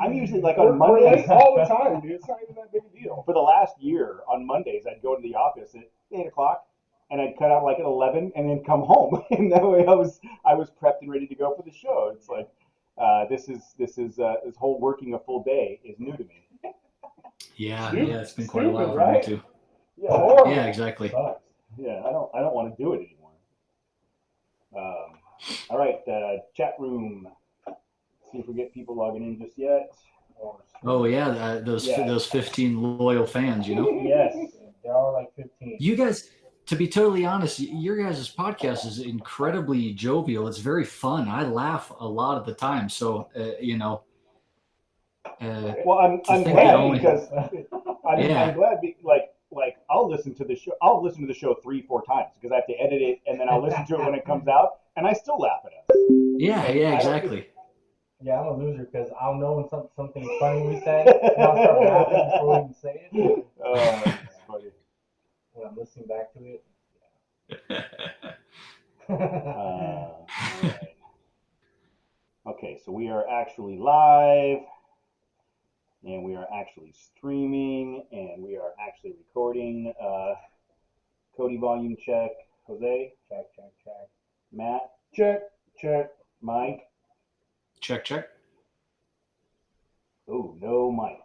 I'm usually like We're on Mondays. late all the time, dude. It's not even that big a deal. For the last year, on Mondays, I'd go to the office at 8 o'clock, and I'd cut out like at 11, and then come home, and that way I was prepped and ready to go for the show. It's like this whole working a full day is new to me. Yeah, Stupid, yeah, it's been quite a while stupid, for me right? too. Yeah, Horrible. Yeah, exactly. Sucks. yeah. I don't want to do it anymore. All right, chat room. See if we get people logging in just yet. Oh yeah, those Yeah. those 15 loyal fans, you know. Yes. There are like 15. You guys, to be totally honest, your guys' podcast is incredibly jovial. It's very fun. I laugh a lot of the time. So Well, I'm think glad only- because Yeah. I'm glad like I'll listen to the show. I'll listen to the show 3-4 times because I have to edit it, and then I'll listen to it when it comes out, and I still laugh at us. yeah, exactly. Yeah, I'm a loser because I'll know when something funny we say, and I'll start laughing before we even say it. It's funny. When I'm listening back to it. All right. Okay, so we are actually live, and we are actually streaming, and we are actually recording. Cody, volume check. Jose, Check. Matt, Check. Mike. Check. Oh, no, Mike.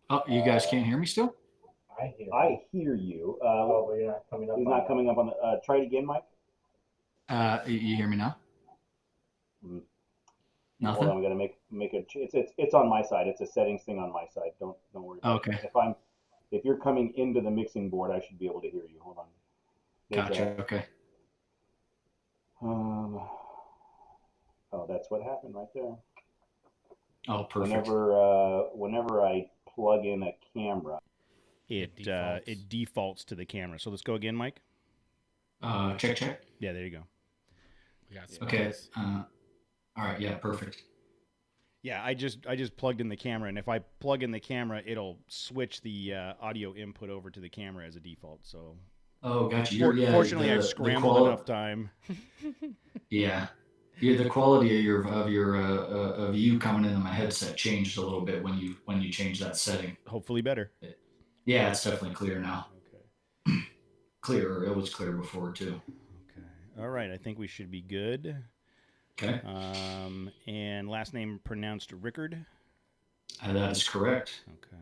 Oh, you guys can't hear me still? I hear. I hear you. Oh, but you're not coming up. He's on not that. coming up on the. Try it again, Mike. You hear me now? Mm. Nothing. Hold on, we gotta make a. It's on my side. It's a settings thing on my side. Don't worry. About Okay. it. If you're coming into the mixing board, I should be able to hear you. Hold on. There's Gotcha. Okay. Oh, that's what happened right there. Oh, perfect. Whenever I plug in a camera, It defaults to the camera. So let's go again, Mike. Check. Yeah, there you go. We got Okay. smells. All right. Yeah. Perfect. Yeah, I just plugged in the camera, and if I plug in the camera, it'll switch the audio input over to the camera as a default. So, Oh, gotcha. fortunately, the- I've the scrambled quali- enough time. Yeah. Yeah, the quality of you coming into my headset changed a little bit when you changed that setting. Hopefully, better. Yeah, it's definitely clear now. Okay. Clearer. It was clear before too. Okay. All right. I think we should be good. Okay, And last name pronounced Rickard. that is correct. Okay.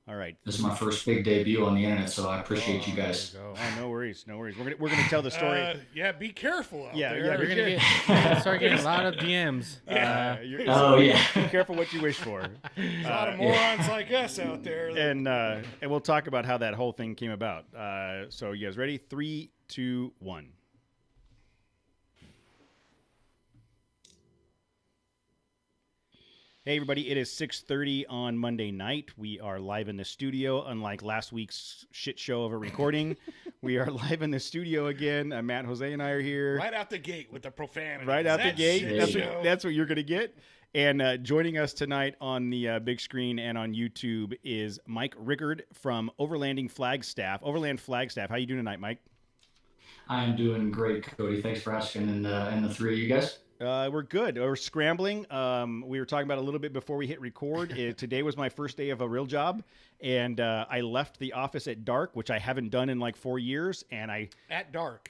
All right. This is my first big debut on the internet, so I appreciate you guys. There you go. Oh, no worries. We're gonna tell the story. Yeah, be careful out Yeah, there. yeah, You're be gonna start getting a lot of DMs. Oh yeah. Be careful what you wish for. A lot of morons like us out there. And we'll talk about how that whole thing came about. So you guys ready? 3, 2, 1. Hey everybody, it is 6:30 on Monday night. We are live in the studio, unlike last week's shit show of a recording. We are live in the studio again. Matt, Jose, and I are here. Right out the gate with the profanity. Right out the That's gate. shit That's show. what you're going to get. And joining us tonight on the big screen and on YouTube is Mike Rickard from Overland Flagstaff. How you doing tonight, Mike? I'm doing great, Cody. Thanks for asking. And the three of you guys. We're good. We're scrambling. We were talking about it a little bit before we hit record. Today was my first day of a real job, and I left the office at dark, which I haven't done in like 4 years. And At dark.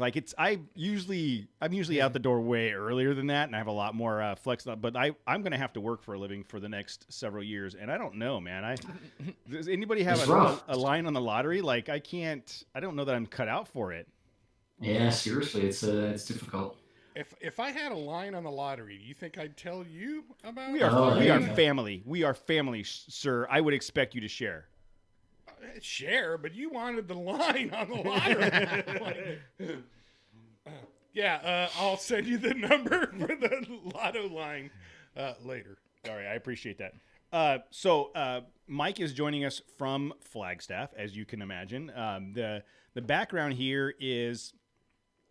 like I'm usually out the door way earlier than that, and I have a lot more flex. But I'm going to have to work for a living for the next several years, and I don't know, man. Does anybody have It's rough. a line on the lottery? Like I don't know that I'm cut out for it. Yeah, seriously, it's difficult. If I had a line on the lottery, do you think I'd tell you about We it? are Oh, we yeah. are family. We are family, sir. I would expect you to share. Share, but you wanted the line on the lottery. I'll send you the number for the lotto line later. All right, I appreciate that. So Mike is joining us from Flagstaff, as you can imagine. The background here is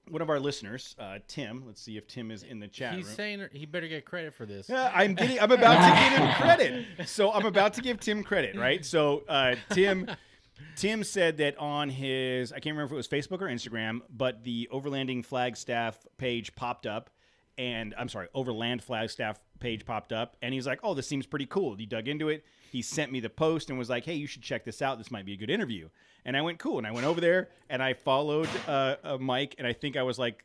one of our listeners, Tim. Let's see if Tim is in the chat He's room. saying he better get credit for this. I'm about to give him credit. So I'm about to give Tim credit, right? So Tim said that on his, I can't remember if it was Facebook or Instagram, but the Overlanding Flagstaff page popped up, and I'm sorry, Overland Flagstaff page popped up, and he's like, "Oh, this seems pretty cool." He dug into it. He sent me the post and was like, "Hey, you should check this out. This might be a good interview." And I went, "Cool." And I went over there and I followed Mike, and I think I was like,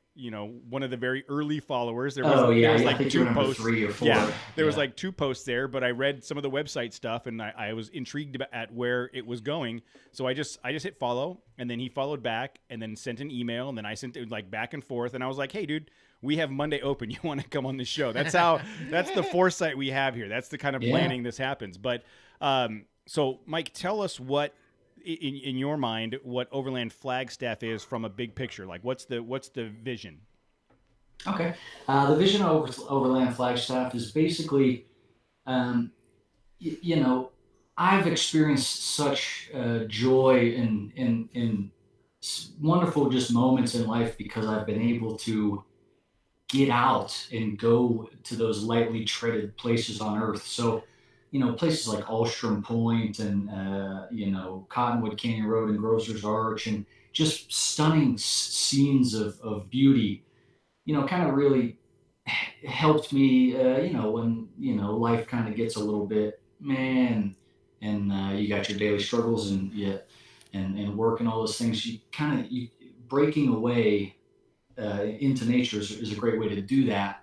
one of the very early followers. There was, there was I like think 2 you're number posts. 3 or 4. Yeah, there was like 2 posts there, but I read some of the website stuff, and I was intrigued at where it was going. So I just hit follow, and then he followed back, and then sent an email, and then I sent it like back and forth, and I was like, "Hey, dude, we have Monday open. You want to come on the show?" That's the foresight we have here. That's the kind of planning this happens. But so Mike, tell us what in your mind what Overland Flagstaff is from a big picture. Like, what's the vision? Okay. The vision of Overland Flagstaff is basically, I've experienced such joy in wonderful just moments in life because I've been able to get out and go to those lightly treaded places on earth. So, places like Alstrom Point and, Cottonwood Canyon Road and Grosser's Arch and just stunning scenes of beauty, kind of really helped me, when, life kind of gets a little bit, man, and you got your daily struggles and work and all those things, you breaking away into nature is a great way to do that.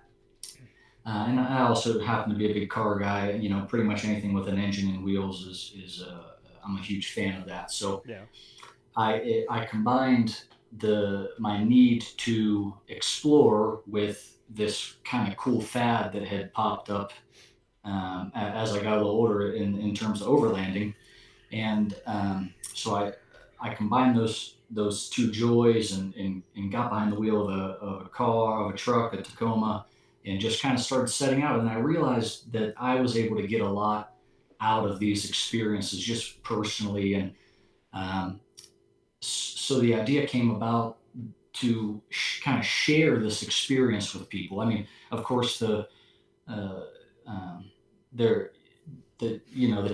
And I also happen to be a big car guy. Pretty much anything with an engine and wheels is I'm a huge fan of that. So Yeah. I combined my need to explore with this kind of cool fad that had popped up as I got a little older in terms of overlanding, and so I combined those 2 joys and got behind the wheel of a car, of a truck, a Tacoma, and just kind of started setting out. And I realized that I was able to get a lot out of these experiences just personally. And so the idea came about to kind of share this experience with people. I mean, of course, the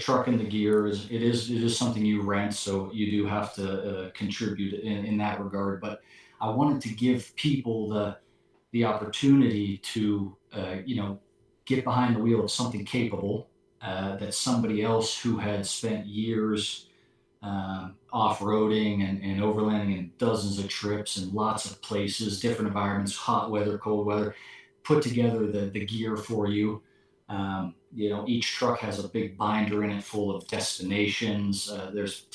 truck and the gear is something you rent, so you do have to contribute in that regard. But I wanted to give people the opportunity to get behind the wheel of something capable that somebody else who had spent years off-roading and overlanding in dozens of trips and lots of places, different environments, hot weather, cold weather, put together the gear for you. Each truck has a big binder in it full of destinations. There's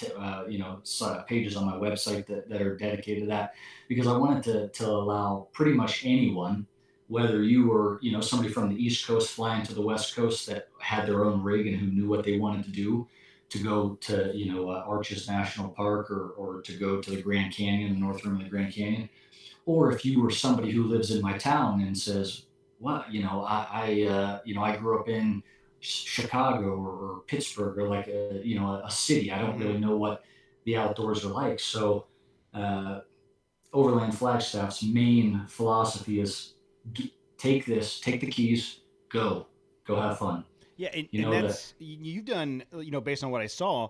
pages on my website that are dedicated to that, because I wanted to allow pretty much anyone, whether you were somebody from the East Coast flying to the West Coast that had their own rig and who knew what they wanted to do, to go to Arches National Park or to go to the Grand Canyon, the North Rim of the Grand Canyon, or if you were somebody who lives in my town and says, "Well, I grew up in Chicago or Pittsburgh or like a city. I don't really know what the outdoors are like." So Overland Flagstaff's main philosophy is take the keys, go have fun. Yeah, and that's you've done. Based on what I saw,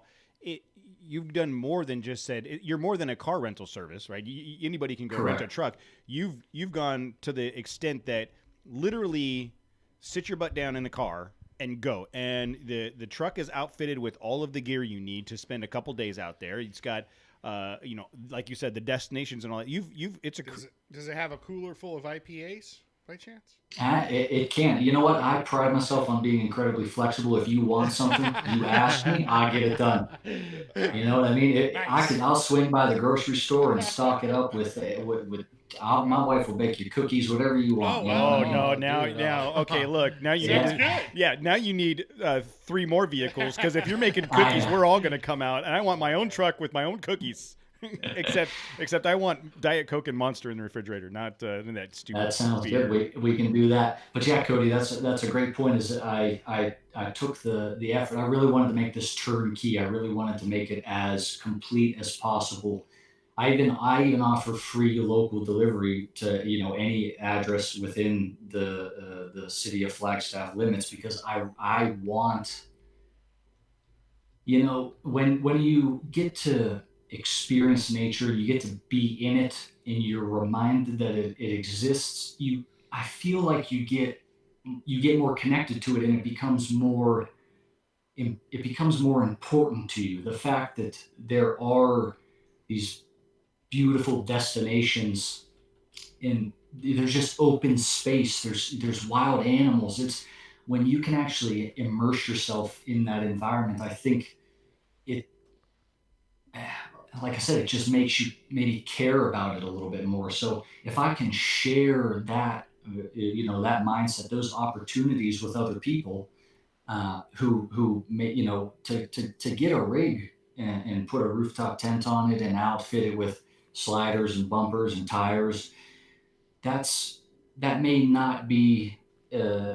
you've done more than just said. You're more than a car rental service, right? Anybody can go Correct. rent a truck. You've gone to the extent that literally sit your butt down in the car and go. And the truck is outfitted with all of the gear you need to spend a couple days out there. It's got like you said, the destinations and all that. Does it have a cooler full of IPAs by chance? It can. You know what? I pride myself on being incredibly flexible. If you want something, you ask me, I get it done. You know what I mean? I'll swing by the grocery store and stock it up with my wife will bake you cookies, whatever you want. Now, okay, look, now you need 3 more vehicles, because if you're making cookies, we're all going to come out, and I want my own truck with my own cookies. except I want Diet Coke and Monster in the refrigerator, not that stupid. That sounds good. We can do that. But yeah, Cody, that's a great point. Is I took the effort. I really wanted to make this turnkey. I really wanted to make it as complete as possible. I even offer free local delivery to any address within the city of Flagstaff limits, because I want when you get to experience nature, you get to be in it, and you're reminded that it exists. I feel like you get more connected to it, and it becomes more important to you. The fact that there are these beautiful destinations, and there's just open space. There's wild animals. It's when you can actually immerse yourself in that environment. I think it, like I said, it just makes you maybe care about it a little bit more. So if I can share that, that mindset, those opportunities with other people, who may, to get a rig and put a rooftop tent on it and outfit it with sliders and bumpers and tires, that may not be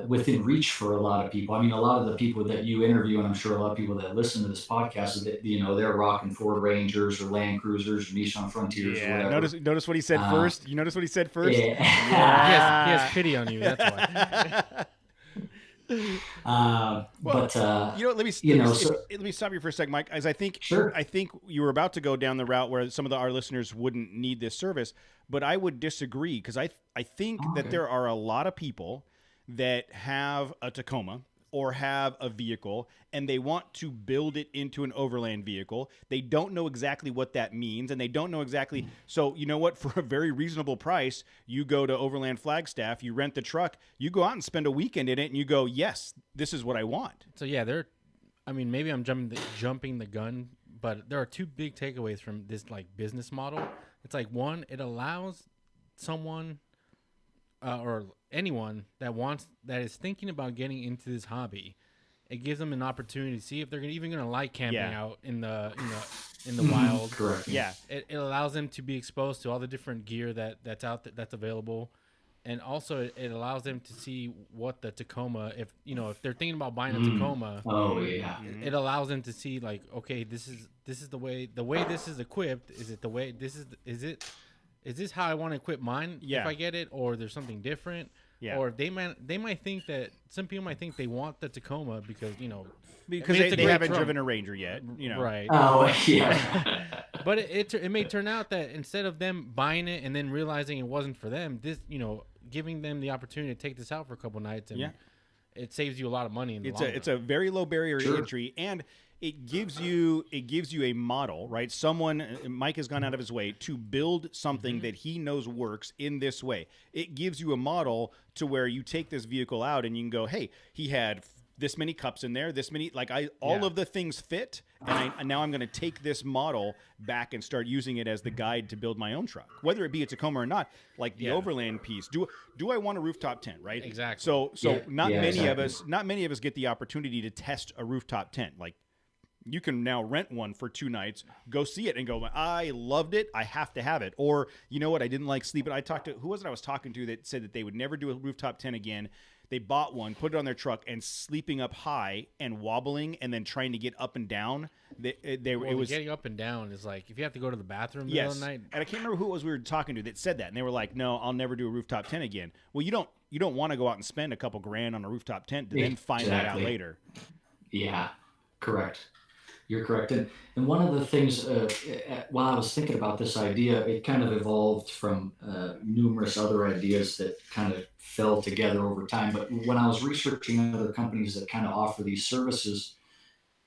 within reach for a lot of people. I mean, a lot of the people that you interview, and I'm sure a lot of people that listen to this podcast, that they're rocking Ford Rangers or Land Cruisers or Nissan Frontiers or Yeah. whatever. Notice what he said first. You notice what he said first. Yeah. He has pity on you. That's why. But Let me so- let me stop you for a sec, Mike, as I think Sure. you were about to go down the route where some of our listeners wouldn't need this service, but I would disagree because I think that Okay. there are a lot of people that have a Tacoma or have a vehicle and they want to build it into an overland vehicle. They don't know exactly what that means, and they don't know exactly. So you know what? For a very reasonable price, you go to Overland Flagstaff, you rent the truck, you go out and spend a weekend in it, and you go, yes, this is what I want. So yeah, maybe I'm jumping the gun, but there are two big takeaways from this like business model. It's like, one, it allows someone or anyone that is thinking about getting into this hobby. It gives them an opportunity to see if they're even going to like camping Yeah. out in the wild. Correct. Yeah. It allows them to be exposed to all the different gear that's out that's available, and also it allows them to see what the Tacoma, if they're thinking about buying a Tacoma, Oh yeah. it allows them to see, like, okay, this is the way this is equipped. Is it the way is this how I want to equip mine Yeah. if I get it, or there's something different? Yeah. Or they might think that some people might think they want the Tacoma because Because it's a they great haven't truck. driven a Ranger yet, right. Oh yeah. But it may turn out that instead of them buying it and then realizing it wasn't for them, this giving them the opportunity to take this out for a couple nights, and Yeah. it saves you a lot of money in the long run. It's a very low barrier to Sure. entry, and it gives you a model, right? Mike has gone out of his way to build something that he knows works in this way. It gives you a model to where you take this vehicle out and you can go, hey, he had this many cups in there, this many, all of the things fit, and now I'm going to take this model back and start using it as the guide to build my own truck, whether it be a Tacoma or not. Like the Yeah. Overland piece, do I want a rooftop tent, right? Exactly. So Yeah, not yeah, many of exactly. us get the opportunity to test a rooftop tent. Like, you can now rent one for 2 nights, go see it, and go, I loved it, I have to have it. Or, you know what, I didn't like sleeping. Who was it I was talking to that said that they would never do a rooftop tent again? They bought one, put it on their truck, and sleeping up high and wobbling and then trying to get up and down. Getting up and down is like, if you have to go to the bathroom in the middle Yes, of the night. and I can't remember who it was we were talking to that said that, and they were like, "No, I'll never do a rooftop tent again." Well, you don't want to go out and spend a couple grand on a rooftop tent to then find that out Exactly. later. Yeah, correct. You're correct. And one of the things, while I was thinking about this idea, it kind of evolved from numerous other ideas that kind of fell together over time. But when I was researching other companies that kind of offer these services,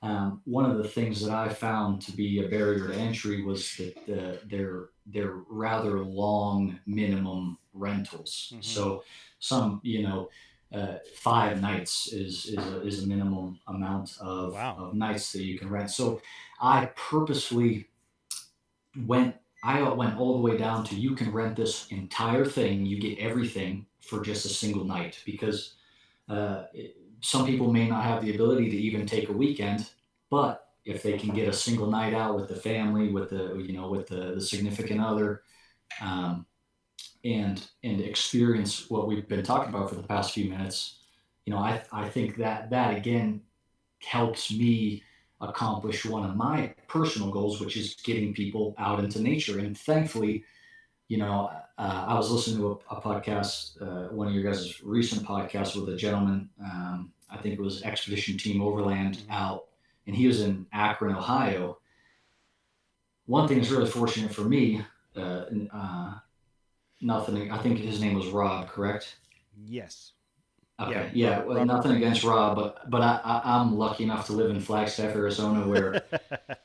one of the things that I found to be a barrier to entry was that they're rather long minimum rentals. Mhm. So some, 5 nights is a minimum amount of, Wow. of nights that you can rent. So I purposefully went all the way down to, you can rent this entire thing, you get everything for just a single night, because some people may not have the ability to even take a weekend, but if they can get a single night out with the family, with the significant other, and experience what we've been talking about for the past few minutes, I think that again helps me accomplish one of my personal goals, which is getting people out into nature. And thankfully, I was listening to a podcast, one of your guys' recent podcasts, with a gentleman, I think it was Expedition Team Overland out, and he was in Akron, Ohio. One thing is really fortunate for me, I think his name was Rob, correct? Yes. Okay, Yeah, yeah, well, nothing against Rob, but I'm lucky enough to live in Flagstaff, Arizona, where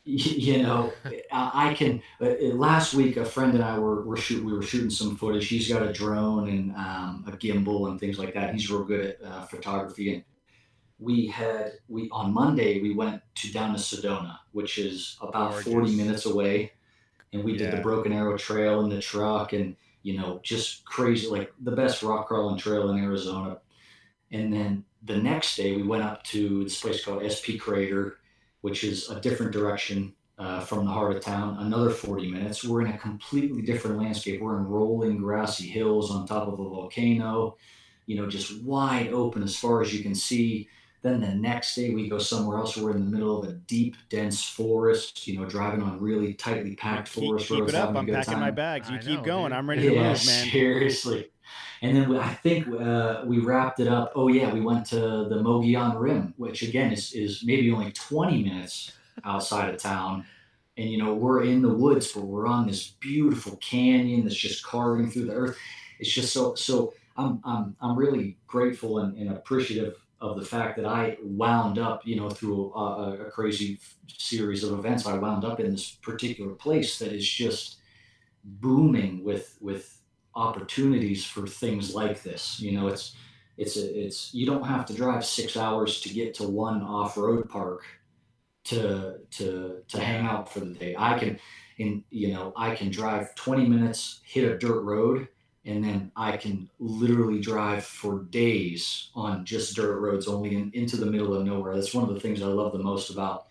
you know I can. Last week, a friend and I we were shooting some footage. He's got a drone and a gimbal and things like that. He's real good at photography, and we on Monday we went down to Sedona, which is about 40 Gorgeous. minutes away, and we did the Yeah. Broken Arrow Trail in the truck, and just crazy, like the best rock crawling trail in Arizona. And then the next day, we went up to this place called SP Crater, which is a different direction from the heart of town, another 40 minutes. We're in a completely different landscape. We're in rolling grassy hills on top of a volcano, just wide open as far as you can see. Then the next day, we go somewhere else. We're in the middle of a deep, dense forest, driving on really tightly packed forest Keep roads. it up. having a I'm good packing time. my bags. You I keep know, going. dude. I'm ready to move, Yeah, man. seriously. And then I think we wrapped it up. Oh yeah, we went to the Mogollon Rim, which again is maybe only 20 minutes outside of town. And we're in the woods, but we're on this beautiful canyon that's just carving through the earth. It's just so. I'm really grateful and appreciative of the fact that I wound up, through a crazy series of events. I wound up in this particular place that is just booming with opportunities for things like this. It's you don't have to drive 6 hours to get to one off-road park to hang out for the day. I can drive 20 minutes, hit a dirt road, and then I can literally drive for days on just dirt roads, only into the middle of nowhere. That's one of the things I love the most about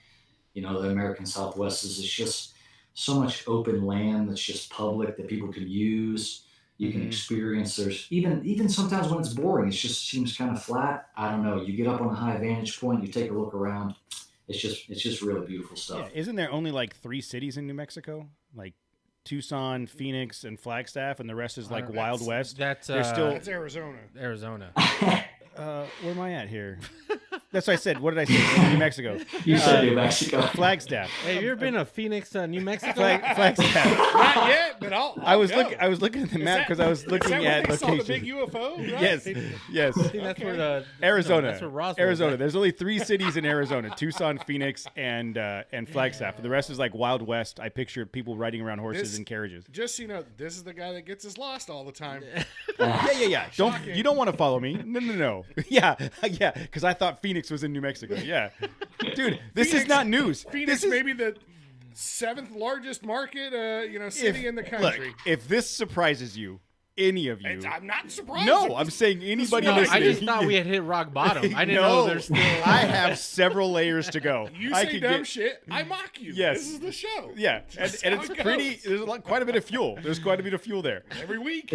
the American Southwest is it's just so much open land that's just public that people can use. You can experience. There's even sometimes when it's boring, it just seems kind of flat. I don't know. You get up on a high vantage point, you take a look around. It's just really beautiful stuff. Yeah. Isn't there only like 3 cities in New Mexico? Like Tucson, Phoenix, and Flagstaff, and the rest is like Wild West. That's There's still- That's Arizona. Arizona. Where am I at here? That's what I said. What did I say? New Mexico. You said New Mexico. Flagstaff. Hey, have you ever been to Phoenix, New Mexico? Flagstaff. Not yet, but I'll I was go. looking at the map because I was looking Is that at where they saw the big locations. UFO? Right? Yes. I think that's where the Arizona. that's where Roswell. Arizona. There's only 3 cities in Arizona: Tucson, Phoenix, and Flagstaff. The rest is like Wild West. I picture people riding around horses This- in carriages. Just so you know, this is the guy that gets us lost all the time. Yeah. Shocking. You don't want to follow me? No. Yeah. Because I thought Phoenix was in New Mexico. Yeah, dude, this is Phoenix- not news. Phoenix This is, may be the 7th largest market, city in the country. Look, if this surprises you, any of you, I'm not surprised. no, I'm saying anybody No, listening. I just thought we had hit rock bottom. I didn't know there's still. I have several layers to go. You I say could dumb get- shit, I mock you. Yes. This is the show. Yeah, That's and how it's it pretty. goes. There's quite a bit of fuel. There's quite a bit of fuel there. Every week.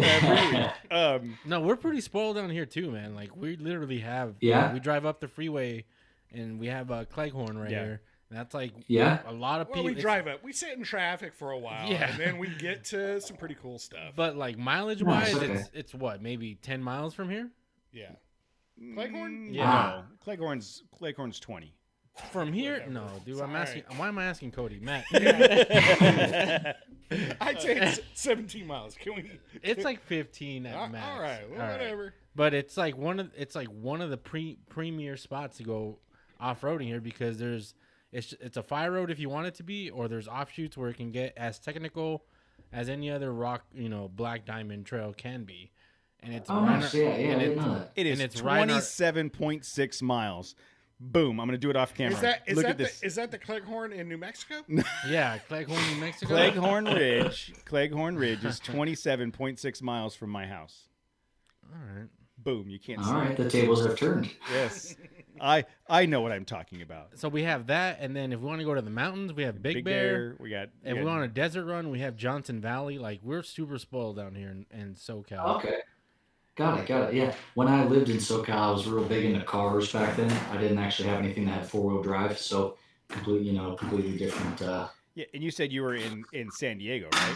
No, we're pretty spoiled down here too, man. Like we literally have. Yeah. We drive up the freeway, and we have Cleghorn right Yeah. here. And that's like Yeah. a lot of Well, people. we drive up. We sit in traffic for a while, Yeah. and then we get to some pretty cool stuff. But like mileage wise, Nice, okay. it's what, maybe 10 miles from here. yeah. Cleghorn? Yeah. No, Cleghorn's 20. From here? Whatever. No, dude. It's I'm all asking. Why am I asking Cody, Matt? I'd say it's 17 miles. Can we? It's like 15 at All max. right. Well, All right. whatever. But it's like one of the premier spots to go off roading here because it's a fire road if you want it to be, or there's offshoots where it can get as technical as any other rock, black diamond trail can be. And it's Oh, right nice. ar- Yeah, and I didn't it's- know that. It is and it's right ar- 27.6 miles. Boom! I'm gonna do it off camera. Look at this. Is that the Cleghorn in New Mexico? Yeah, Cleghorn, New Mexico. Cleghorn Ridge. Cleghorn Ridge is 27.6 miles from my house. All right. Boom! You can't All see right, it. the tables have turned. Yes, I know what I'm talking about. So we have that, and then if we want to go to the mountains, we have Big Bear. We got. If we want a desert run, we have Johnson Valley. Like we're super spoiled down here in SoCal. Okay. Got it. Yeah. When I lived in SoCal, I was real big into cars back then. I didn't actually have anything that had 4-wheel drive, so completely different. Yeah, and you said you were in San Diego, right?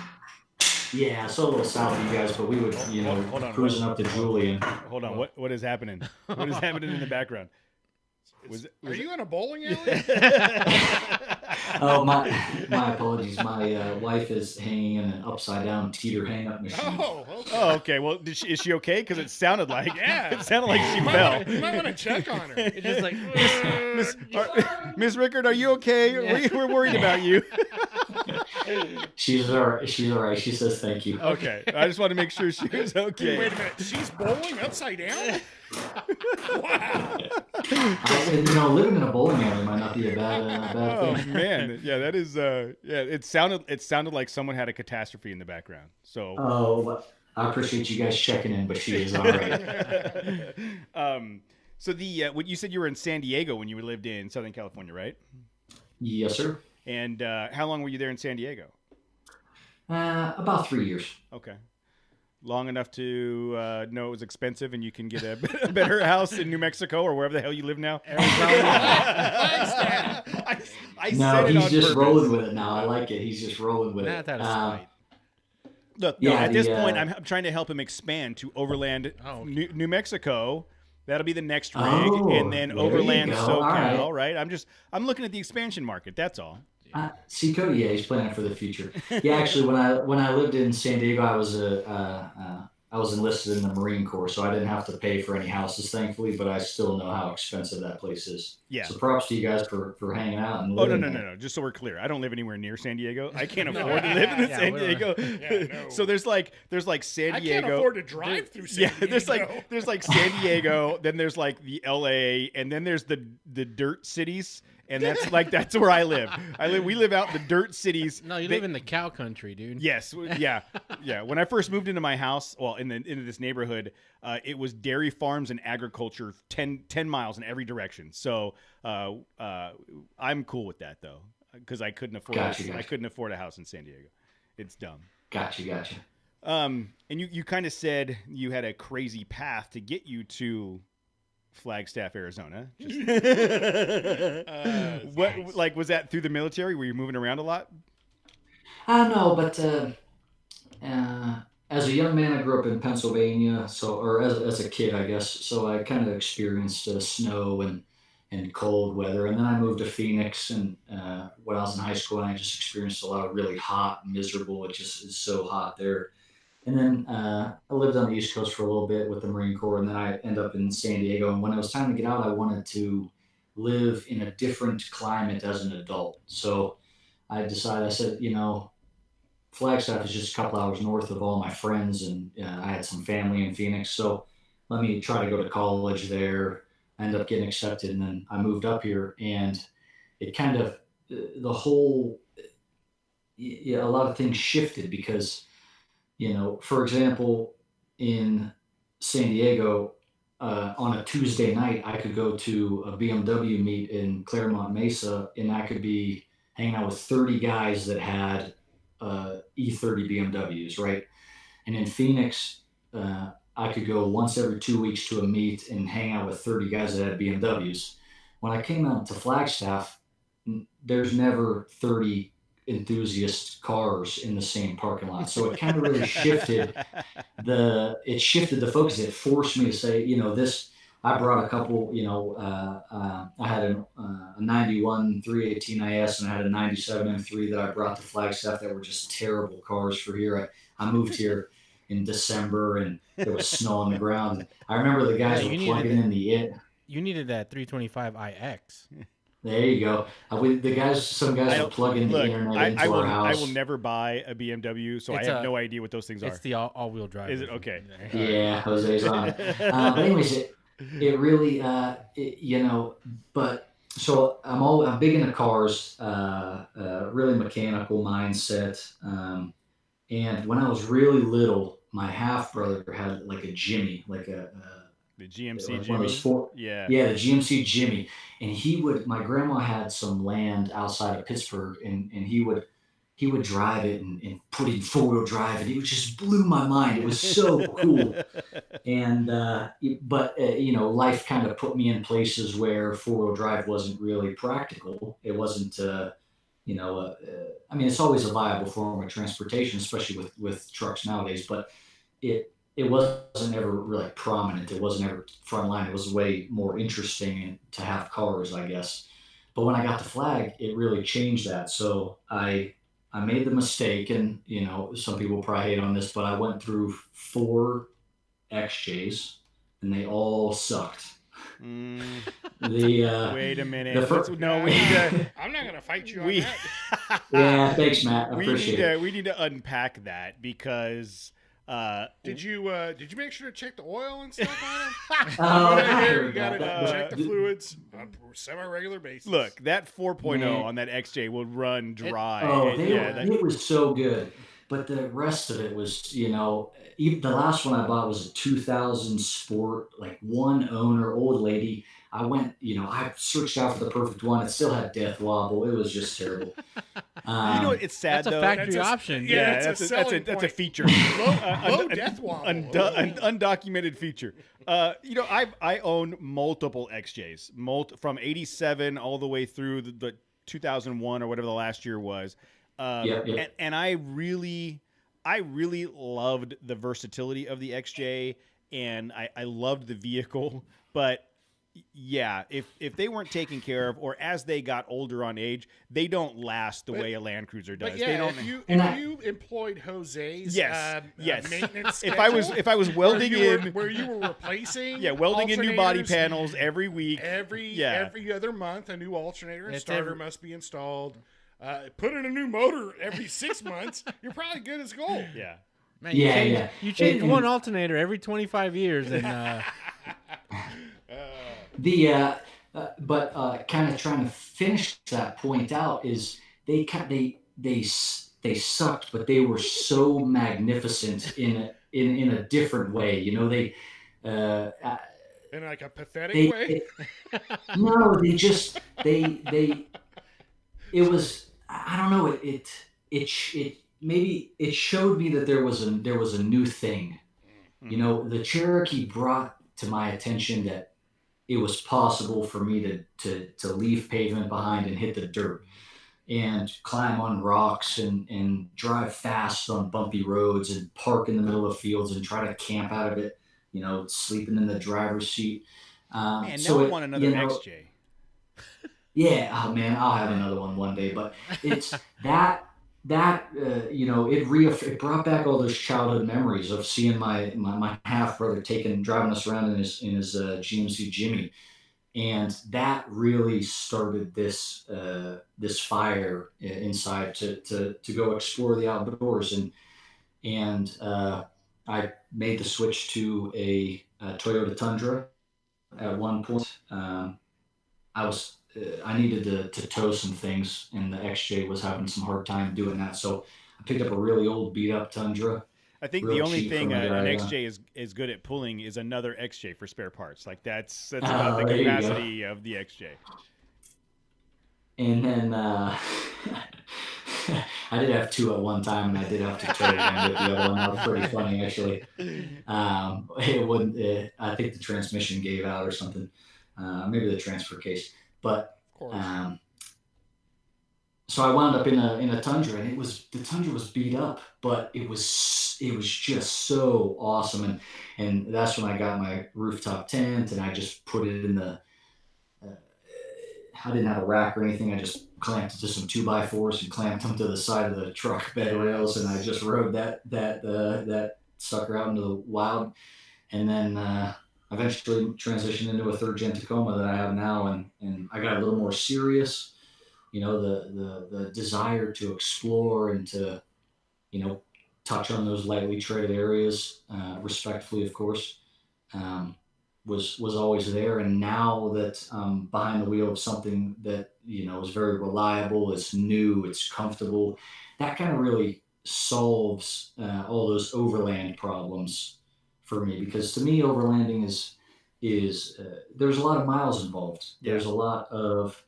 Yeah, so a little south of you guys, but we would, Hold on, cruising up to Julian. Hold on. What is happening? What is happening in the background? Are you in a bowling alley? Oh, my apologies. My wife is hanging in an upside down teeter hang up machine. Oh, okay. Oh, okay. Well, is she okay? Because it sounded like Yeah. it sounded like she You fell. might want to check on her. It's just like Miss Rickard, are you okay? We're worried about you. She's all right. She's all right. She says thank you. Okay, I just want to make sure she was okay. Wait a minute. She's bowling upside down? Wow. And, living in a bowling alley might not be a bad Oh thing. man, yeah, that is. Yeah, it sounded like someone had a catastrophe in the background. So. Oh, but I appreciate you guys checking in, but she is all right. So what you said you were in San Diego when you lived in Southern California, right? Yes, sir. And how long were you there in San Diego? About 3 years. Okay. Long enough to know it was expensive and you can get a better house in New Mexico or wherever the hell you live now. I No, said it he's on just purpose. rolling with it now. I like it. He's just rolling with not it. that spite. Look, Yeah, at this the, point, I'm trying to help him expand to Overland, Oh, okay. New Mexico. That'll be the next rig, Oh, and then there you Overland go. SoCal. All Right? I'm looking at the expansion market. That's all. See, Cody, yeah, he's planning for the future. Yeah, actually, when I lived in San Diego, I was enlisted in the Marine Corps, so I didn't have to pay for any houses, thankfully. But I still know how expensive that place is. Yeah. So props to you guys for hanging out and Oh no living no there. no! Just so we're clear, I don't live anywhere near San Diego. I can't No. afford to live in Yeah, San we don't- Diego. Yeah, no. So there's like San I Diego. can't afford to drive through San Yeah, Diego. there's like San Diego, then there's like the LA, and then there's the dirt cities, and that's where I live. We live out in the dirt cities. No, you They- live in the cow country, dude. Yes, yeah. When I first moved into my house, well, into this neighborhood, it was dairy farms and agriculture 10 miles in every direction. So I'm cool with that though, because I couldn't afford Gotcha. I couldn't afford a house in San Diego. It's dumb. Gotcha. And you kind of said you had a crazy path to get you to Flagstaff, Arizona. What like was that through the military? Were you moving around a lot? I don't know, but as a young man, I grew up in Pennsylvania, or as a kid, I guess. So I kind of experienced snow and cold weather, and then I moved to Phoenix, and when I was in high school, and I just experienced a lot of really hot, miserable. It just is so hot there. And then I lived on the East Coast for a little bit with the Marine Corps, and then I ended up in San Diego. And when it was time to get out, I wanted to live in a different climate as an adult. So I said, Flagstaff is just a couple hours north of all my friends, and I had some family in Phoenix. So let me try to go to college there. I ended up getting accepted, and then I moved up here, and it kind of, the whole, a lot of things shifted because, for example, in San Diego, on a Tuesday night, I could go to a BMW meet in Claremont Mesa, and I could be hanging out with 30 guys that had E30 BMWs, right? And in Phoenix, I could go once every 2 weeks to a meet and hang out with 30 guys that had BMWs. When I came out to Flagstaff, there's never 30 enthusiast cars in the same parking lot. So it kind of really shifted the focus. It forced me to say, I brought a couple, I had a 91 318 IS and I had a 97 M3 that I brought to Flagstaff that were just terrible cars for here. I moved here in December and there was snow on the ground. I remember the guys Yeah, were you plugging in the You needed that 325 IX. There you go. Some guys were plugging the internet into our house. I will never buy a BMW, so I have no idea what those things are. It's the all-wheel drive. Is it? Okay. Yeah, Jose's on it. But anyways, it really, but so I'm big into cars, really mechanical mindset. And when I was really little, my half brother had like a Jimmy, like the GMC one Jimmy. of those Yeah. the GMC Jimmy. And my grandma had some land outside of Pittsburgh, and he would drive it and put it in 4-wheel drive, and it just blew my mind. It was so cool. And life kind of put me in places where 4-wheel drive wasn't really practical. It wasn't, it's always a viable form of transportation, especially with trucks nowadays. But it it wasn't ever really prominent. It wasn't ever front line. It was way more interesting to have cars, I guess. But when I got the flag, it really changed that. So I made the mistake, and some people probably hate on this, but I went through 4 XJs, and they all sucked. Mm, The wait a minute. the fir- No, we need to. I'm not gonna fight you on We, that. yeah, thanks, Matt. I we appreciate need it. to we need to unpack that because Did you make sure to check the oil and stuff on them? Oh, What I I hear, heard you gotta that. check the fluids on a semi-regular basis. look that 4.0 Man. on that XJ will run dry. Oh, that- it was so good. But the rest of it was, even the last one I bought was a 2000 Sport, like one owner, old lady. I went, I searched out for the perfect one. It still had death wobble. It was just terrible. you know what? It's sad That's a though. factory That's a- option. yeah. Yeah, that's a that's a selling point. feature. Low death wobble. Undocumented feature. I own multiple XJs, from '87 all the way through the 2001 or whatever the last year was. Yep. And I really loved the versatility of the XJ, and I loved the vehicle. But yeah, if they weren't taken care of, or as they got older on age, they don't last the way a Land Cruiser does. But They yeah, don't. if you employed Jose's Yes. maintenance If I was schedule, welding where you were replacing welding in new body alternators panels every week. every other month, a new alternator and It's starter every- must be installed. Put in a new motor every 6 months. You're probably good as gold. Yeah. Man, Yeah. You change And- one alternator every 25 years, and But kind of trying to finish that point out is they sucked, but they were so magnificent in a different way. They In like a pathetic they, way. no, they just they it was, I don't know, it maybe it showed me that there was a new thing. The Cherokee brought to my attention that it was possible for me to leave pavement behind and hit the dirt and climb on rocks and drive fast on bumpy roads and park in the middle of fields and try to camp out of it, sleeping in the driver's seat. Man, so now I it- want another XJ. Yeah, oh man, I'll have another one day. But it's that it brought back all those childhood memories of seeing my half brother driving us around in his GMC Jimmy, and that really started this fire inside to go explore the outdoors, and I made the switch to a Toyota Tundra at one point. I needed to tow some things, and the XJ was having some hard time doing that. So I picked up a really old, beat up Tundra. I think Real the only cheap thing for an my guy, XJ is good at pulling is another XJ for spare parts. Like that's Oh, about the there you go. capacity of the XJ. And then I did have two at one time, and I did have to tow one with the other one. That was pretty funny, actually. It wouldn't. I think the transmission gave out or something. Maybe the transfer case, but. Of course. So I wound up in a Tundra, and the Tundra was beat up, but it was just so awesome, and that's when I got my rooftop tent, and I just put it in the. I didn't have a rack or anything. I just clamped it to some 2x4s and clamped them to the side of the truck bed rails, and I just rode that sucker out into the wild, and then eventually transitioned into a third gen Tacoma that I have now, and I got a little more serious. The desire to explore and to, touch on those lightly treaded areas, respectfully, of course, was always there. And now that I'm behind the wheel of something that, is very reliable, it's new, it's comfortable, that kind of really solves all those overland problems for me. Because to me, overlanding is there's a lot of miles involved. There's a lot of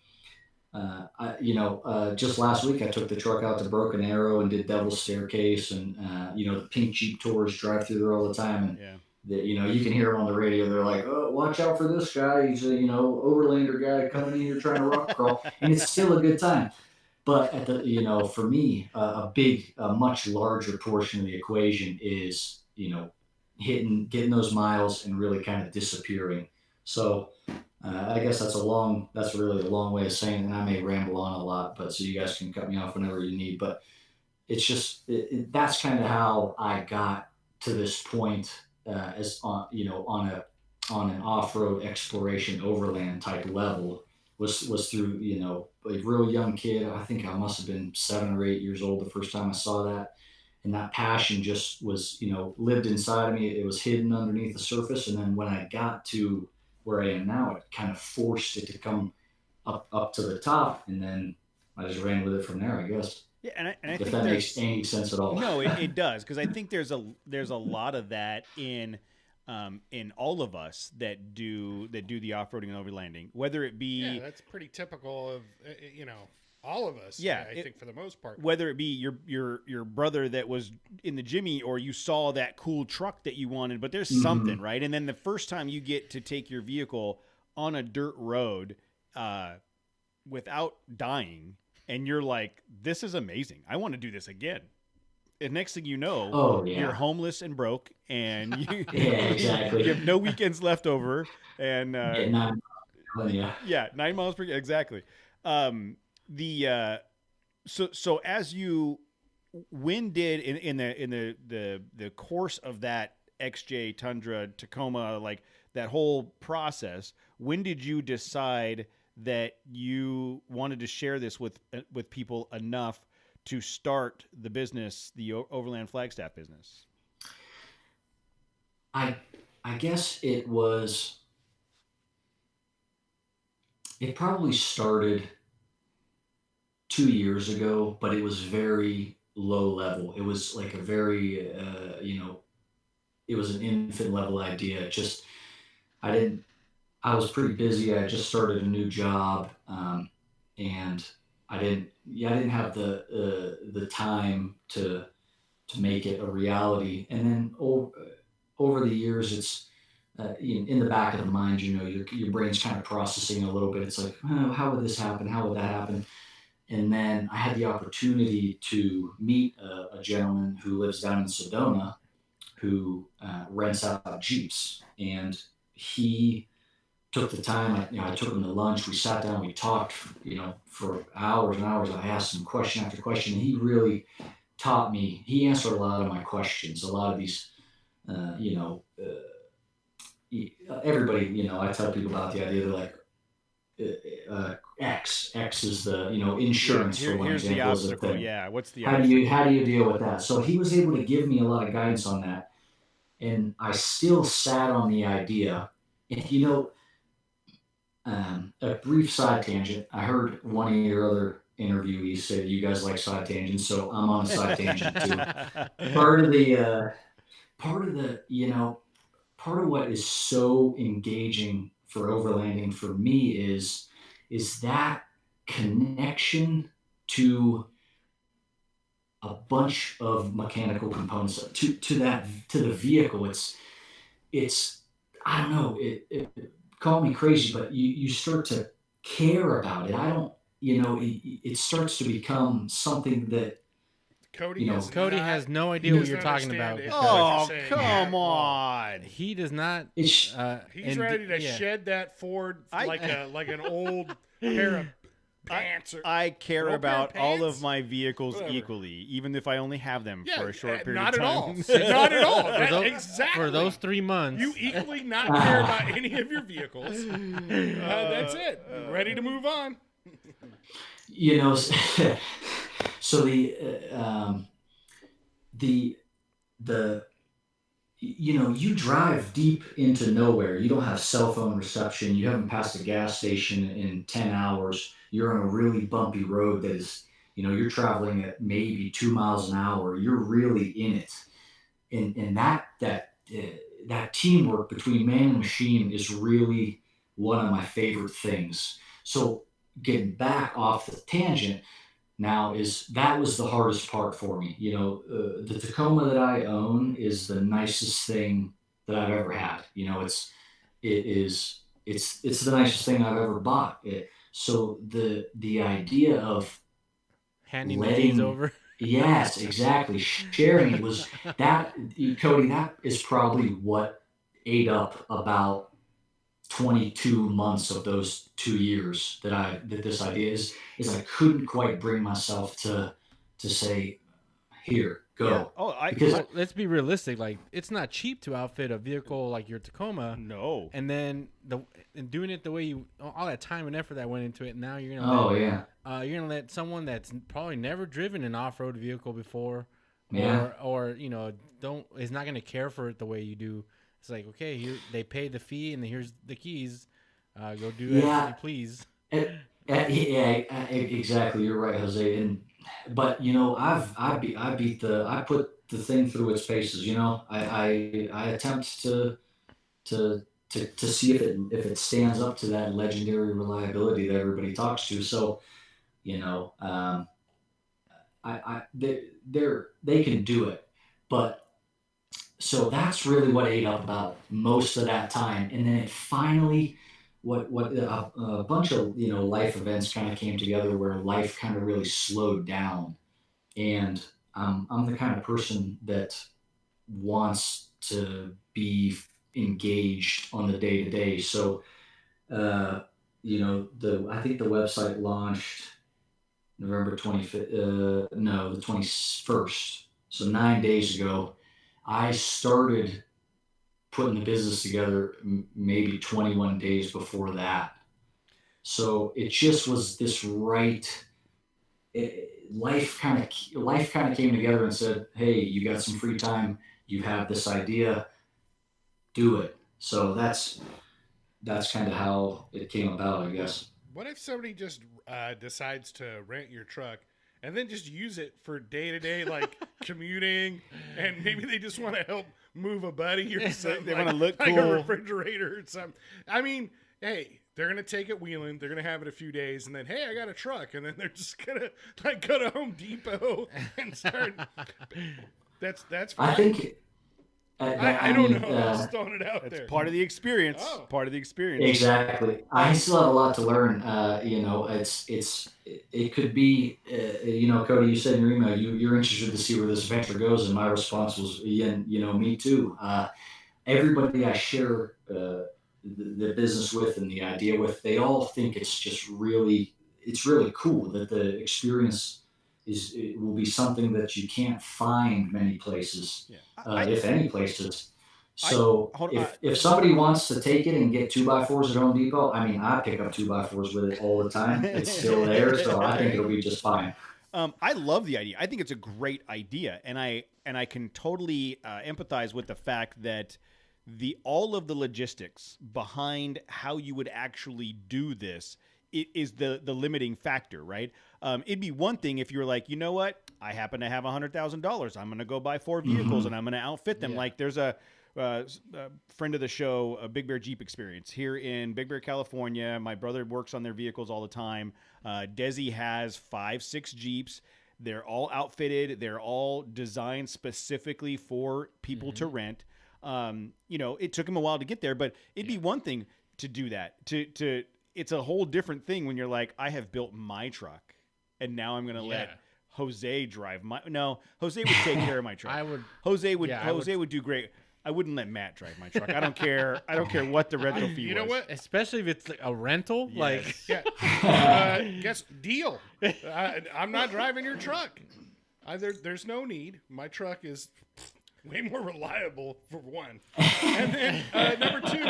just last week I took the truck out to Broken Arrow and did Devil's Staircase, and the pink Jeep tours drive through there all the time, and you can hear them on the radio. They're like, "Oh, watch out for this guy. He's a overlander guy coming in here trying to rock crawl," and it's still a good time. But at the for me, a much larger portion of the equation is getting those miles and really kind of disappearing. So I guess that's really a long way of saying, and I may ramble on a lot, but so you guys can cut me off whenever you need. But it's just that's kind of how I got to this point as on on an off-road exploration overland type level was through a real young kid. I think I must have been 7 or 8 years old the first time I saw that, and that passion just was lived inside of me. It was hidden underneath the surface, and then when I got to where I am now, it kind of forced it to come up to the top, and then I just ran with it from there, I guess. Yeah, and I If think that there's makes any sense at all. no, it does, because I think there's a lot of that in all of us that do the off-roading and overlanding, whether it be Yeah, that's pretty typical of all of us. Yeah, I think for the most part. whether it be your brother that was in the Jimmy, or you saw that cool truck that you wanted, but there's something, right? And then the first time you get to take your vehicle on a dirt road without dying, and you're like, this is amazing, I want to do this again. And next thing you know, Oh yeah. you're homeless and broke, and you, Yeah, exactly. you have no weekends left over, and Yeah, not, yeah. yeah, 9 miles per exactly. The so as you when did in the course of that XJ Tundra Tacoma, like that whole process, when did you decide that you wanted to share this with people enough to start the business, the Overland Flagstaff business? I guess it probably started 2 years ago, but it was very low level. It was like a very it was an infant level idea. Just I didn't I was pretty busy. I just started a new job, and I didn't have the time to make it a reality. And then over the years, it's in the back of the mind, your brain's kind of processing a little bit. It's like, oh, how would this happen? How would that happen? And then I had the opportunity to meet a gentleman who lives down in Sedona, who rents out Jeeps, and he took the time. I took him to lunch. We sat down. We talked, for hours and hours. I asked him question after question. And he really taught me. He answered a lot of my questions. A lot of these, everybody. I tell people about the idea. They're like, X is the insurance for one Here's the example. Is a obstacle. thing. Yeah, what's the How obstacle? do you deal with that? So he was able to give me a lot of guidance on that, and I still sat on the idea. And a brief side tangent. I heard one of your other interviewees say you guys like side tangents, so I'm on a side tangent too. Part of the part of what is so engaging for overlanding for me is that connection to a bunch of mechanical components to the vehicle. It's I don't know, it call me crazy, but you start to care about it. I don't, it starts to become something that Cody, Cody has no idea what you're talking about. It. Oh, Saying, come yeah, on. He does not. it's He's ready to shed that Ford like an old pair of pants. I care Little pair of about all pants? of my vehicles Whatever. equally, even if I only have them for a short period not of at time. all. Not at all. For those, Exactly. for those 3 months. You equally not care about any of your vehicles. That's it. Ready to move on. so the you drive deep into nowhere. You don't have cell phone reception. You haven't passed a gas station in 10 hours. You're on a really bumpy road that is, you're traveling at maybe 2 miles an hour. You're really in it. And that teamwork between man and machine is really one of my favorite things. So getting back off the tangent now that was the hardest part for me. The Tacoma that I own is the nicest thing that I've ever had. It's the nicest thing I've ever bought. So the idea of handing the letting keys over. Yes, exactly. Sharing it was that, Cody, that is probably what ate up about 22 months of those 2 years that this idea is I couldn't quite bring myself to say, here, Yeah. go. Oh, Because Well, let's be realistic. Like, it's not cheap to outfit a vehicle like your Tacoma, no. and then and doing it the way you all that time and effort that went into it. Now oh yeah. you're gonna let someone that's probably never driven an off road vehicle before, Yeah. or don't is not gonna care for it the way you do. It's like, okay, here they pay the fee and here's the keys. Go do as Yeah. you please. Yeah, exactly. You're right, Jose. And but I put the thing through its paces. I attempt to see if it stands up to that legendary reliability that everybody talks to. So you know, they can do it, but so that's really what ate up about most of that time, and then it finally what a bunch of life events kind of came together where life kind of really slowed down, and I'm the kind of person that wants to be engaged on the day to day. So the I think the website launched November 25th. No, the 21st. So 9 days ago, I started putting the business together maybe 21 days before that. So it just was this right. Life kind of came together and said, "Hey, you got some free time. You have this idea. Do it." So that's kind of how it came about, I guess. What if somebody just decides to rent your truck and then just use it for day to day, like commuting, and maybe they just want to help move a buddy or something? They wanna look like cool. a refrigerator or something. I mean, hey, they're gonna take it wheeling. They're gonna have it a few days, and then hey, I got a truck, and then they're just gonna like go to Home Depot and start. That's I fine. think. I don't mean, know. I'm just throwing it out That's there. part of the experience. Oh. Part of the experience. Exactly. I still have a lot to learn. It could be, Cody, you said in your email, you're interested to see where this venture goes. And my response was, yeah, me too. Everybody I share the business with and the idea with, they all think it's really cool that the experience it will be something that you can't find many places, Yeah. if any places. So hold on, if somebody wants to take it and get 2x4s at Home Depot, I mean, I pick up 2x4s with it all the time. It's still there, so I think it'll be just fine. I love the idea. I think it's a great idea, and I can totally empathize with the fact that all of the logistics behind how you would actually do this is the limiting factor, right? It'd be one thing if you were like, you know what, I happen to have $100,000. I'm going to go buy 4 vehicles and I'm going to outfit them. Yeah. Like there's a friend of the show, a Big Bear Jeep Experience here in Big Bear, California. My brother works on their vehicles all the time. Desi has 5-6 Jeeps. They're all outfitted. They're all designed specifically for people to rent. It took him a while to get there, but it'd be one thing to do that. It's a whole different thing when you're like, I have built my truck, and now I'm going to let Jose drive my. No, Jose would take care of my truck. Jose would do great. I wouldn't let Matt drive my truck. I don't care. I don't care what the rental fee was. You know what? Especially if it's like a rental, like Yeah. Guess deal. I'm not driving your truck. There's no need. My truck is way more reliable for one. And then number two,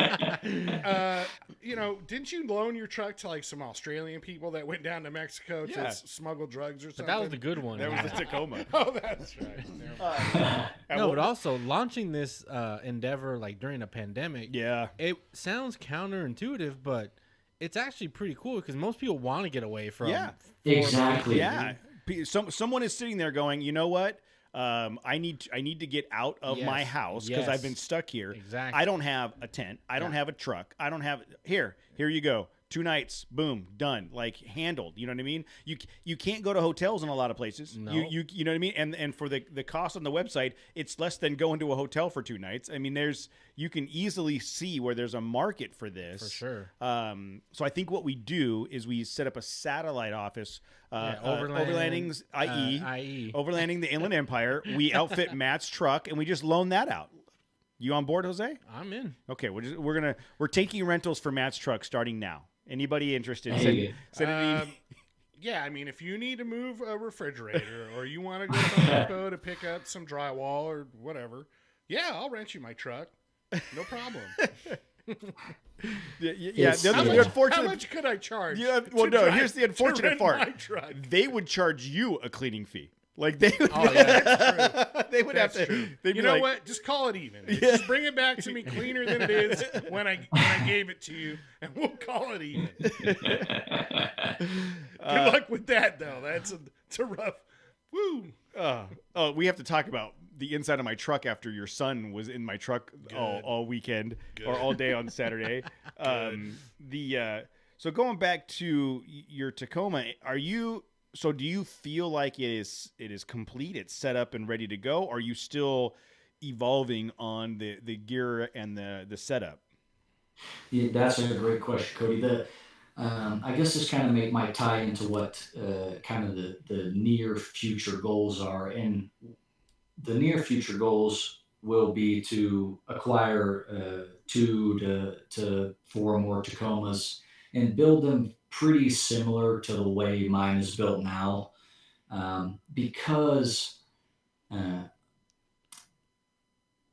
didn't you loan your truck to like some Australian people that went down to Mexico to smuggle drugs or something? but that was the good one. That was the Tacoma. Oh, that's right. No, but also launching this endeavor like during a pandemic. Yeah. It sounds counterintuitive, but it's actually pretty cool because most people want to get away from. Yeah. Exactly. Yeah. Someone is sitting there going, you know what? I need to get out of Yes. my house because I've been stuck here. Exactly. I don't have a tent. I don't have a truck. I don't have here you go. 2 nights, boom, done, like handled. You know what I mean? You can't go to hotels in a lot of places. No. You know what I mean? And for the cost on the website, it's less than going to a hotel for 2 nights. I mean, you can easily see where there's a market for this. For sure. So I think what we do is we set up a satellite office, Overlandings, overlandings, i.e. IE. overlanding the Inland Empire. We outfit Matt's truck and we just loan that out. You on board, Jose? I'm in. Okay, we're taking rentals for Matt's truck starting now. Anybody interested? Hey. Send an email. Yeah, I mean, if you need to move a refrigerator or you want to go to Home Depot to pick up some drywall or whatever, yeah, I'll rent you my truck. No problem. Yeah. It's- The How unfortunate. much could I charge? Yeah, to well, no. drive- Here's the to unfortunate rent part. my truck? They would charge you a cleaning fee. Like they would. Oh, yeah, that's they would That's have to. true. They'd You be know like, what? Just call it even. Yeah. Just bring it back to me cleaner than it is when I gave it to you, and we'll call it even. Good luck with that, though. It's a rough. Woo. Oh, we have to talk about the inside of my truck after your son was in my truck all weekend or all day on Saturday. So going back to your Tacoma, do you feel like it is complete? It's set up and ready to go? Are you still evolving on the gear and the setup? Yeah, that's a great question, Cody. I guess this kind of might tie into what kind of the near future goals are. And the near future goals will be to acquire 2 to 4 more Tacomas and build them pretty similar to the way mine is built now. Because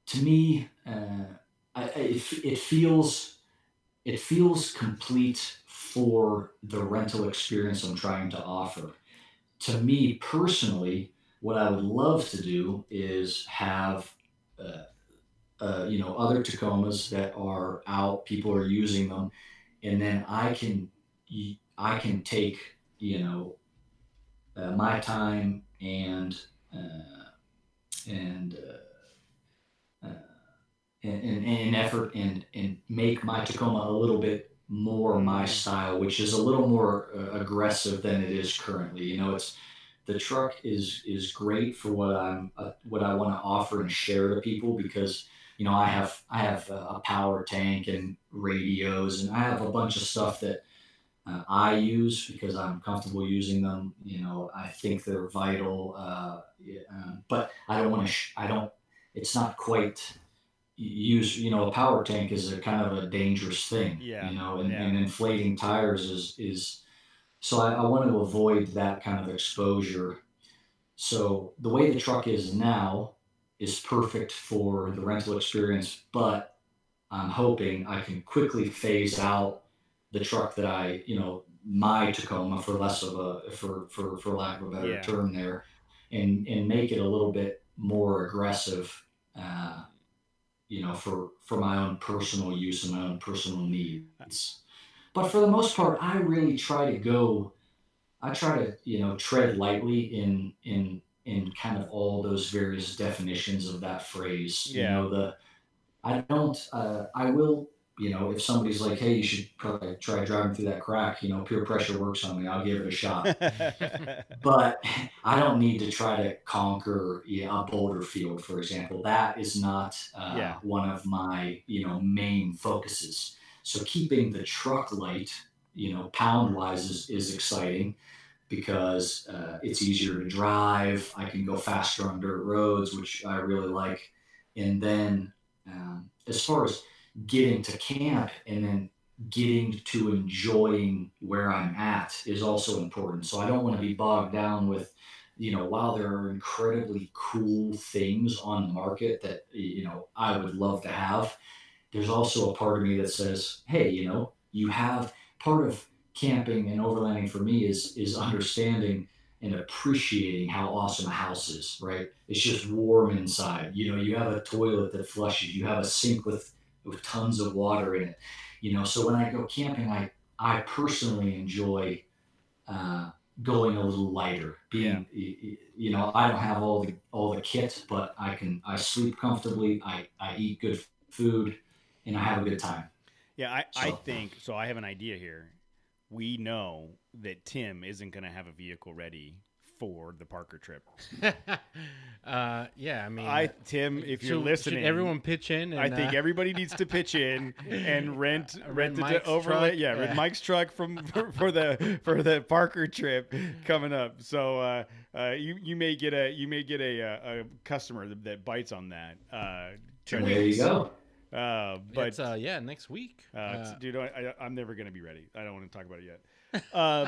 to me, it feels complete for the rental experience I'm trying to offer. To me personally, what I would love to do is have other Tacomas that are out, people are using them, and then I can take my time and effort and make my Tacoma a little bit more my style, which is a little more aggressive than it is currently. It's the truck is great for what I want to offer and share to people, because I have a power tank and radios, and I have a bunch of stuff that I use because I'm comfortable using them. I think they're vital, but I don't want to. It's not quite use. A power tank is a kind of a dangerous thing. Yeah. And inflating tires is. So I want to avoid that kind of exposure. So the way the truck is now is perfect for the rental experience, but I'm hoping I can quickly phase out the truck that my Tacoma, for less of for lack of a better term there, and make it a little bit more aggressive, for my own personal use and my own personal needs. But for the most part, I really try to tread lightly in kind of all those various definitions of that phrase. Yeah. I will, if somebody's like, hey, you should probably try driving through that crack, peer pressure works on me, I'll give it a shot. But I don't need to try to conquer a boulder field, for example. That is not one of my, main focuses. So keeping the truck light, pound wise is exciting, because it's easier to drive. I can go faster on dirt roads, which I really like. And then as far as getting to camp and then getting to enjoying where I'm at is also important. So I don't want to be bogged down with, while there are incredibly cool things on the market that, I would love to have, there's also a part of me that says, hey, you have part of camping and overlanding for me is understanding and appreciating how awesome a house is, right? It's just warm inside. You have a toilet that flushes, you have a sink with tons of water in it. So when I go camping, I personally enjoy going a little lighter, being, I don't have all the kit, but I sleep comfortably, I eat good food, and I have a good time. Yeah, I think so. I have an idea here. we know that Tim isn't going to have a vehicle ready for the Parker trip. Yeah, I mean, Tim, if you're should listening, everyone pitch in? And, I think everybody needs to pitch in and rent Mike's the overlay. truck. Yeah, rent Mike's truck for the Parker trip coming up. So you may get a customer that bites on that. There you go. But it's, next week. dude, I'm never gonna be ready. I don't want to talk about it yet. All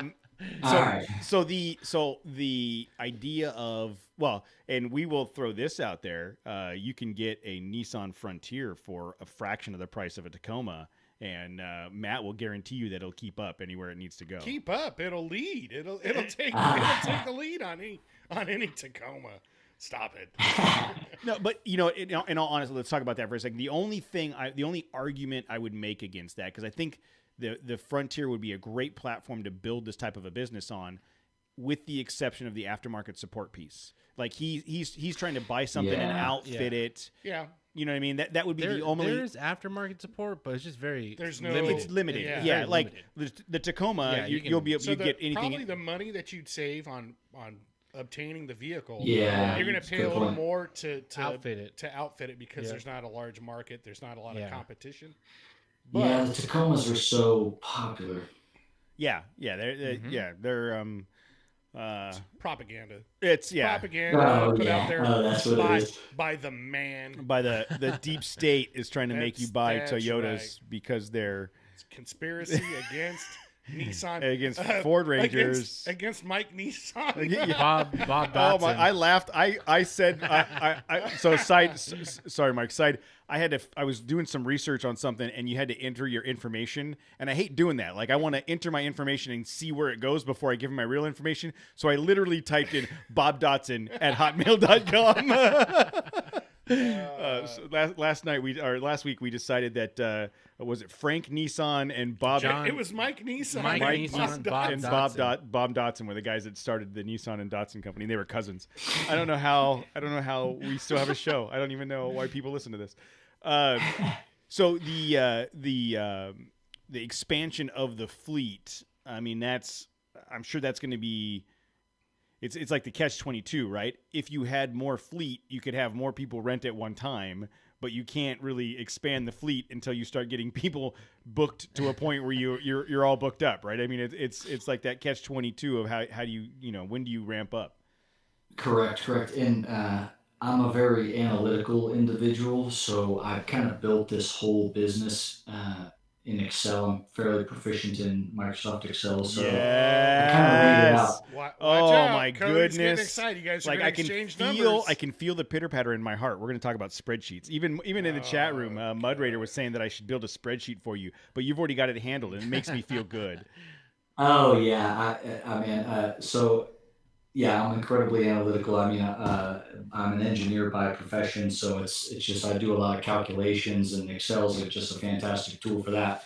right. So the idea of, well, and we will throw this out there. You can get a Nissan Frontier for a fraction of the price of a Tacoma, and Matt will guarantee you that it'll keep up anywhere it needs to go. Keep up. It'll lead. It'll take the lead on any Tacoma. Stop it. No, but in all honesty, let's talk about that for a second. The only argument I would make against that, because I think the Frontier would be a great platform to build this type of a business on, with the exception of the aftermarket support piece. Like he's trying to buy something and outfit it. Yeah. You know what I mean? That would be the only. There's aftermarket support, but it's just very limited. It's limited. Yeah. Yeah, Very like limited. the Tacoma, Yeah, you'll be able So to get anything. probably the money that you'd save on obtaining the vehicle, Yeah, you're going that's to a pay a good little point. more to outfit it. because Yeah. there's not a large market, there's not a lot of Yeah. competition. Yeah, the Tacomas are so popular. Yeah, they're Propaganda. it's Propaganda Oh, put yeah. out there Oh, that's what it by, is. by the man. by the deep state is trying to make you buy That's Toyotas right. because they're It's conspiracy against Nissan. Against Ford Rangers. Against Mike Nissan. Yeah. Bob Oh Dotson. my! I laughed. I said. So sorry, Mike. I was doing some research on something, and you had to enter your information, and I hate doing that. Like I want to enter my information and see where it goes before I give him my real information. So I literally typed in Bob Dotson at hotmail.com. So last week we decided that was it Frank Nissan and Bob John- It was Mike Nissan. Mike Nissan, Bob and Dotson. Bob Dotson were the guys that started the Nissan and Dotson company. They were cousins. I don't know how we still have a show. I don't even know why people listen to this. So the expansion of the fleet. I mean, I'm sure that's going to be. It's like the catch-22, right? If you had more fleet, you could have more people rent at one time, but you can't really expand the fleet until you start getting people booked to a point where you're all booked up, right? I mean, it's like that catch-22 of how do you when do you ramp up? Correct. And I'm a very analytical individual, so I've kind of built this whole business in Excel. I'm fairly proficient in Microsoft Excel, so I kind of laid it out. Watch Oh out. my Cody's getting goodness! excited. You guys are Like gonna I can exchange feel numbers. the pitter patter in my heart. We're going to talk about spreadsheets. Even in the chat room, Mud Raider was saying that I should build a spreadsheet for you, but you've already got it handled, and it makes me feel good. Oh yeah, I mean, so yeah, I'm incredibly analytical. I mean, I'm an engineer by profession, so it's just I do a lot of calculations, and Excel's just a fantastic tool for that.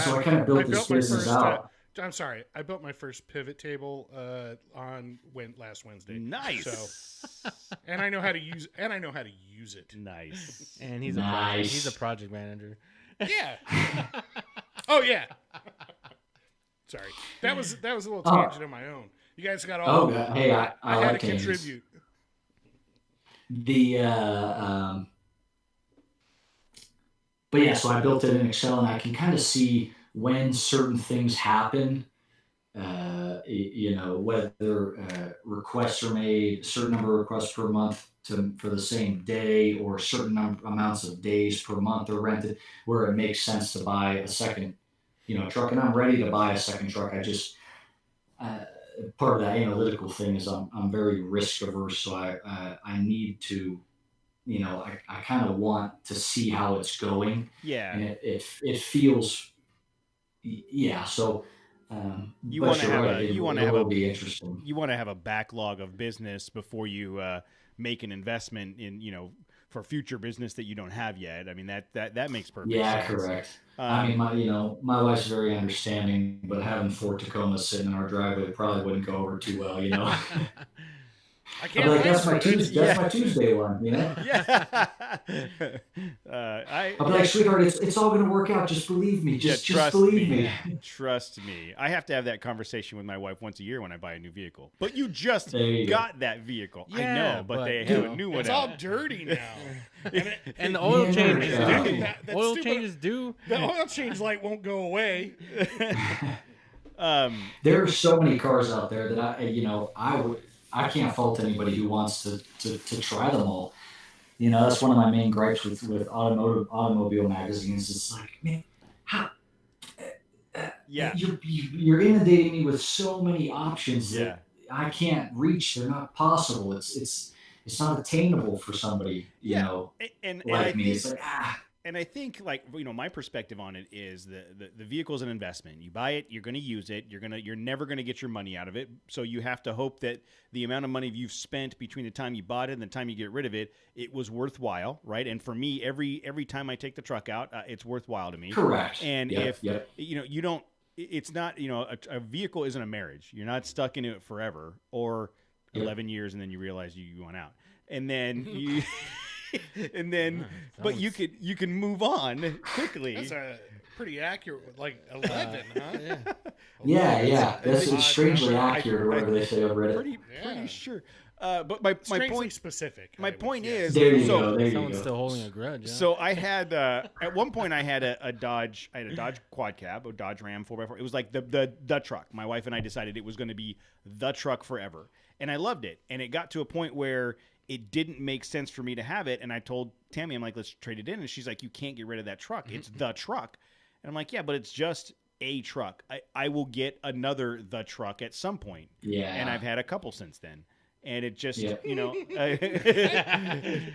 So I kind of built this business out. I'm sorry. I built my first pivot table last Wednesday. Nice. So, and I know how to use it. Nice. And he's Nice. a project manager. Yeah. Oh yeah. Sorry. That was a little tangent of my own. You guys got all. Oh, hey, I had like to tangents. contribute. But yeah, so I built it in Excel, and I can kind of see when certain things happen. Whether requests are made, a certain number of requests per month for the same day, or certain amounts of days per month are rented, where it makes sense to buy a second, truck. And I'm ready to buy a second truck. I just part of that analytical thing is I'm very risk averse, so I need to. I kind of want to see how it's going, Yeah. and it feels, yeah. So You but want to you're have right, a it you will- want it to have will a be interesting. you want to have a backlog of business before you make an investment in for future business that you don't have yet. I mean that makes perfect Yeah, sense. correct. I mean, my wife's very understanding, but having four Tacomas sitting in our driveway probably wouldn't go over too well, I I'll be can't like, plan that's for my it. Tuesday. That's my Tuesday one. Yeah. I'll be like, sweetheart, it's all gonna work out. Just believe me. Just believe me. Trust me. I have to have that conversation with my wife once a year when I buy a new vehicle. But you just There you go. got that vehicle. I Yeah, know, but but, they you have know, a new one It's out. all dirty now. And the oil Yeah, changes yeah. due. That Oil stupid- changes due. The oil change light won't go away. There are so many cars out there that I can't fault anybody who wants to try them all. You know, that's one of my main gripes with automobile magazines. It's like, man, how Yeah. you're inundating me with so many options Yeah. that I can't reach. They're not possible. It's not attainable for somebody, you Yeah. know, And like I me. think, It's like, and I think, like, you know, my perspective on it is the vehicle is an investment. You buy it, you're going to use it. You're never going to get your money out of it. So you have to hope that the amount of money you've spent between the time you bought it and the time you get rid of it, it was worthwhile, right? And for me, every time I take the truck out, it's worthwhile to me. correct. And Yep, if yep. you know, you don't, it's not, you know, a vehicle isn't a marriage. You're not stuck in it forever or Yep. 11 years and then you realize you want out, and then you. And then, but you can move on quickly. That's a pretty accurate, like 11, huh? Yeah. That's odd strangely number. accurate, or whatever they say on Reddit. Pretty Yeah. sure. But my Strangely point specific. my I would point guess. is There you so go. There you Someone's go. still holding a grudge. Yeah. so I had at one point I had a Dodge quad cab, a Dodge Ram 4x4. It was like the truck. My wife and I decided it was going to be the truck forever, and I loved it. And it got to a point where it didn't make sense for me to have it, and I told Tammy, I'm like, let's trade it in, and she's like, you can't get rid of that truck. It's the truck, and I'm like, yeah, but it's just a truck. I will get another the truck at some point, Yeah. and I've had a couple since then. And it just, Yeah. you know,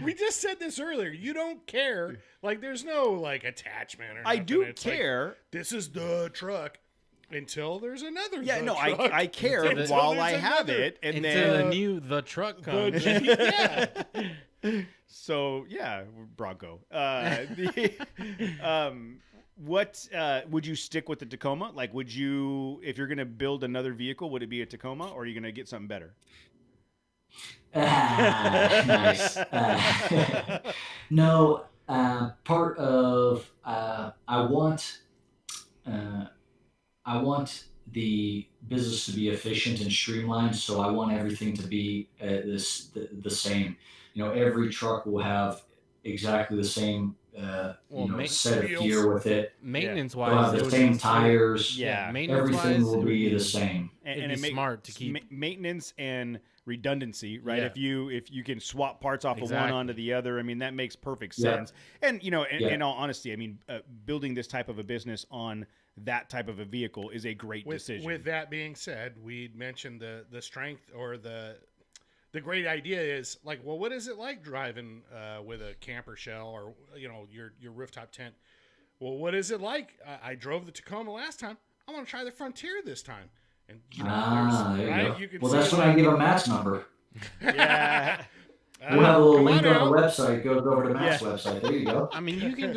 We just said this earlier. You don't care. Like, there's no, like, attachment or I nothing. do It's like, care. this is the truck until there's another Yeah, the no, truck. I care Until while there's I have another. it, and until the then new the truck comes. Yeah. so yeah, Bronco. What would you stick with the Tacoma? Like, would you, if you're gonna build another vehicle, would it be a Tacoma, or are you gonna get something better? Nice. No, part of I want the business to be efficient and streamlined, so I want everything to be the same. You know, every truck will have exactly the same set of wheels. gear with it. Maintenance They'll have wise, the same tires. Yeah. maintenance Everything wise, will be the same. And It'd it be make- smart to keep. maintenance and redundancy, right? Yeah. If you can swap parts off of one Exactly. onto the other, I mean that makes perfect Yeah. sense. And you know, Yeah. in all honesty, I mean, building this type of a business on that type of a vehicle is a great decision. With that being said, we mentioned the strength or the great idea is like, well, what is it like driving with a camper shell or you know your rooftop tent? Well, what is it like? I drove the Tacoma last time. I want to try the Frontier this time. And you know, There you right? go. You can Well, see that's it when I like, give a Matt's number. yeah. We'll have a little come link on out. the website. Goes over to Matt's website. There you go. I mean, you can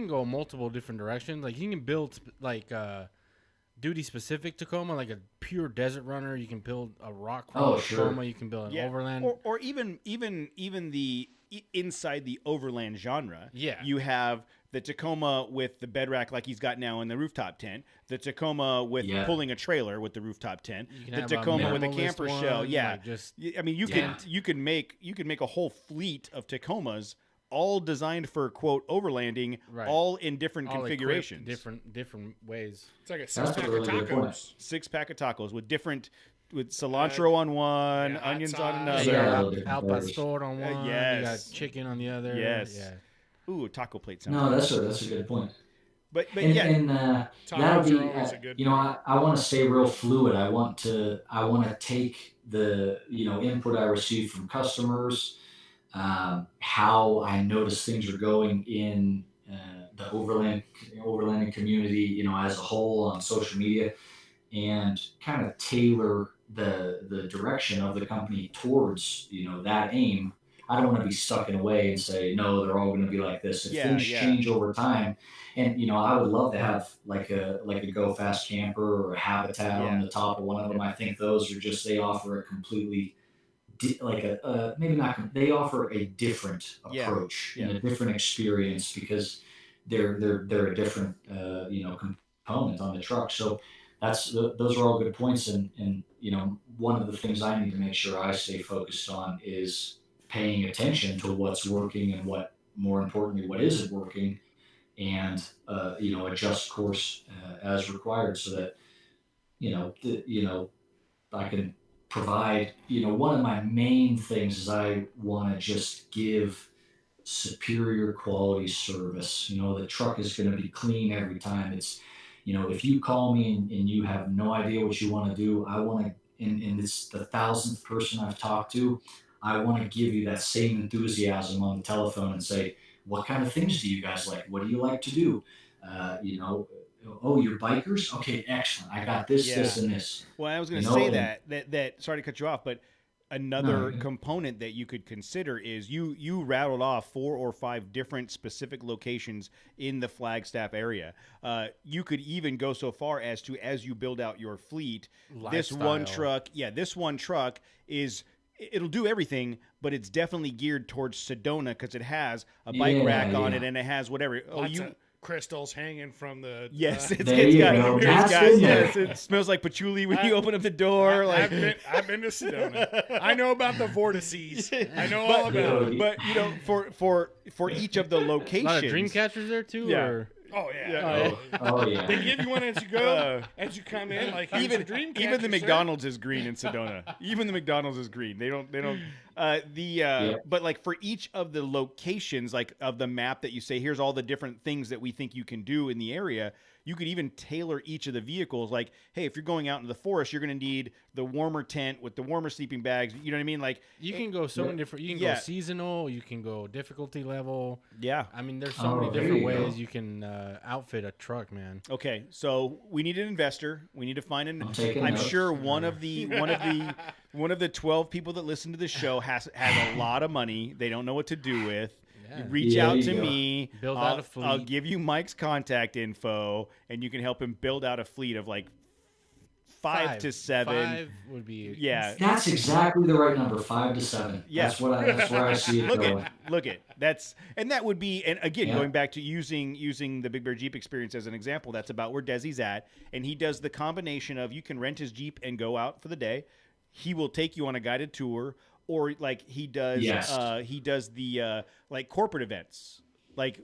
go multiple different directions. Like you can build like duty specific Tacoma, like a pure desert runner. You can build a rock crawl sure. Tacoma. You can build an Yeah. overland. or even the inside the overland genre. Yeah. You have the Tacoma with the bed rack like he's got now in the rooftop tent, the Tacoma with Yeah. pulling a trailer with the rooftop tent, You can the have a Tacoma with a minimalist camper one, shell. Yeah. like just I mean, you Yeah. could make a whole fleet of Tacomas all designed for quote overlanding, Right. all in different all equipped configurations. different ways. It's like a That's six-pack a of really good point. tacos. 6-pack of tacos with cilantro on one, yeah, hot onions sauce. on You another. Yeah. got all different Al flavors. Pastor on one. yes. You got chicken on the other. Yes. Yeah. Ooh, a taco plate sounds. No, nice. that's a good point. But And, yeah, and that'll Tacos be, are always a good. you know, I want to stay real fluid. I want to take the, you know, input I receive from customers, how I notice things are going in the overlanding community, you know, as a whole on social media, and kind of tailor the direction of the company towards, you know, that aim. I don't want to be stuck in a way and say, no, they're all going to be like this. If Yeah, things yeah. change over time, and you know, I would love to have like a Go Fast camper or a Habitat on the top of one of them. I think those are just, they offer a completely like maybe not. They offer a different Yeah. approach Yeah. and a different experience because they're a different component on the truck. So those are all good points. And one of the things I need to make sure I stay focused on is paying attention to what's working and what, more importantly, what isn't working, and adjust course as required so that I can provide. One of my main things is I want to just give superior quality service. The truck is going to be clean every time. If you call me and you have no idea what you want to do, I want to, and it's the thousandth person I've talked to, I want to give you that same enthusiasm on the telephone and say, what kind of things do you guys like? What do you like to do? Oh, you're bikers? Okay, excellent. I got this, Yeah. this, and this. Well, I was going to You know, say and- that sorry to cut you off, but another No. component that you could consider is you rattled off 4 or 5 different specific locations in the Flagstaff area. You could even go so far as to, as you build out your fleet, this one truck it'll do everything, but it's definitely geared towards Sedona because it has a bike Yeah, rack on yeah. it and it has whatever. Lots of crystals hanging from the. Yes, it's There you go. That's in there. yes, it smells like patchouli when you open up the door. I've been to Sedona. I know about the vortices. I know all But- about it. But for each of the A locations, lot of dream catchers there too. Yeah. Or Oh yeah. Yeah. Oh yeah. They give you one as you go, as you come in. Like here's even a dream even catcher, the sir. McDonald's is green in Sedona. Even the McDonald's is green. They don't. But like for each of the locations, like of the map that you say, here's all the different things that we think you can do in the area. You could even tailor each of the vehicles. Like, hey, if you're going out into the forest, you're going to need the warmer tent with the warmer sleeping bags. You know what I mean? Like, you can go so many different. You can Yeah. go seasonal. You can go difficulty level. yeah. I mean, there's so Oh, many there different you go. ways you can outfit a truck, man. Okay, so we need an investor. We need to find an. I'm taking I'm notes. sure one of the 12 people that listen to the show has a lot of money. They don't know what to do with. Yeah. You reach Yeah, out there to you go. me. Build I'll, out a fleet. I'll give you Mike's contact info, and you can help him build out a fleet of like 5 to 7. 5 would be. Yeah. That's exactly the right number, 5 to 7. Yeah. That's where I see it Look going. at that would be, and again, Yeah. going back to using the Big Bear Jeep experience as an example, that's about where Desi's at, and he does the combination of, you can rent his Jeep and go out for the day. He will take you on a guided tour, or like he does Yes. the like corporate events, like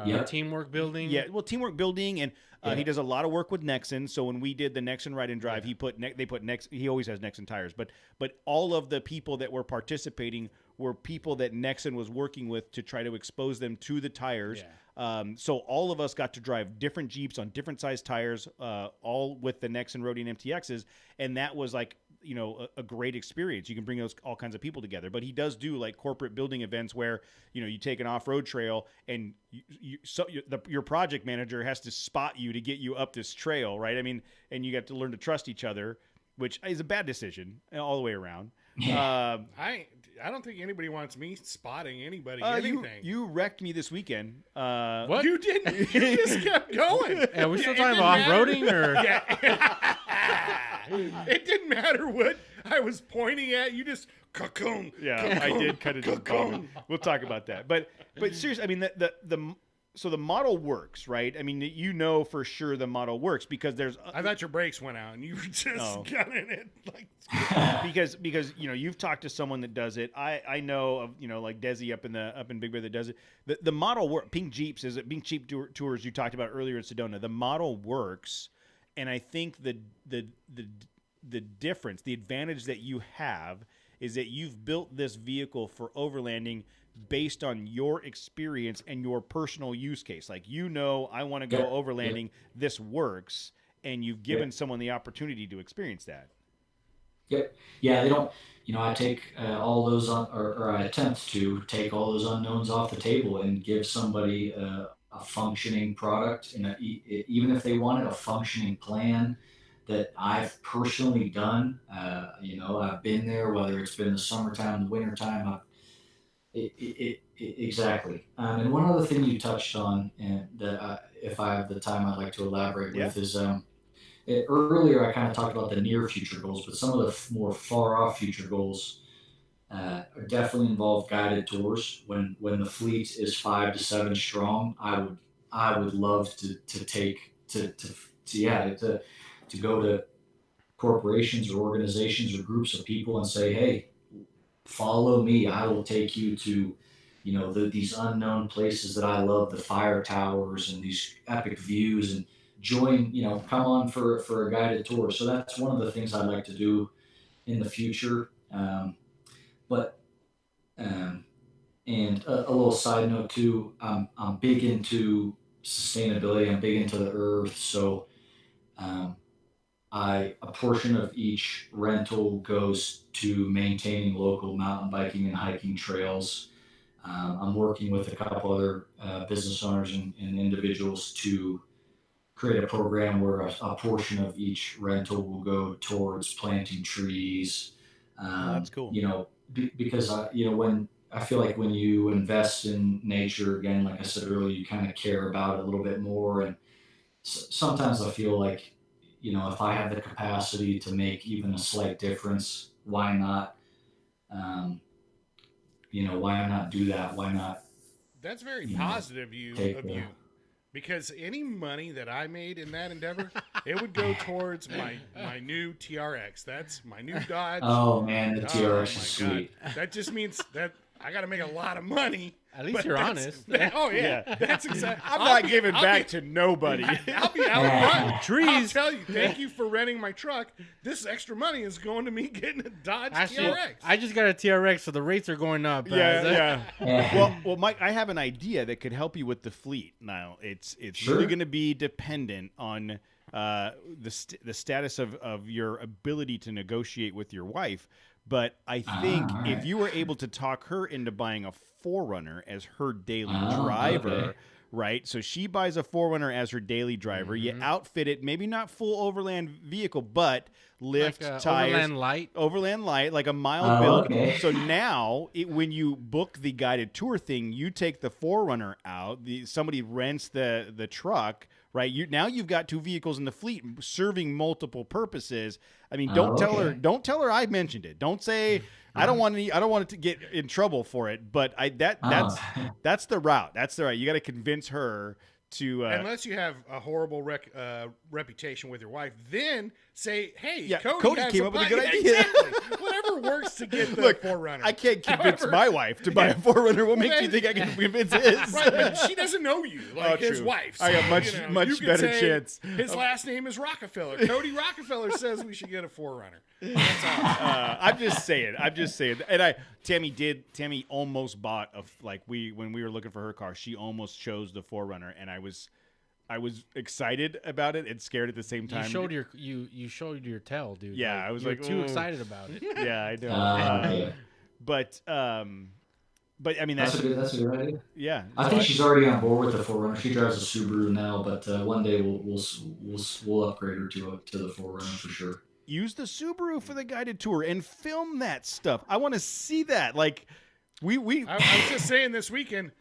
Yeah. Teamwork building. yeah, well, teamwork building, and Yeah. he does a lot of work with Nexen. So when we did the Nexen Ride and Drive, he put Nexen. He always has Nexen tires, but all of the people that were participating were people that Nexen was working with to try to expose them to the tires. Yeah. So all of us got to drive different Jeeps on different size tires, all with the Nexen Roadian MTXs, and that was like, a great experience. You can bring all kinds of people together. But he does do like corporate building events where, you take an off-road trail and your project manager has to spot you to get you up this trail, right? I mean, and you got to learn to trust each other, which is a bad decision all the way around. I don't think anybody wants me spotting anybody anything. You wrecked me this weekend. What? You didn't. You just kept going. Are we still It talking didn't about matter. off-roading or? Yeah. It didn't matter what I was pointing at. You just cocoon. Yeah, I did kind of just bump it. We'll talk about that. But seriously, I mean, the model works, right? I mean, for sure the model works because there's I thought your brakes went out and you were just gunning it like. because you've talked to someone that does it. I know of like Desi up in Big Bear that does it. The model work. Pink Jeep tours you talked about earlier in Sedona. The model works, and I think the difference, the advantage that you have is that you've built this vehicle for overlanding based on your experience and your personal use case. Like, I want to go Yeah. overlanding. This works, and you've given someone the opportunity to experience that. Yep. Yeah, they don't. I take all those or I attempt to take all those unknowns off the table and give somebody a functioning product, and even if they wanted a functioning plan that I've personally done. I've been there, whether it's been the summertime, the wintertime. Exactly. And one other thing you touched on, and that if I have the time, I'd like to elaborate with is. Earlier, I kind of talked about the near future goals, but some of the more far off future goals, definitely involve guided tours. When the fleet is 5 to 7 strong, I would love to take to yeah to go to corporations or organizations or groups of people and say, hey, follow me. I will take you to, these unknown places that I love, the fire towers and these epic views, and join, come on for a guided tour. So that's one of the things I'd like to do in the future. But um, and a little side note too, I'm big into sustainability. I'm big into the earth. So um, a portion of each rental goes to maintaining local mountain biking and hiking trails. I'm working with a couple other business owners and individuals to create a program where a portion of each rental will go towards planting trees. That's cool. Because when I feel like when you invest in nature, again, like I said earlier, you kind of care about it a little bit more. And sometimes I feel like, if I have the capacity to make even a slight difference, why not? Why not do that? Why not? That's very You know, positive of you, because any money that I made in that endeavor, it would go towards my new TRX. That's my new Dodge. Oh man, the TRX is my God. sweet. That just means that I got to make a lot of money. At least but you're that's- honest. Oh yeah, that's exactly. I'm not giving back to nobody. I'll be out front. Trees. I'll tell you, thank you for renting my truck. This extra money is going to me getting a Dodge Actually, TRX. I just got a TRX, so the rates are going up. Yeah. Yeah. Well, Mike, I have an idea that could help you with the fleet. Now, it's Sure. really going to be dependent on the status of your ability to negotiate with your wife. But I think all if right. you were able to talk her into buying a 4Runner as her daily Oh, driver, okay. right? So she buys a 4Runner as her daily driver. You outfit it, maybe not full overland vehicle, but lift, Like tires, Overland Light. like a mild build. Okay. So now, when you book the guided tour thing, you take the 4Runner out. Somebody rents the truck, right? You've got 2 vehicles in the fleet serving multiple purposes. I mean, don't tell her I mentioned it. Don't say I don't want it to get in trouble for it. But that's the route. That's the right. You got to convince her to. Unless you have a horrible reputation with your wife, then say, "Hey, Yeah, Cody, Cody has came up with a good idea." Exactly. Whatever works to get the Look, 4Runner. I can't convince However- my wife to buy a 4Runner. What makes you then- think I can convince his? Right, but she doesn't know you like his true. wife. I got so, much- you know, much you could better say chance. His last name is Rockefeller. Cody Rockefeller says we should get a 4Runner. That's all. I'm just saying. And Tammy almost bought when we were looking for her car, she almost chose the 4Runner, and I was excited about it and scared at the same time. You showed your tail, dude. Yeah, I was you were like, too "Ooh." excited about it. Yeah, I know. Yeah. But I mean That's a good idea. yeah. I think she's already on board with the 4Runner. She drives a Subaru now, but one day we'll upgrade her to the 4Runner for sure. Use the Subaru for the guided tour and film that stuff. I want to see that. Like we I was just saying this weekend,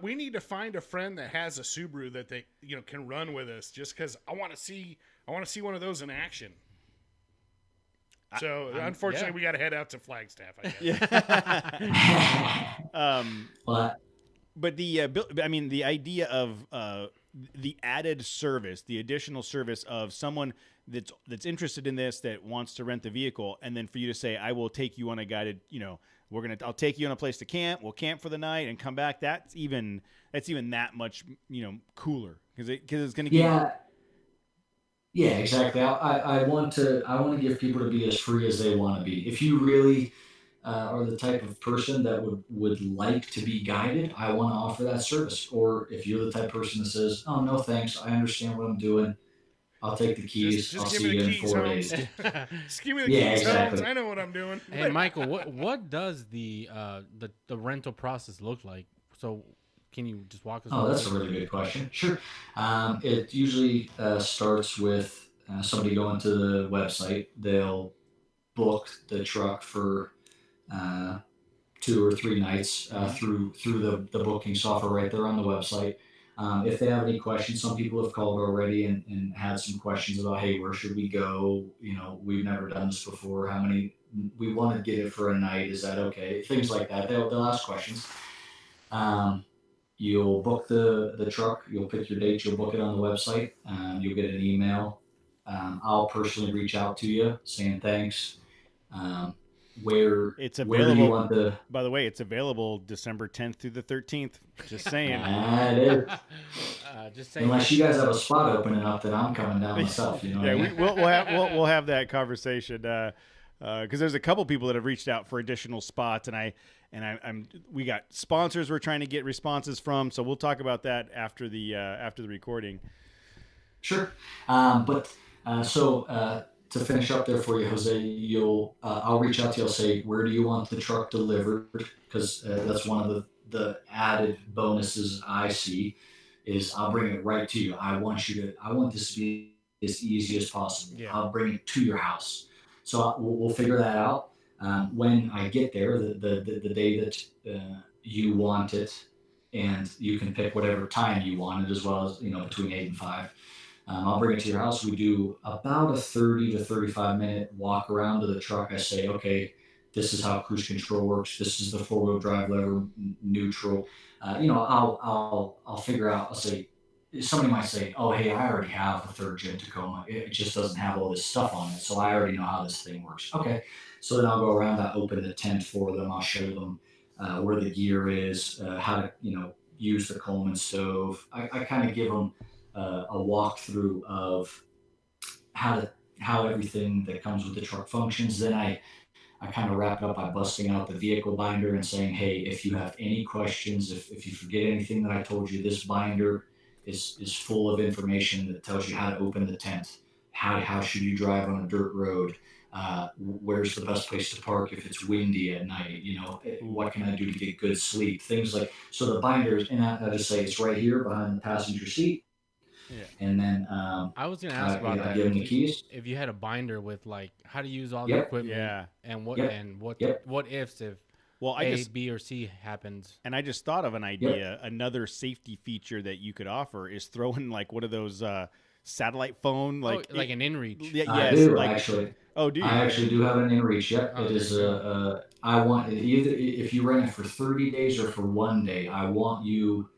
we need to find a friend that has a Subaru that they can run with us. Just because I want to see one of those in action. So unfortunately, we got to head out to Flagstaff. I guess. But the idea of the added service, the additional service of someone that's interested in this, that wants to rent the vehicle, and then for you to say, I will take you on a guided, I'll take you on a place to camp. We'll camp for the night and come back. That's even that much, cooler because it's going to get. Yeah, exactly. I want to give people to be as free as they want to be. If you really are the type of person that would like to be guided, I want to offer that service. Or if you're the type of person that says, "Oh no, thanks, I understand what I'm doing. I'll take the keys. Just I'll give see me you the in keys, 4 Holmes. days." Just give me the Yeah, keys, exactly. Holmes. I know what I'm doing. Hey, Michael, what does the rental process look like? So, can you just walk us? Oh, through that's it? a really good question. Sure. It usually starts with somebody going to the website. They'll book the truck for 2 or 3 nights through the booking software right there on the website. If they have any questions, some people have called already and had some questions about, hey, where should we go? We've never done this before. How many we want to get it for a night. Is that okay? Things like that. They'll ask questions. You'll book the truck. You'll pick your date. You'll book it on the website. You'll get an email. I'll personally reach out to you saying thanks. Where It's where do you available. want the? By the way, it's available December 10th through the 13th. Just saying. It is. Just saying. Unless you guys have a spot opening up, then I'm coming down myself. You know what Yeah, I mean? we'll have that conversation because there's a couple people that have reached out for additional spots, and we got sponsors we're trying to get responses from, so we'll talk about that after the recording. Sure. To finish up there for you, Jose, I'll reach out to you. I'll say, where do you want the truck delivered? Because that's one of the added bonuses I see is I'll bring it right to you. I want this to be as easy as possible. Yeah. I'll bring it to your house. So we'll figure that out. When I get there, the day that you want it, and you can pick whatever time you want it, as well as, between 8 and 5. I'll bring it to your house. We do about a 30 to 35 minute walk around to the truck. I say, okay, this is how cruise control works. This is the 4-wheel drive lever, neutral. I'll figure out. I'll say, somebody might say, oh, hey, I already have a 3rd gen Tacoma. It just doesn't have all this stuff on it, so I already know how this thing works. Okay, so then I'll go around. I open the tent for them. I'll show them where the gear is, how to use the Coleman stove. I kind of give them a walkthrough of how everything that comes with the truck functions. Then I kind of wrap it up by busting out the vehicle binder and saying, hey, if you have any questions, if you forget anything that I told you, this binder is full of information that tells you how to open the tent, how should you drive on a dirt road, where's the best place to park if it's windy at night, what can I do to get good sleep, things like. So the binders, and I just say it's right here behind the passenger seat. Yeah. And then I was gonna ask about I that. give them the keys. If you had a binder with like how to use all the Yep. equipment, Yeah. and what Yep. and what Yep. what ifs if Well, A, B, or C happens. I just thought of an idea. Another safety feature that you could offer is throw in like one of those satellite phone, like like an inReach. Yeah, I yes, do like, actually. oh, do you? I actually do have an inReach. Yep, Oh, it is. there you I want either if you rent it for 30 days or for 1 day. I want you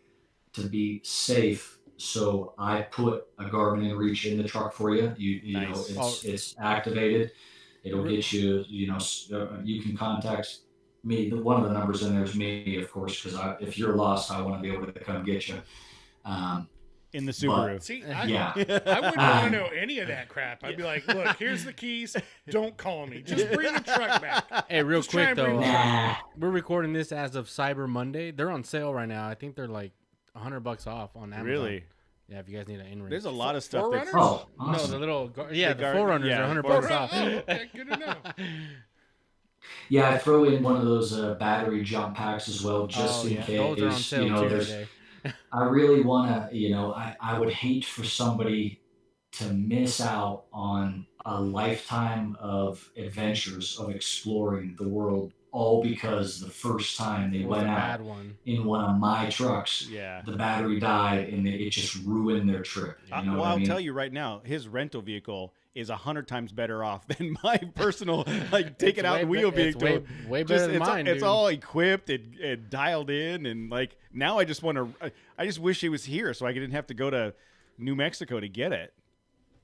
to be safe. So I put a Garmin inReach in the truck for you. You Nice. know it's activated. It'll get you. You can contact me. One of the numbers in there is me, of course, because if you're lost, I want to be able to come get you. In the Subaru. See, Yeah. I wouldn't want to know any of that crap. I'd be like, look, here's the keys. Don't call me. Just bring the truck back. Hey, real Just try quick and bring though, the Nah. we're recording this as of Cyber Monday. They're on sale right now. I think they're like $100 off on Amazon. Really? Yeah, if you guys need an inReach. There's a lot of stuff that's. Forerunners? Oh, No, awesome. the little The the Gar- Forerunners yeah, are $100 Forerunner- off. Oh, okay, good to know. Yeah, I throw in one of those battery jump packs as well, just Oh, in yeah. case. Those are on sale too there's. today. I really want to, I would hate for somebody to miss out on a lifetime of adventures of exploring the world, all because the first time they It was a went out bad one. in one of my trucks, Yeah. the battery died and it just ruined their trip. You know Well, what I I'll mean? tell you right now, his rental vehicle is 100 times better off than my personal, like, take it out and wheel It's vehicle. way better than it's, mine, it's dude. all equipped and dialed in, and like now I just want to. I just wish it was here so I didn't have to go to New Mexico to get it.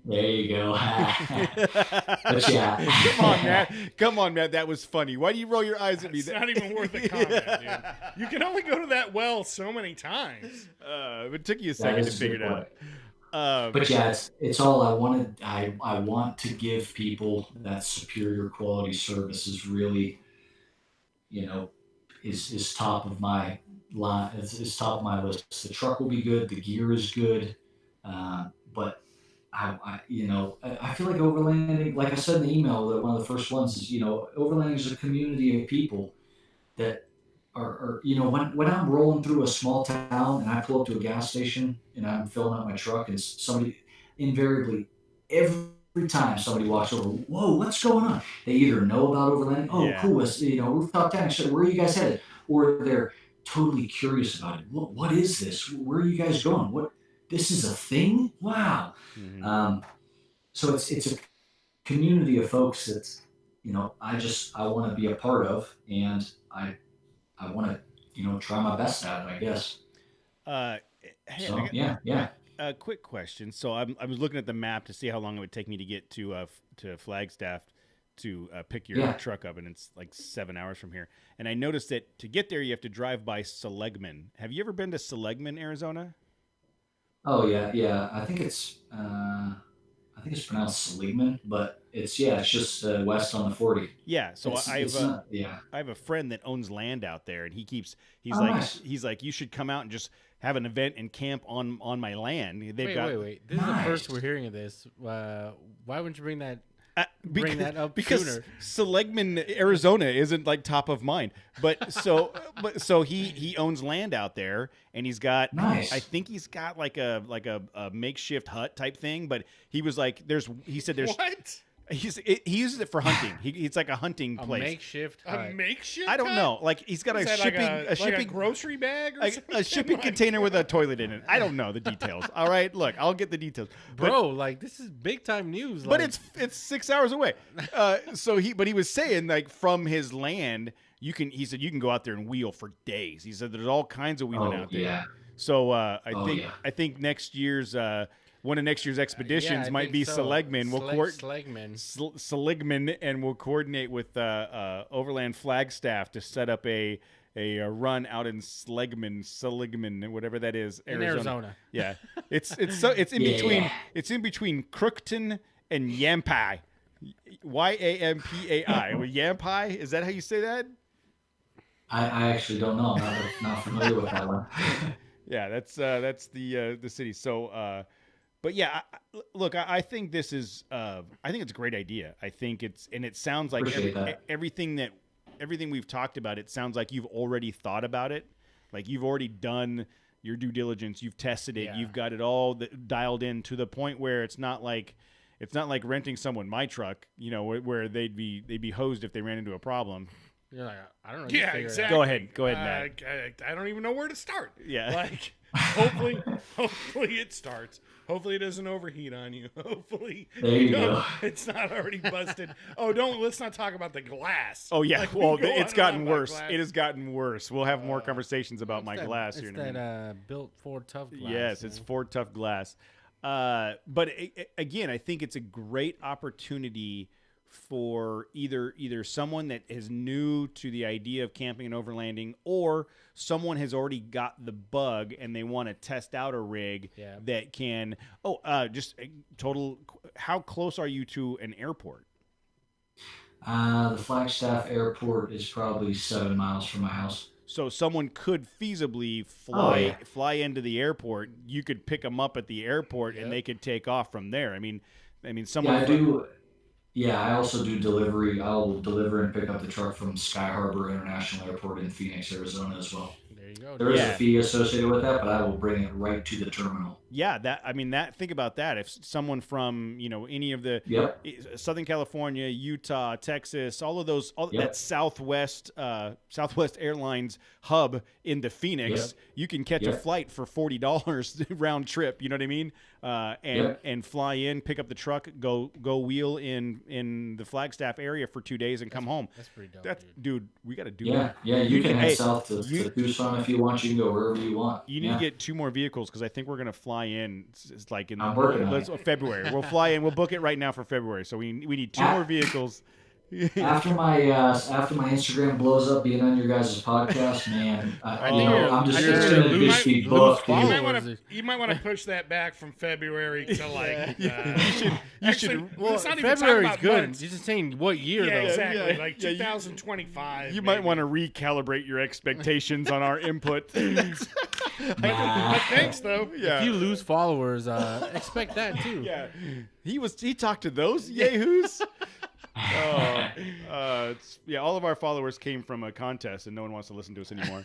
There you go. But yeah. Come on, Matt. Come on, Matt. That was funny. Why do you roll your eyes at me? It's not even worth a comment, dude. You can only go to that well so many times. It took you a That second to is a figure good it out. But yeah, it's all I wanted. I want to give people that superior quality service is really, is top of my line. Is top of my list. The truck will be good. The gear is good. But I feel like overlanding, like I said in the email, that one of the first ones is, overlanding is a community of people that are when I'm rolling through a small town and I pull up to a gas station and I'm filling up my truck and somebody invariably every time somebody walks over, whoa, what's going on? They either know about overlanding, oh, Yeah. cool, it's, rooftop tank, so where are you guys headed? Or they're totally curious about it. What is this? Where are you guys going? This is a thing? Wow. Mhm. So it's a community of folks that I want to be a part of, and I want to, try my best at it, I guess. Uh, hey, So yeah, yeah, a quick question. So I was looking at the map to see how long it would take me to get to Flagstaff to pick your yeah. truck up, and it's like 7 hours from here. And I noticed that to get there, you have to drive by Seligman. Have you ever been to Seligman, Arizona? Oh yeah, yeah. I think it's pronounced Seligman, but it's just west on the 40. Yeah. So It's not, yeah. I have a friend that owns land out there, and he's Oh, like nice. he's like, you should come out and just have an event and camp on my land. They've Wait, got wait, wait. This is the Nice. first we're hearing of this. Why wouldn't you bring that? Because, Bring that up because sooner. Seligman, Arizona, isn't like top of mind. But he owns land out there, and he's got Nice. I think he's got like a makeshift hut type thing. But he was like, he said there's What? he uses it for hunting. It's like a hunting A place. makeshift A hut. makeshift? I don't hut? know. Like he's got Is a that shipping like a shipping grocery bag or something? a shipping Like- container with a toilet in it. I don't know the details. All right, look, I'll get the details. But- Bro, like this is big time news. but like, it's 6 hours away. But he was saying like from his land, he said you can go out there and wheel for days. He said there's all kinds of wheeling Oh out there. yeah. So Oh, yeah. I think next year's one of next year's expeditions I might think be so. Seligman. Seligman. Seligman, and we'll coordinate with Overland Flagstaff to set up a run out in Seligman, whatever that is, In Arizona. Yeah, it's in Yeah. between Crookton and Yampai, Yampai. Yampai, is that how you say that? I actually don't know. I'm not familiar with that one. Yeah, that's the city. So, but yeah, look, I think this is I think it's a great idea. I think it sounds like Appreciate that. everything we've talked about. It sounds like you've already thought about it, like you've already done your due diligence. You've tested it. Yeah. You've got it all dialed in to the point where it's not like renting someone my truck, where they'd be hosed if they ran into a problem. You're like, I don't know. you Yeah, figure it out. exactly. Go ahead, Matt. I don't even know where to start. Yeah. Like, hopefully it starts. Hopefully it doesn't overheat on you. Hopefully There you go. it's not already busted. Let's not talk about the glass. Oh yeah, Like, we well go on it's and gotten on about worse. glass. It has gotten worse. We'll have more conversations about my It's that- glass here It's in a minute. that built Ford Tough glass. Yes, it's man. Ford Tough Glass. But again, I think it's a great opportunity for either someone that is new to the idea of camping and overlanding, or someone has already got the bug and they want to test out a rig Yeah. that can. Just total. How close are you to an airport? The Flagstaff Airport is probably 7 miles from my house. So someone could feasibly Oh, yeah. fly into the airport. You could pick them up at the airport, and Yep. they could take off from there. I mean, Yeah, someone. I do. Yeah, I also do delivery. I'll deliver and pick up the truck from Sky Harbor International Airport in Phoenix, Arizona as well. There you go. There is Yeah. a fee associated with that, but I will bring it right to the terminal. Yeah, think about that. If someone from any of the Yep. Southern California, Utah, Texas, all of those, Yep. that Southwest Airlines hub into Phoenix, you can catch a Yep. flight for $40 round trip. You know what I mean? Yep. And fly in, pick up the truck, go wheel in the Flagstaff area for 2 days, and come home. That's pretty dope, That's dude. dude, we got to do Yeah, that. yeah. You can head hey, south to Tucson if you want. You can go wherever you want. You need Yeah. to get 2 more vehicles, because I think we're gonna fly in. It's like in I'm working on February. We'll fly in. We'll book it right now for February. So we need 2 more vehicles. After my Instagram blows up being on your guys' podcast, man, I'm just you're it's gonna gonna lose- just be lose booked. You dude. might followers. want to push that back from February to like. You should. Actually, Well, let's not even talk February's about good. months. You're just saying what year Yeah, though. exactly. Yeah, Like yeah, 2025. You might want to recalibrate your expectations on our input. Nah. But thanks though. Yeah. If you lose followers, expect that too. Yeah. He talked to those yahoos. All of our followers came from a contest, and no one wants to listen to us anymore.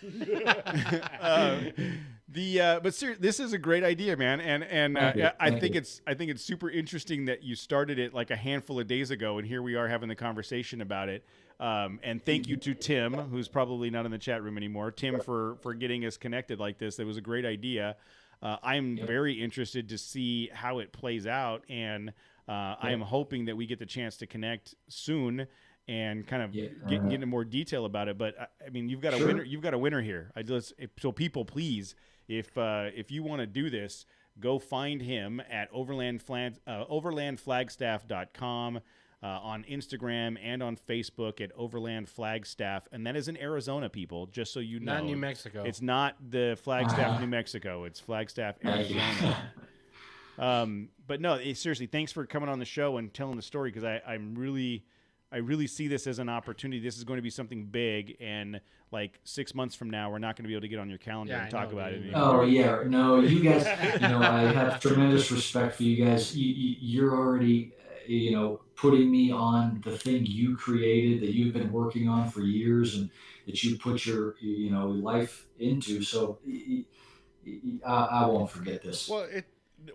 But seriously, this is a great idea, man, and Thank you. I Thank think you. it's super interesting that you started it like a handful of days ago, and here we are having the conversation about it. And thank you to Tim, who's probably not in the chat room anymore. Tim for getting us connected like this. It was a great idea. I'm very interested to see how it plays out, and I am hoping that we get the chance to connect soon and kind of Yeah, get into more detail about it. But I mean, you've got a Sure. winner. You've got a winner here. So people, please, if you want to do this, go find him at overlandflagstaff.com. On Instagram and on Facebook at Overland Flagstaff, and that is in Arizona, people. Just so you know, Not New Mexico. It's not the Flagstaff, Uh-huh. New Mexico. It's Flagstaff, Thank you. Arizona. But no, seriously, thanks for coming on the show and telling the story, because I really see this as an opportunity. This is going to be something big, and like 6 months from now, we're not going to be able to get on your calendar Yeah, and I talk know, about dude. it Oh anymore. yeah, no, you guys. I have tremendous respect for you guys. You're already, putting me on the thing you created that you've been working on for years, and that you put your, life into. So I won't forget this.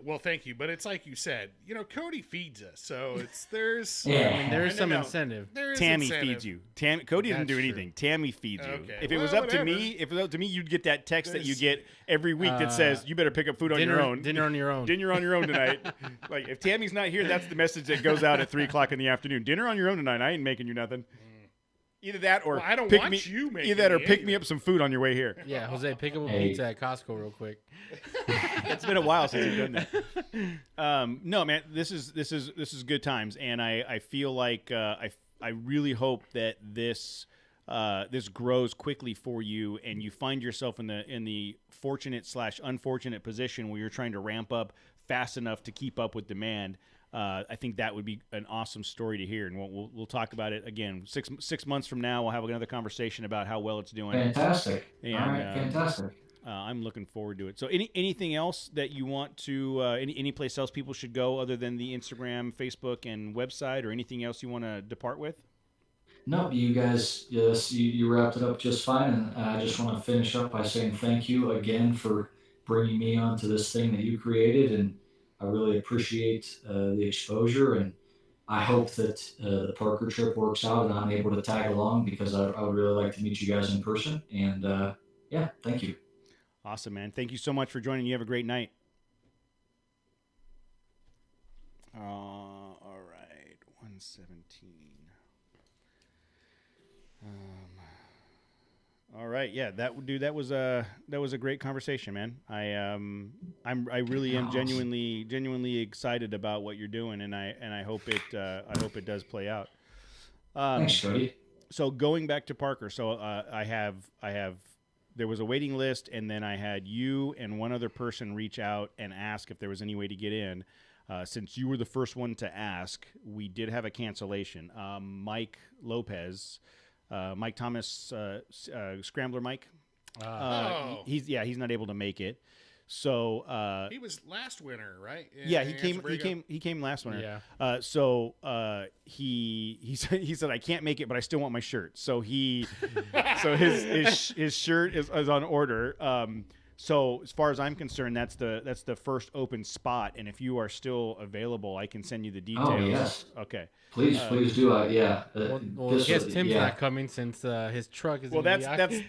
Well, thank you, but it's like you said, Cody feeds us, so there's Yeah. I mean, there is I some know. incentive. there is Tammy incentive. feeds you. Cody didn't That's do true. anything. Tammy feeds you. Okay. If it was Well, up to whatever. me, you'd get that text that you There's- get every week that says you better pick up food on your own. Dinner on your own. Dinner on your own tonight. Like, if Tammy's not here, that's the message that goes out at 3:00 in the afternoon. Dinner on your own tonight. I ain't making you nothing. Either that or Well, I don't pick want me, you making either that or me pick me anything. up some food on your way here. Yeah, Jose, pick up a Hey. pizza at Costco real quick. It's been a while since you've done that. No, man, this is good times, and I feel like I really hope that this grows quickly for you, and you find yourself in the fortunate/unfortunate position where you're trying to ramp up fast enough to keep up with demand. I think that would be an awesome story to hear, and we'll talk about it again 6 months from now. We'll have another conversation about how well it's doing. Fantastic. And, All right, fantastic. I'm looking forward to it. So, anything else that you want to any place else people should go other than the Instagram, Facebook, and website, or anything else you want to depart with? No, you guys, yes, you wrapped it up just fine, and I just want to finish up by saying thank you again for bringing me onto this thing that you created, and I really appreciate the exposure, and I hope that the Parker trip works out and I'm able to tag along, because I would really like to meet you guys in person. And yeah, thank you. Awesome, man. Thank you so much for joining. You have a great night. All right, 117. All right, yeah, that was a great conversation, man. I really am Awesome. genuinely excited about what you're doing, and I hope it does play out. Thanks, Cody. So going back to Parker, so I have there was a waiting list, and then I had you and one other person reach out and ask if there was any way to get in. Since you were the first one to ask, we did have a cancellation. Mike Lopez, Mike Thomas, Scrambler Mike. Oh. He's not able to make it. So He was last winter, right? yeah, he In came. Anza-Borrego? He came last winter. Yeah. So he said I can't make it, but I still want my shirt. So his shirt is on order. So as far as I'm concerned, that's the first open spot, and if you are still available, I can send you the details. Oh, yes. Okay. Please do. Yeah. Well, this I guess was- Tim's yeah. not coming since his truck is. Well, in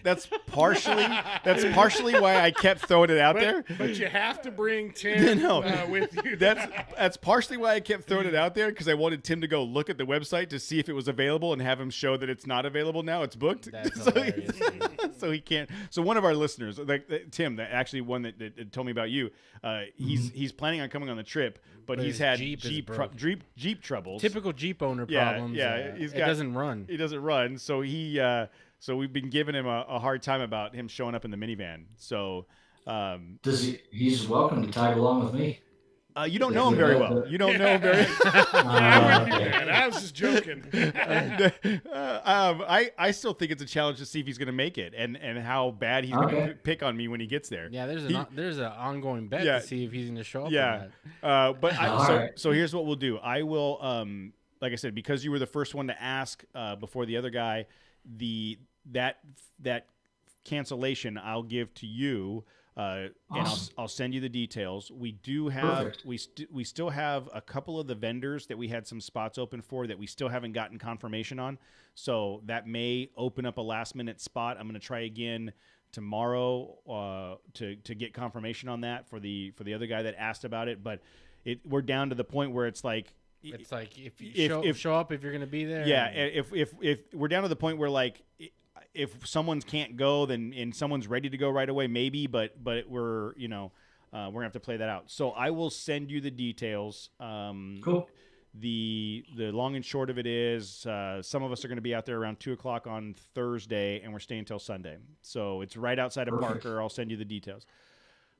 that's the partially why I kept throwing it out there. But you have to bring Tim No. with you. That's partially why I kept throwing it out there, because I wanted Tim to go look at the website to see if it was available and have him show that it's not available now. It's booked. That's So hilarious, dude. so he can't. So one of our listeners, like Tim, that actually one that told me about you, he's planning on coming on the trip, but he's his had Jeep is Jeep broken. Jeep troubles. Typical Jeep owner Yeah, problems. yeah, It doesn't run. He doesn't run, so so we've been giving him a hard time about him showing up in the minivan. So He's welcome to tag along with me. you don't know him very well. You don't know him very. I wouldn't do Okay. that. I was just joking. I still think it's a challenge to see if he's going to make it, and how bad he's going Okay. to pick on me when he gets there. Yeah, there's an ongoing bet Yeah. to see if he's going to show up. Yeah. Or But All so right. so here's what we'll do. I will like I said, because you were the first one to ask before the other guy, that cancellation I'll give to you. And Awesome. I'll send you the details. We do have Perfect. we still have a couple of the vendors that we had some spots open for that we still haven't gotten confirmation on. So that may open up a last minute spot. I'm going to try again tomorrow to get confirmation on that for the other guy that asked about it. But we're down to the point where it's like It's like if you If- show up if you're gonna be there. Yeah, and- if we're down to the point where like if someone can't go, then and someone's ready to go right away, maybe. But we're we're gonna have to play that out. So I will send you the details. Cool. The long and short of it is, some of us are going to be out there around 2:00 on Thursday, and we're staying till Sunday. So it's right outside of Perfect. Parker. I'll send you the details.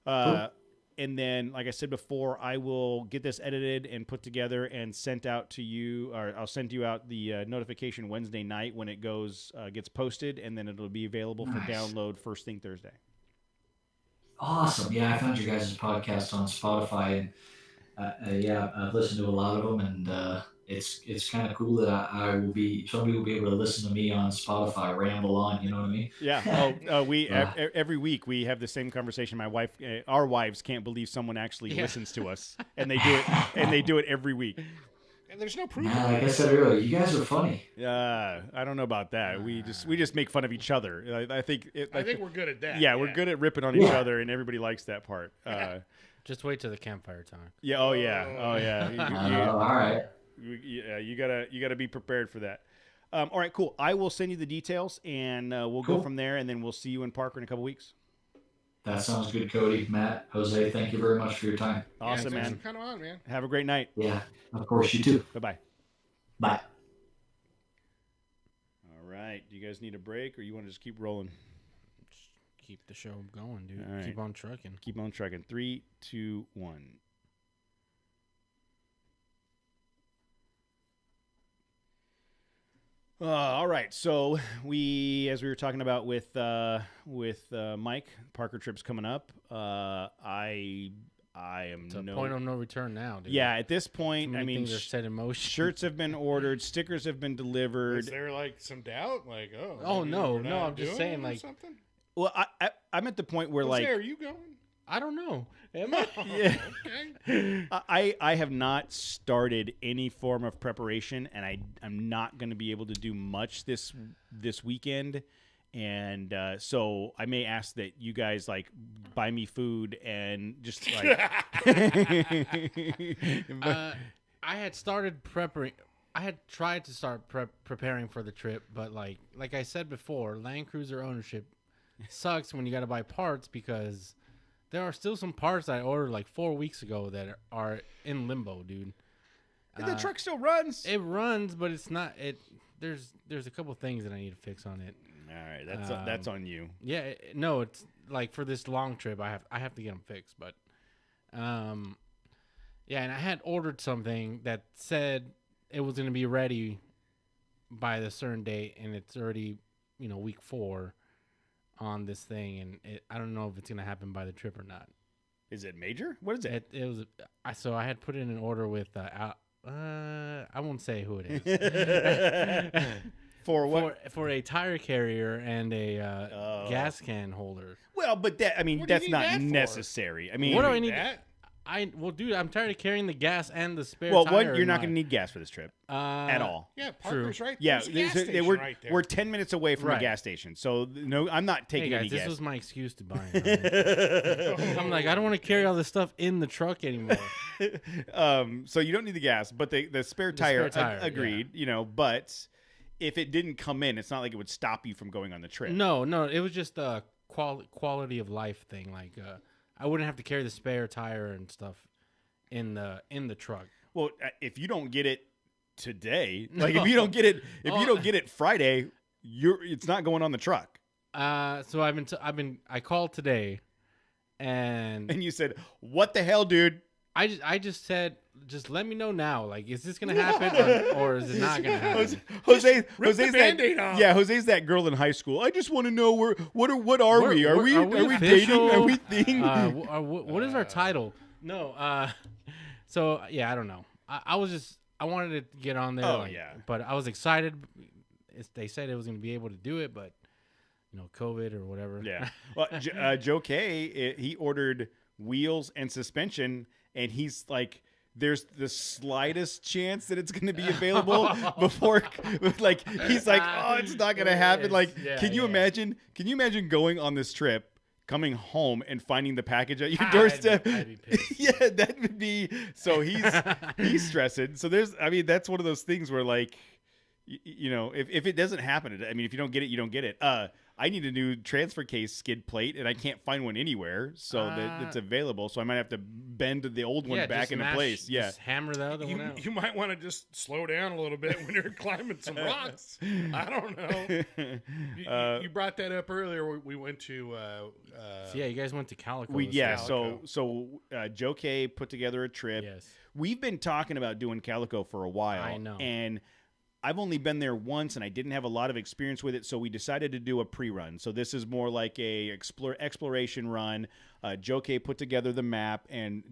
Cool. And then, like I said before, I will get this edited and put together and sent out to you, or I'll send you out the notification Wednesday night when it gets posted, and then it'll be available for Nice. download first thing Thursday. Awesome. Yeah, I found your guys' podcast on Spotify, and yeah, I've listened to a lot of them, and it's kind of cool that I will be somebody will be able to listen to me on Spotify ramble on. You know what I mean? Yeah. We Yeah. every week we have the same conversation. My wife, our wives, can't believe someone actually listens to us, and they do it, and they do it every week. And there's no proof. Man, like I said earlier, you guys are funny. I don't know about that. We just make fun of each other. I think we're good at that. Yeah, we're good at ripping on each other, and everybody likes that part. Just wait till the campfire time. Yeah. Oh yeah. All right. You gotta be prepared for that. All right, cool. I will send you the details, and we'll go Cool. from there, and then we'll see you in Parker in a couple weeks. That sounds good, Cody. Matt, Jose, thank you very much for your time. Awesome, thanks man. for coming on, man. Have a great night. Yeah, of course, you too. Bye-bye. Bye. All right. Do you guys need a break, or you want to just keep rolling? Just keep the show going, dude. All right. Keep on trucking. Keep on trucking. 3, 2, 1. All right. So as we were talking about with Mike, Parker trip's coming up. I am It's a point of no return now, dude. yeah. At this Too point, many I mean, things are set in motion. shirts have been ordered, stickers have been Is delivered. there like some doubt? Like, Oh, maybe no, we're no, not I'm just doing saying, it or like- something? Well, I'm at the point where Jose, like are you going? I don't know. Am I? Yeah. Okay. I have not started any form of preparation, and I'm not going to be able to do much this weekend, and so I may ask that you guys like buy me food and just like. I had started preparing. I had tried to start preparing for the trip, but like I said before, Land Cruiser ownership sucks when you got to buy parts because there are still some parts I ordered like 4 weeks ago that are in limbo, dude. The truck still runs. It runs, but it's not. There's a couple things that I need to fix on it. All right, that's on you. Yeah, no, it's like for this long trip, I have to get them fixed. But, yeah, and I had ordered something that said it was going to be ready by the certain date, and it's already week 4 on this thing, and I don't know if it's going to happen by the trip or not. Is it major? What is it? It was so I had put in an order with I won't say who it is. For what? For a tire carrier and a gas can holder. Well, but What do you that's need not that for? necessary. I mean, What do I need? That? Well, dude, I'm tired of carrying the gas and the spare well, tire. you're not going to need gas for this trip to at all. Yeah, Parker's right. Yeah, There's a gas they station we're right there. we're 10 minutes away from a Right. gas station, so no, I'm not Hey taking guys, any this gas. was my excuse to buy it. I'm like, I don't want to carry all this stuff in the truck anymore. So you don't need the gas, but the spare tire, tire, agreed. But if it didn't come in, it's not like it would stop you from going on the trip. No, it was just a quality of life thing. Like, I wouldn't have to carry the spare tire and stuff in the truck. Well, if you don't get it today, like if you don't get it Friday, it's not going on the truck. So I called today, and And you said, "What the hell, dude?" I just said, just let me know now. Like, is this gonna happen or is it not gonna happen? Jose's the Band-Aid off. Yeah, Jose's that girl in high school. I just want to know what are we? Are we dating? official? Are we thing? What is our title? No. So yeah, I don't know. I wanted to get on there. Oh, yeah. But I was excited. They said it was going to be able to do it, but COVID or whatever. Yeah. Well, Joe K, he ordered wheels and suspension, and he's like, there's the slightest chance that it's going to be available before, like, he's like, oh, it's not going to happen. Like, Yeah, can you yeah. imagine going on this trip, coming home and finding the package at your I'd doorstep. be pissed. Yeah, that would be. So he's stressing. So that's one of those things where like, you know, if it doesn't happen, I mean, if you don't get it, you don't get it. I need a new transfer case skid plate, and I can't find one anywhere, so that it's available. So I might have to bend the old one back just into place. Yeah. just hammer the other one out. You might want to just slow down a little bit when you're climbing some rocks. I don't know. You brought that up earlier. We went to. So yeah, you guys went to Calico. We this yeah. year. So Joe K put together a trip. Yes. We've been talking about doing Calico for a while. I know. And I've only been there once, and I didn't have a lot of experience with it, so we decided to do a pre-run. So this is more like a exploration run. Joe K put together the map, and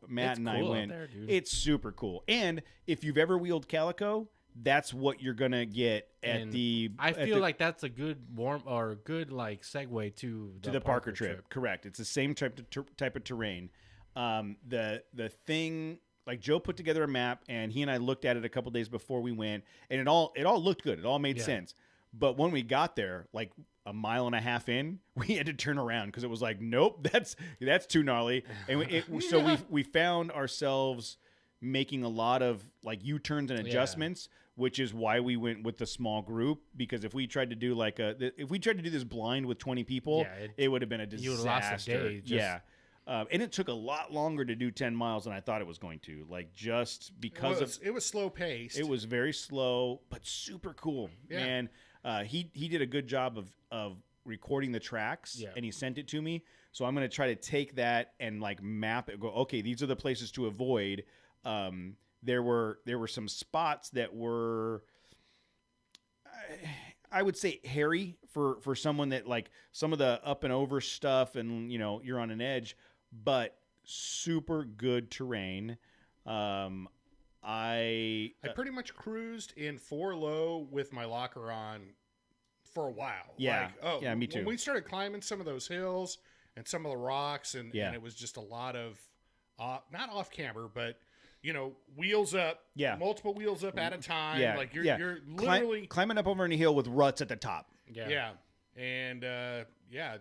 Matt, It's and cool I out went. there, dude. It's super cool. And if you've ever wheeled Calico, that's what you're gonna get at And the. I at feel the- like that's a good like segue to the Parker trip. Correct. It's the same type of terrain. The thing, like Joe put together a map, and he and I looked at it a couple days before we went, and it all looked good. It all made Yeah. sense. But when we got there, like a mile and a half in, we had to turn around because it was like, nope, that's too gnarly. And so we found ourselves making a lot of like U-turns and adjustments, which is why we went with the small group. Because if we tried to do this blind with 20 people, Yeah, it would have been a disaster. you would've lost a day just- Yeah. And it took a lot longer to do 10 miles than I thought it was going to. Like just because it was slow paced. it was very slow, but super cool. Yeah. And he did a good job of recording the tracks, Yeah. and he sent it to me. So I'm going to try to take that and like map it. Go, okay, these are the places to avoid. There were some spots that were, I would say, hairy for someone that like some of the up and over stuff, and you know you're on an edge, but super good terrain. I pretty much cruised in 4 low with my locker on for a while. Yeah. Yeah, me too. When we started climbing some of those hills and some of the rocks, and it was just a lot of not off camber, but you know, wheels up, multiple wheels up at a time. Yeah, Like you're Climb- literally climbing up over any hill with ruts at the top. yeah. And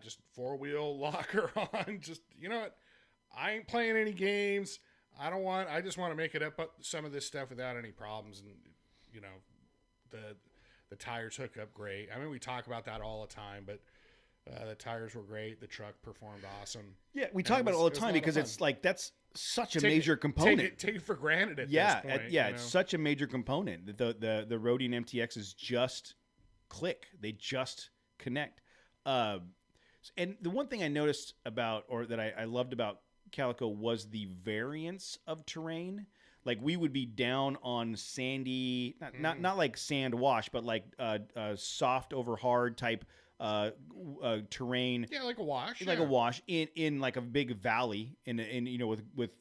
just 4-wheel locker on. Just you know what? I ain't playing any games. I just want to make it up some of this stuff without any problems. And you know, the tires hook up great. I mean, we talk about that all the time, but the tires were great. The truck performed awesome. Yeah, we talk about it all the was a time lot of because fun. it's like that's such a Take major it- component. Take it for granted at Yeah, this point. it's you know? such a major component. The Rodian MTXs just click. They just connect. And the one thing I noticed about, or that I loved about Calico, was the variance of terrain. Like we would be down on sandy, not like sand wash, but like soft over hard type terrain. Yeah, like a wash. Like yeah. a wash in like a big valley in you know with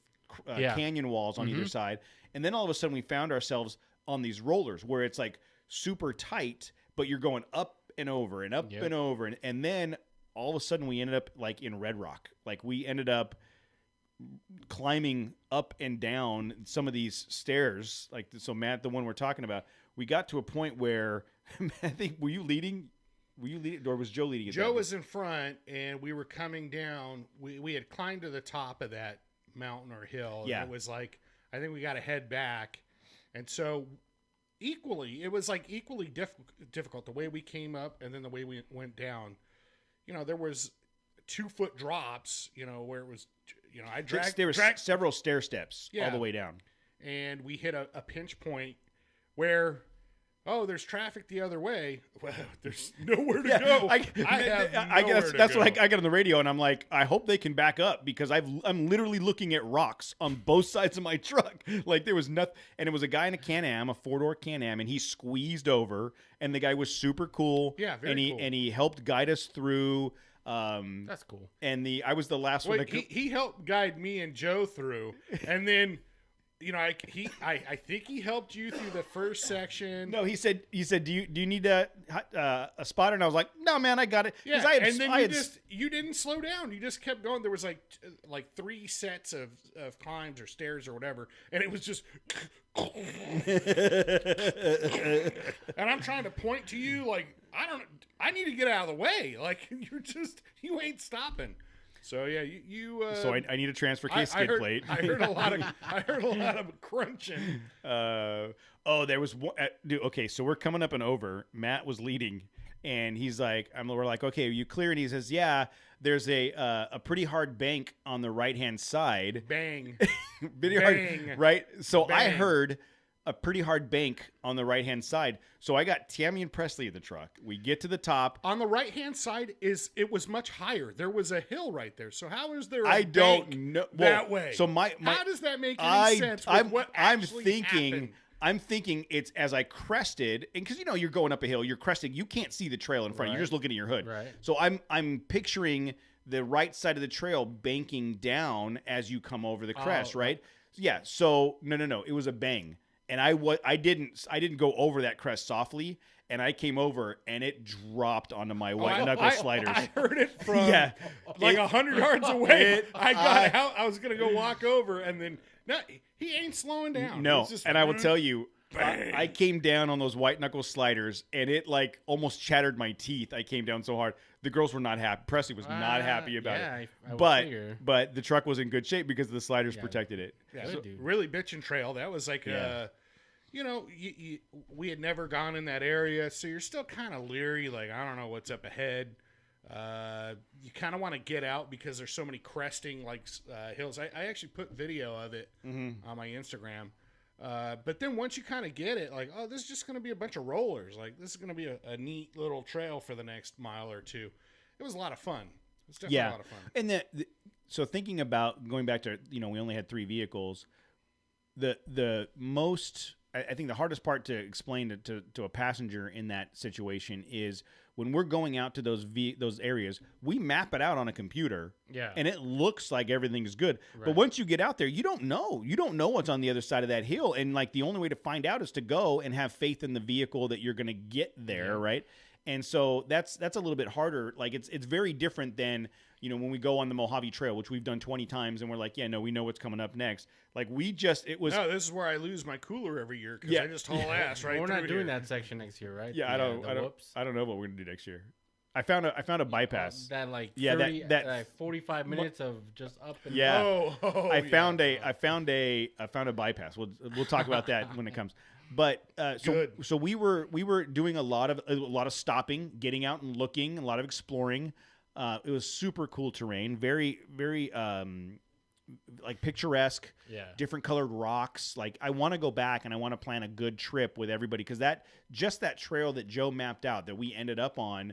canyon walls on either side, and then all of a sudden we found ourselves on these rollers where it's like super tight, but you're going up and over and up and over, and then all of a sudden we ended up like in Red Rock. Like we ended up climbing up and down some of these stairs. Like so, Matt, the one we're talking about, we got to a point where I think were you leading, or was Joe leading? Joe was in front, and we were coming down. We had climbed to the top of that mountain or hill. And it was like, I think we got to head back. And so it was like equally difficult the way we came up and then the way we went down. You know, there was 2-foot drops, you know, where it was, you know, I dragged. There were several stair steps all the way down. And we hit a pinch point where, there's traffic the other way. Well, there's nowhere to go. I guess that's what I got on the radio, and I'm like, I hope they can back up because I'm literally looking at rocks on both sides of my truck. Like there was nothing, and it was a guy in a Can-Am, a 4-door Can-Am, and he squeezed over, and the guy was super cool. Yeah, very cool. And he helped guide us through. That's cool. And I was the last one. He helped guide me and Joe through, and then. You know, I think he helped you through the first section. No, he said, do you need a spotter? And I was like, no, man, I got it. Yeah, and then you didn't slow down. You just kept going. There was like 3 sets of climbs or stairs or whatever, and it was just. And I'm trying to point to you like I I need to get out of the way. Like you ain't stopping. So yeah, you. So I need a transfer case skid plate. I heard a lot of crunching. There was one. Dude, okay, so we're coming up and over. Matt was leading, and he's like, we're like, okay, are you clear? And he says, yeah. There's a pretty hard bank on the right hand side. Bang. Pretty Bang. hard, right? So I Bang. heard a pretty hard bank on the right hand side. So I got Tammy and Presley in the truck. We get to the top. On the right hand side it was much higher. There was a hill right there. So how is there a I bank don't know that way? So my how does that make any sense with what I'm actually thinking. happened? I'm thinking it's as I crested, and because you're going up a hill, you're cresting, you can't see the trail in front. Right. You're just looking at your hood. Right. So I'm picturing the right side of the trail banking down as you come over the crest, right? Yeah. So no, it was a bang, and I didn't go over that crest softly, and I came over and it dropped onto my white knuckle sliders. I heard it from Yeah. like 100 yards away. I got I- out. I was gonna go walk over, and then no, he ain't slowing down. No, It's just, and I will tell you, Bang. I came down on those white knuckle sliders, and it like almost shattered my teeth. I came down so hard. The girls were not happy. Presley was not happy about it. I would But figure. the truck was in good shape because the sliders Yeah. protected it. Yeah, Good dude. really bitchin' trail. That was like Yeah. we had never gone in that area, so you're still kind of leery. Like, I don't know what's up ahead. You kind of want to get out because there's so many cresting hills. I actually put video of it on my Instagram. But then once you kind of get it, like, oh, this is just going to be a bunch of rollers. Like, this is going to be a neat little trail for the next mile or two. It was a lot of fun. It was definitely a lot of fun. And so thinking about going back to, we only had 3 vehicles. The most, I think the hardest part to explain to a passenger in that situation is when we're going out to those areas, we map it out on a computer. Yeah. And it looks like everything's good. But Right. once you get out there, you don't know. You don't know what's on the other side of that hill. And like the only way to find out is to go and have faith in the vehicle that you're going to get there, Yeah. right? And so that's a little bit harder. Like it's very different than, when we go on the Mojave Trail, which we've done 20 times, and we're like, yeah, no, we know what's coming up next. Like it was. No, this is where I lose my cooler every year because Yeah. I just haul ass right We're through not doing here. that section next year, right? Yeah, I don't know what we're gonna do next year. I found a bypass. That like 30, Yeah, that- like 45 minutes of just up and Yeah. I yeah. found a bypass. We'll talk about that when it comes. But so we were doing a lot of stopping, getting out and looking, a lot of exploring. It was super cool terrain, very very like picturesque. Yeah. Different colored rocks. Like I want to go back and I want to plan a good trip with everybody because that trail that Joe mapped out that we ended up on,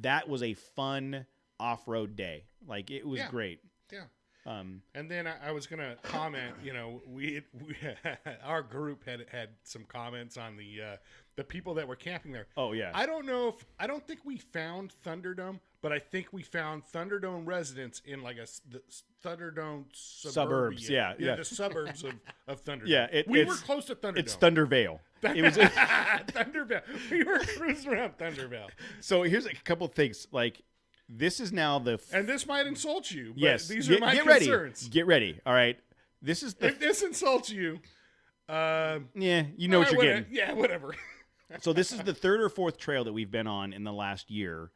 that was a fun off-road day. Like it was Yeah. great. Yeah. Um, And then I was gonna comment. We our group had some comments on the people that were camping there. oh yeah. I don't think we found Thunderdome, but I think we found Thunderdome residents in like the Thunderdome Suburbs, yeah. the suburbs of Thunderdome. Yeah, we were it's- close to Thunderdome. It's Thunder Vale. It was Thundervale. We were cruising around Thundervale, so. Here's a couple things. Like this is now the and this might insult you. But yes. these are my get concerns. ready. Get ready. All right. This is the If this insults you, yeah. You know what you're getting. Yeah, whatever. So this is the 3rd or 4th trail that we've been on in the last year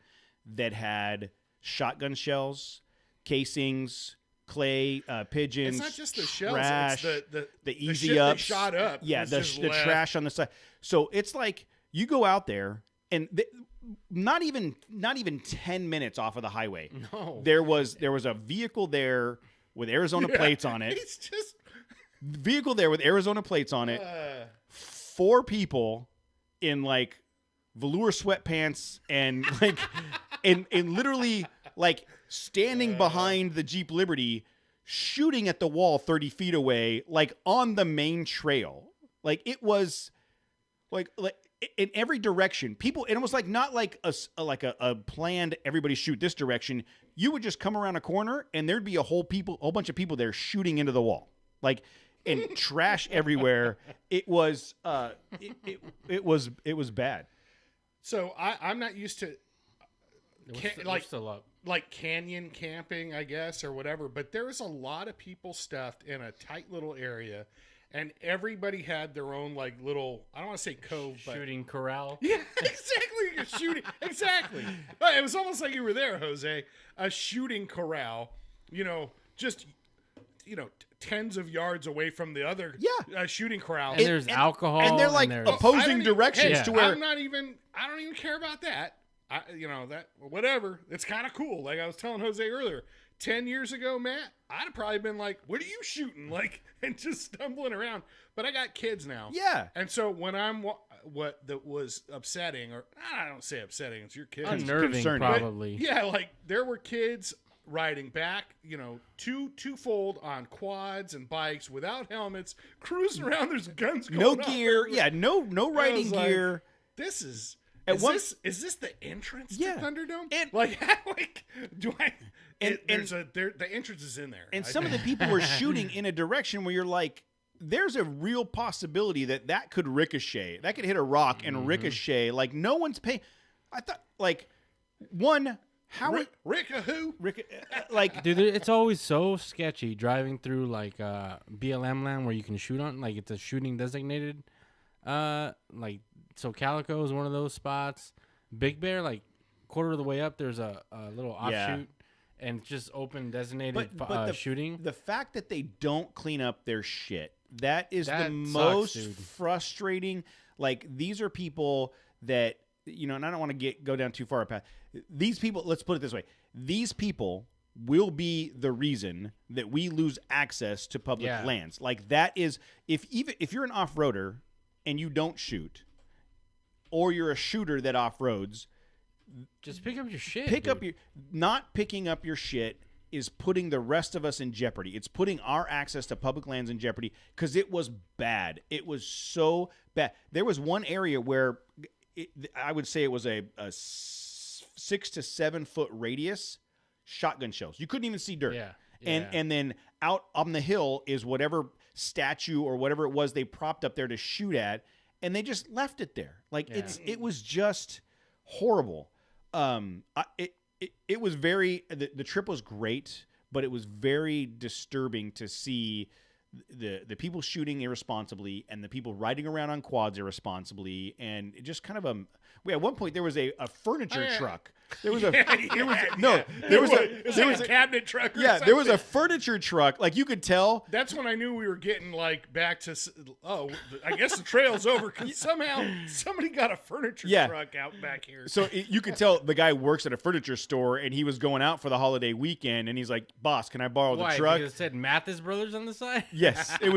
that had shotgun shells, casings, clay, pigeons. It's not just the shells; trash, it's the easy shit they ups, shot up. Yeah, was the just the left. trash on the side. So it's like you go out there and not even 10 minutes off of the highway. No. There was a vehicle there with Arizona plates on it. It's just Vehicle there with Arizona plates on it. 4 people in like velour sweatpants and like and literally like standing behind the Jeep Liberty shooting at the wall 30 feet away, like on the main trail. Like it was like in every direction. People, and it was like not like a planned everybody shoot this direction. You would just come around a corner and there'd be a whole bunch of people there shooting into the wall. Like and trash everywhere. It was it was bad. so I'm not used to We're still up. like canyon camping, I guess, or whatever. But there was a lot of people stuffed in a tight little area, and everybody had their own like little. I don't want to say cove, but Shooting corral. yeah, exactly. shooting. Exactly. It was almost like you were there, Jose. A shooting corral, just, tens of yards away from the other shooting corral. And there's alcohol. and they're like there's- opposing directions Yeah. to where I don't even care about that. That whatever. It's kind of cool. Like I was telling Jose earlier, 10 years ago, Matt, I'd have probably been like, "What are you shooting?" Like, and just stumbling around. But I got kids now. yeah. And so when what that was upsetting, or I don't say upsetting, it's your kids. unnerving, concerning. probably. Yeah, like there were kids riding back, twofold on quads and bikes without helmets, cruising around. There's guns going No off gear. everywhere. Yeah, no riding was like, gear. This is. At Is one- this the entrance Yeah. to Thunderdome? And- like, do I? And- The entrance is in there. And some of the people were shooting in a direction where you're like, there's a real possibility that could ricochet. That could hit a rock and ricochet. Like, no one's paying. I thought, like, one, how Rick a who? like, Dude, it's always so sketchy driving through like BLM land where you can shoot on, like it's a shooting designated. Like so, Calico is one of those spots. Big Bear, like quarter of the way up, there's a little offshoot, Yeah. and it's just open designated but shooting. the fact that they don't clean up their shit, that is That the sucks, most dude. frustrating. Like, these are people that, and I don't want to go down too far a path. These people, let's put it this way, these people will be the reason that we lose access to public Yeah. lands. Like, that is, if you're an off-roader and you don't shoot, or you're a shooter that off-roads, Just pick up your shit. not picking up your shit is putting the rest of us in jeopardy. It's putting our access to public lands in jeopardy because it was bad. It was so bad. There was one area where I would say it was a 6 to 7 foot radius shotgun shells. You couldn't even see dirt. Yeah. And then out on the hill is whatever statue or whatever it was they propped up there to shoot at, and they just left it there. Like, it was just horrible. It was very, the trip was great, but it was very disturbing to see the people shooting irresponsibly and the people riding around on quads irresponsibly, and it just kind of at one point there was a furniture truck. There was a cabinet truck. Or yeah, there was a something. furniture truck. Like, you could tell. That's when I knew we were getting like back to. I guess the trail's over because somehow somebody got a furniture truck out back here. So you could tell the guy works at a furniture store, and he was going out for the holiday weekend, and he's like, "Boss, can I borrow the Why? truck?" Because it said Mathis Brothers on the side. Yes, it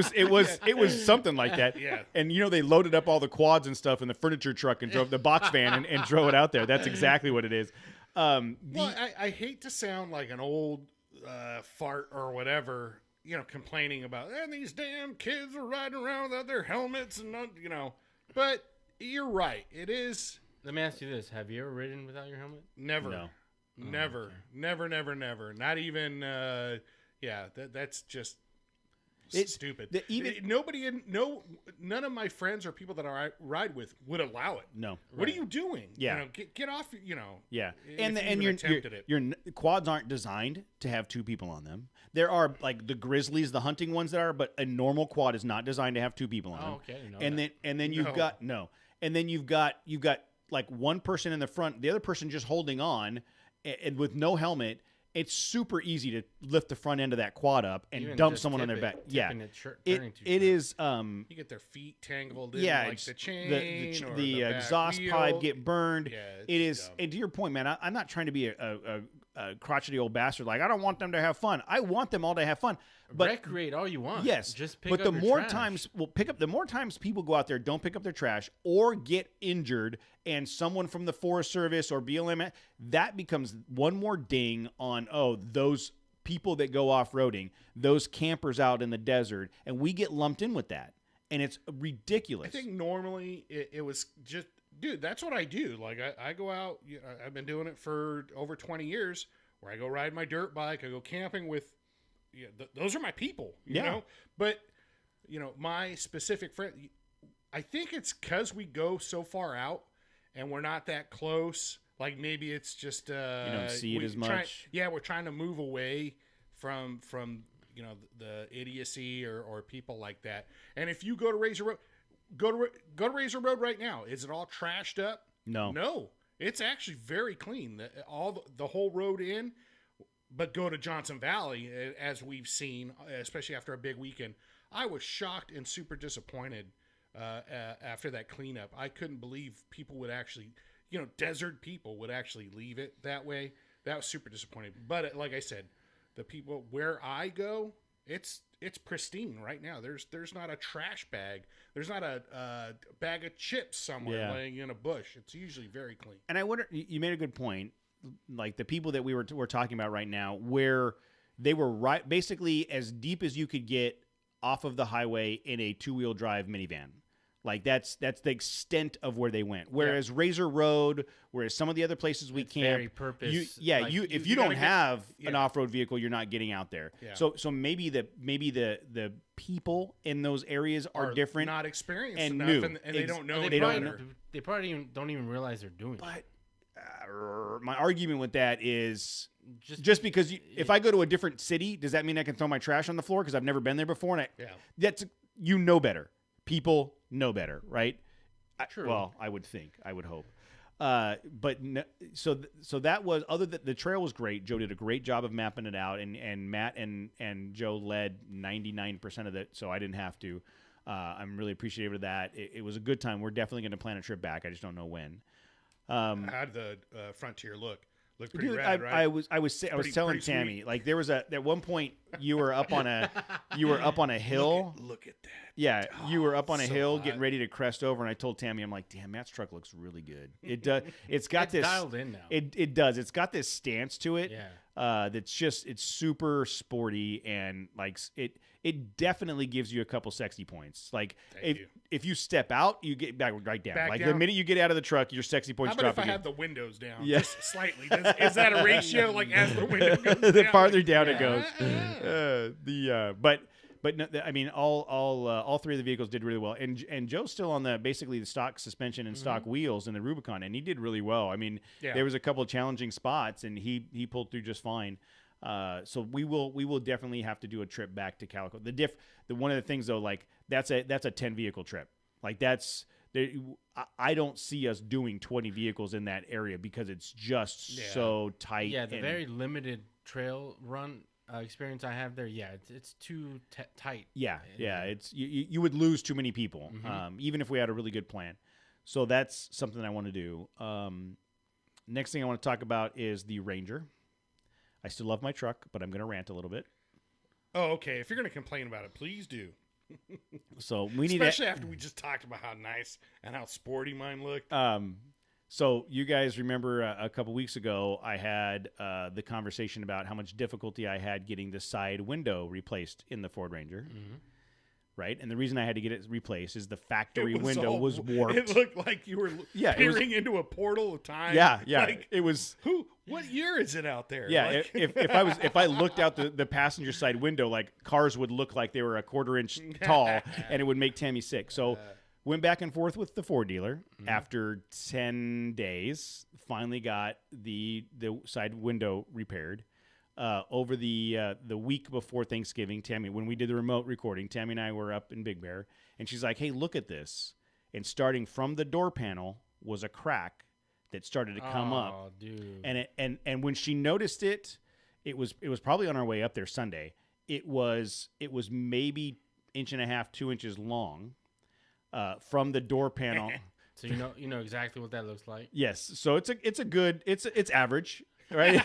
was something like that. Yeah. And they loaded up all the quads and stuff in the furniture truck and drove the box van and drove it out there. That's exactly what it is. Well, I hate to sound like an old fart or whatever, complaining about these damn kids are riding around without their helmets and not, But you're right. It is Let me ask you this: have you ever ridden without your helmet? never, No. never, okay. never. Not even. That's just. Stupid. None of my friends or people that I ride with would allow it. No. What are you doing? Yeah. Get off. Yeah, if and you and even attempted it. your quads aren't designed to have two people on them. There are like the Grizzlies, the hunting ones that are, but a normal quad is not designed to have two people on them. Oh, okay. I didn't know And that. then you've No. got and then you've got like one person in the front, the other person just holding on, and with no helmet. It's super easy to lift the front end of that quad up and Even dump just someone on their tip back. it, Yeah, tipping it, it turning too is. You get their feet tangled in Yeah, like it's the chain or the back exhaust wheel. pipe get burned. Yeah, it it's is. dumb. And to your point, man, I'm not trying to be a crotchety old bastard. Like, I don't want them to have fun. I want them all to have fun. But recreate all you want. yes, just pick but up the your more trash. times the more times people go out there, don't pick up their trash or get injured, and someone from the Forest Service or BLM, that becomes one more ding on those people that go off-roading, those campers out in the desert, and we get lumped in with that, and it's ridiculous. I think normally it was just, dude, that's what I do. Like I go out, I've been doing it for over 20 years where I go ride my dirt bike. I go camping with, those are my people, you know? But, my specific friend, I think it's because we go so far out and we're not that close. Like maybe it's just, you don't see it as much. We're trying to move away from the idiocy or people like that. And if you go to Razor Road, go to Razor Road right now. Is it all trashed up? No. No. It's actually very clean. The whole road in, but go to Johnson Valley, as we've seen, especially after a big weekend. I was shocked and super disappointed after that cleanup. I couldn't believe people would actually, desert people would actually leave it that way. That was super disappointing. But like I said, the people where I go, it's pristine right now. There's not a trash bag. There's not a bag of chips somewhere laying in a bush. It's usually very clean. And I wonder, you made a good point. Like the people that we're talking about right now, where they were right, basically as deep as you could get off of the highway in a 2-wheel drive minivan. Like that's the extent of where they went. Whereas Razor Road, whereas some of the other places we camp, very purpose. if you don't have an off-road vehicle, you're not getting out there. Yeah. So maybe the people in those areas are different, not experienced and enough, new. and they don't know. They probably don't even realize they're doing it. But my argument with that is just because if I go to a different city, does that mean I can throw my trash on the floor because I've never been there before? And that's better. People know better, right? True. Well, I would think, I would hope. But no, so that was, other than the trail was great. Joe did a great job of mapping it out, and Matt and Joe led 99% of it, so I didn't have to. I'm really appreciative of that. It was a good time. We're definitely going to plan a trip back. I just don't know when. How did the Frontier look? Looked pretty Dude, rad, right? I was telling Tammy, sweet. like there was at one point you were up on a hill. Look at that. Yeah, you were up on a so hill hot. getting ready to crest over, and I told Tammy, I'm like, damn, Matt's truck looks really good. It does. It's got It's this dialed in now. It does. It's got this stance to it. Yeah. It's super sporty, and like it definitely gives you a couple sexy points. Like if you step out, you get back right down. Back like down? the minute you get out of the truck, your sexy How points about drop if I again. have the windows down, Yeah. just slightly? Is that a ratio? Like as the window goes The down, farther like, down it goes. But no, I mean, all three of the vehicles did really well, and Joe's still on basically the stock suspension and stock wheels in the Rubicon, and he did really well. I mean, there was a couple of challenging spots, and he pulled through just fine. So we will definitely have to do a trip back to Calico. The one of the things though, like that's a 10 vehicle trip. Like I don't see us doing 20 vehicles in that area because it's just so tight. Yeah, the and, very limited trail run experience I have there. Yeah, it's too tight. Yeah. It's you would lose too many people, even if we had a really good plan. So that's something I want to do. Next thing I want to talk about is the Ranger. I still love my truck, but I'm going to rant a little bit. Oh, okay. If you're going to complain about it, please do. So we need, especially after we just talked about how nice and how sporty mine looked. So you guys remember a couple weeks ago, I had the conversation about how much difficulty I had getting the side window replaced in the Ford Ranger. Right? And the reason I had to get it replaced is the factory window was warped. It looked like you were peering into a portal of time. Yeah. Like, it was. What year is it out there? Yeah, Like, if I looked out the passenger side window, like cars would look like they were a quarter-inch tall, and it would make Tammy sick. So went back and forth with the Ford dealer. After 10 days, finally got the side window repaired. Over the week before Thanksgiving, Tammy, when we did the remote recording, Tammy and I were up in Big Bear, and she's like, "Hey, look at this!" And starting from the door panel was a crack that started to come up. Dude. And when she noticed it, it was probably on our way up there Sunday. It was maybe 1.5 inches, 2 inches long, from the door panel. So you know exactly what that looks like. Yes. So it's average, right?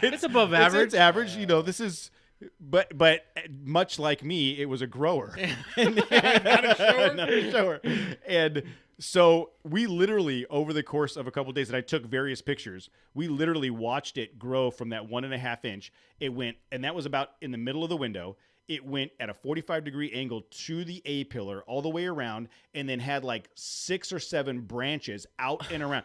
It's above average. It's average. You know, this is. But much like me, it was a grower, not a shower. And so we literally, over the course of a couple of days, and I took various pictures, we literally watched it grow from that 1.5 inch. It went, and that was about in the middle of the window. It went at a 45-degree angle to the A-pillar all the way around, and then had like 6 or 7 branches out and around.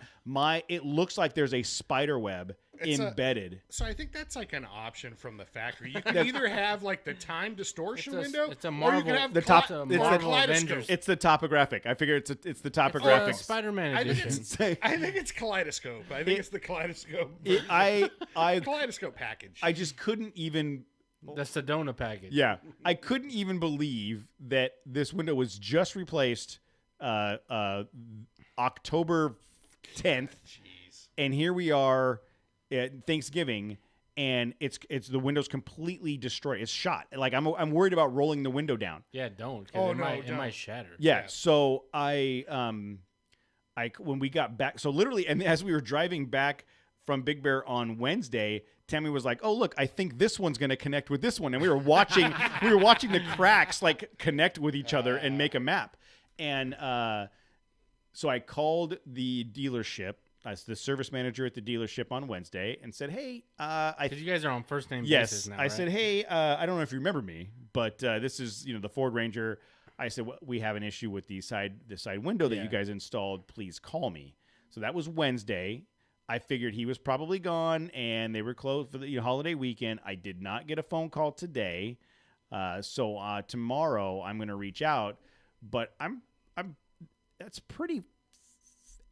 It looks like there's a spider web embedded. So I think that's like an option from the factory. You can either have like the time distortion window, it's a or Marvel. you can have The top- It's a it's Marvel kaleidoscope. Avengers. It's the topographic. I figure it's the topographic. Spider-Man I think edition. I think it's kaleidoscope. I think it's the kaleidoscope. I Kaleidoscope package. I just couldn't even. The Sedona package. Yeah, I couldn't even believe that this window was just replaced October 10th, Jeez. and here we are at Thanksgiving, and it's the window's completely destroyed. It's shot. Like I'm worried about rolling the window down. Yeah, don't. 'Cause Oh, it no, might, it don't. might shatter. Yeah. Yeah. So I when we got back, so literally, and as we were driving back from Big Bear on Wednesday, Tammy was like, "Oh, look, I think this one's going to connect with this one," and we were watching the cracks like connect with each other and make a map. And so I called the dealership, the service manager at the dealership on Wednesday, and said, "Hey, Because you guys are on first name yes," basis now, I right? said, "Hey, I don't know if you remember me, but this is the Ford Ranger." I said, well, "We have an issue with the side window that Yeah. you guys installed. Please call me." So that was Wednesday. I figured he was probably gone, and they were closed for the holiday weekend. I did not get a phone call today, so tomorrow I'm going to reach out. But I'm that's pretty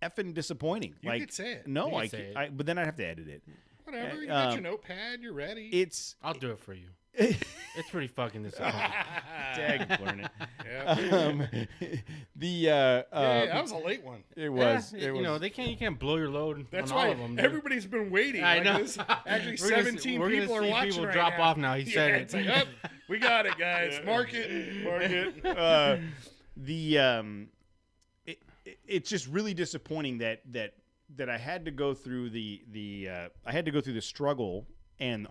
effing disappointing. You like, could say it. no, You I, could say can't- but then I'd have to edit it. Whatever. You got your um, notepad. You're ready. It's I'll do it for you. It's pretty fucking disappointing. dag, learn it. Yeah. The That was a late one. it was Yeah, it was you know, you can't blow your load That's on why all of them. dude. everybody's been waiting. I Like know. this- actually, We're gonna 17 we're gonna people are see watching people right drop now. off now. He said it. It's like, oh, we got it, guys. Mark it. It's just really disappointing that I had to go through the struggle and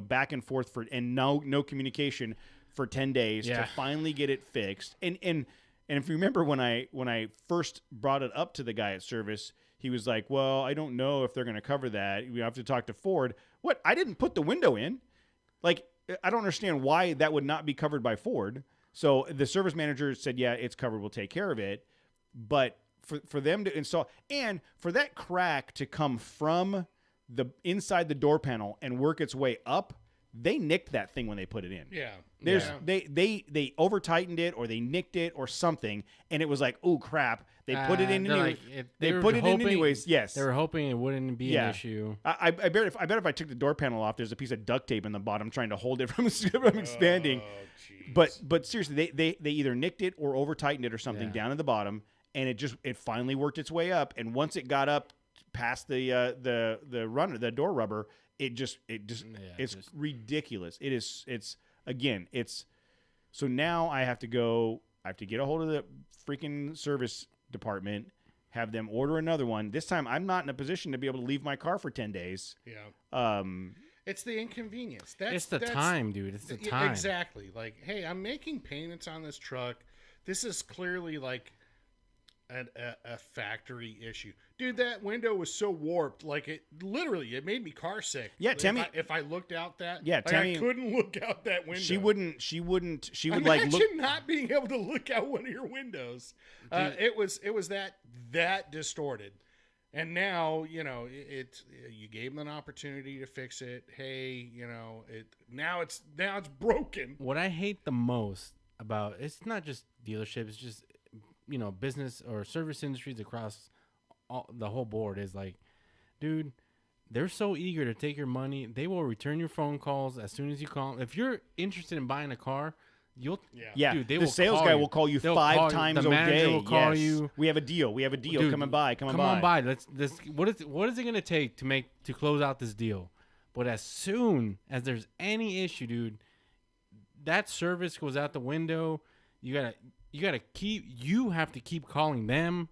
back and forth and no communication for 10 days Yeah. to finally get it fixed. And if you remember when I first brought it up to the guy at service, he was like, "Well, I don't know if they're going to cover that. We have to talk to Ford." What? I didn't put the window in. Like, I don't understand why that would not be covered by Ford. So the service manager said, "Yeah, it's covered. We'll take care of it." But for them to install and for that crack to come from the inside the door panel and work its way up, they nicked that thing when they put it in. Yeah. There's Yeah. they over tightened it or they nicked it or something, and it was like, "Oh crap!" They put it in they're anyway. like, They were put it in hoping- anyways. Yes. They were hoping it wouldn't be Yeah. an issue. I bet if I took the door panel off, there's a piece of duct tape in the bottom trying to hold it from expanding. Oh, jeez. But seriously, they either nicked it or over tightened it or something Yeah. down at the bottom, and it finally worked its way up. And once it got up past the door rubber, it's just- ridiculous. It's so now I have to get a hold of the freaking service department, have them order another one. This time I'm not in a position to be able to leave my car for 10 days. Yeah. It's the inconvenience. It's the time, dude. It's the Yeah, time. Exactly. Like, hey, I'm making payments on this truck. This is clearly like a factory issue. Dude, that window was so warped. Like, it made me car sick. Yeah, If Tammy- if I looked out that. Yeah, like, Tammy- I couldn't look out that window. She would Imagine like look. not being able to look out one of your windows. It was that distorted. And now, you gave them an opportunity to fix it. Hey, now it's broken. What I hate the most about it's not just dealerships, it's just business or service industries across the whole board is like, dude, they're so eager to take your money. They will return your phone calls as soon as you call. If you're interested in buying a car, Yeah, dude, they the will sales call guy you. will call you They'll 5 call you. times The a manager day. will call Yes. you. We have a deal. Dude, Come on by. Come on by. Let's what is it gonna take to close out this deal? But as soon as there's any issue, dude, that service goes out the window. You have to keep calling them.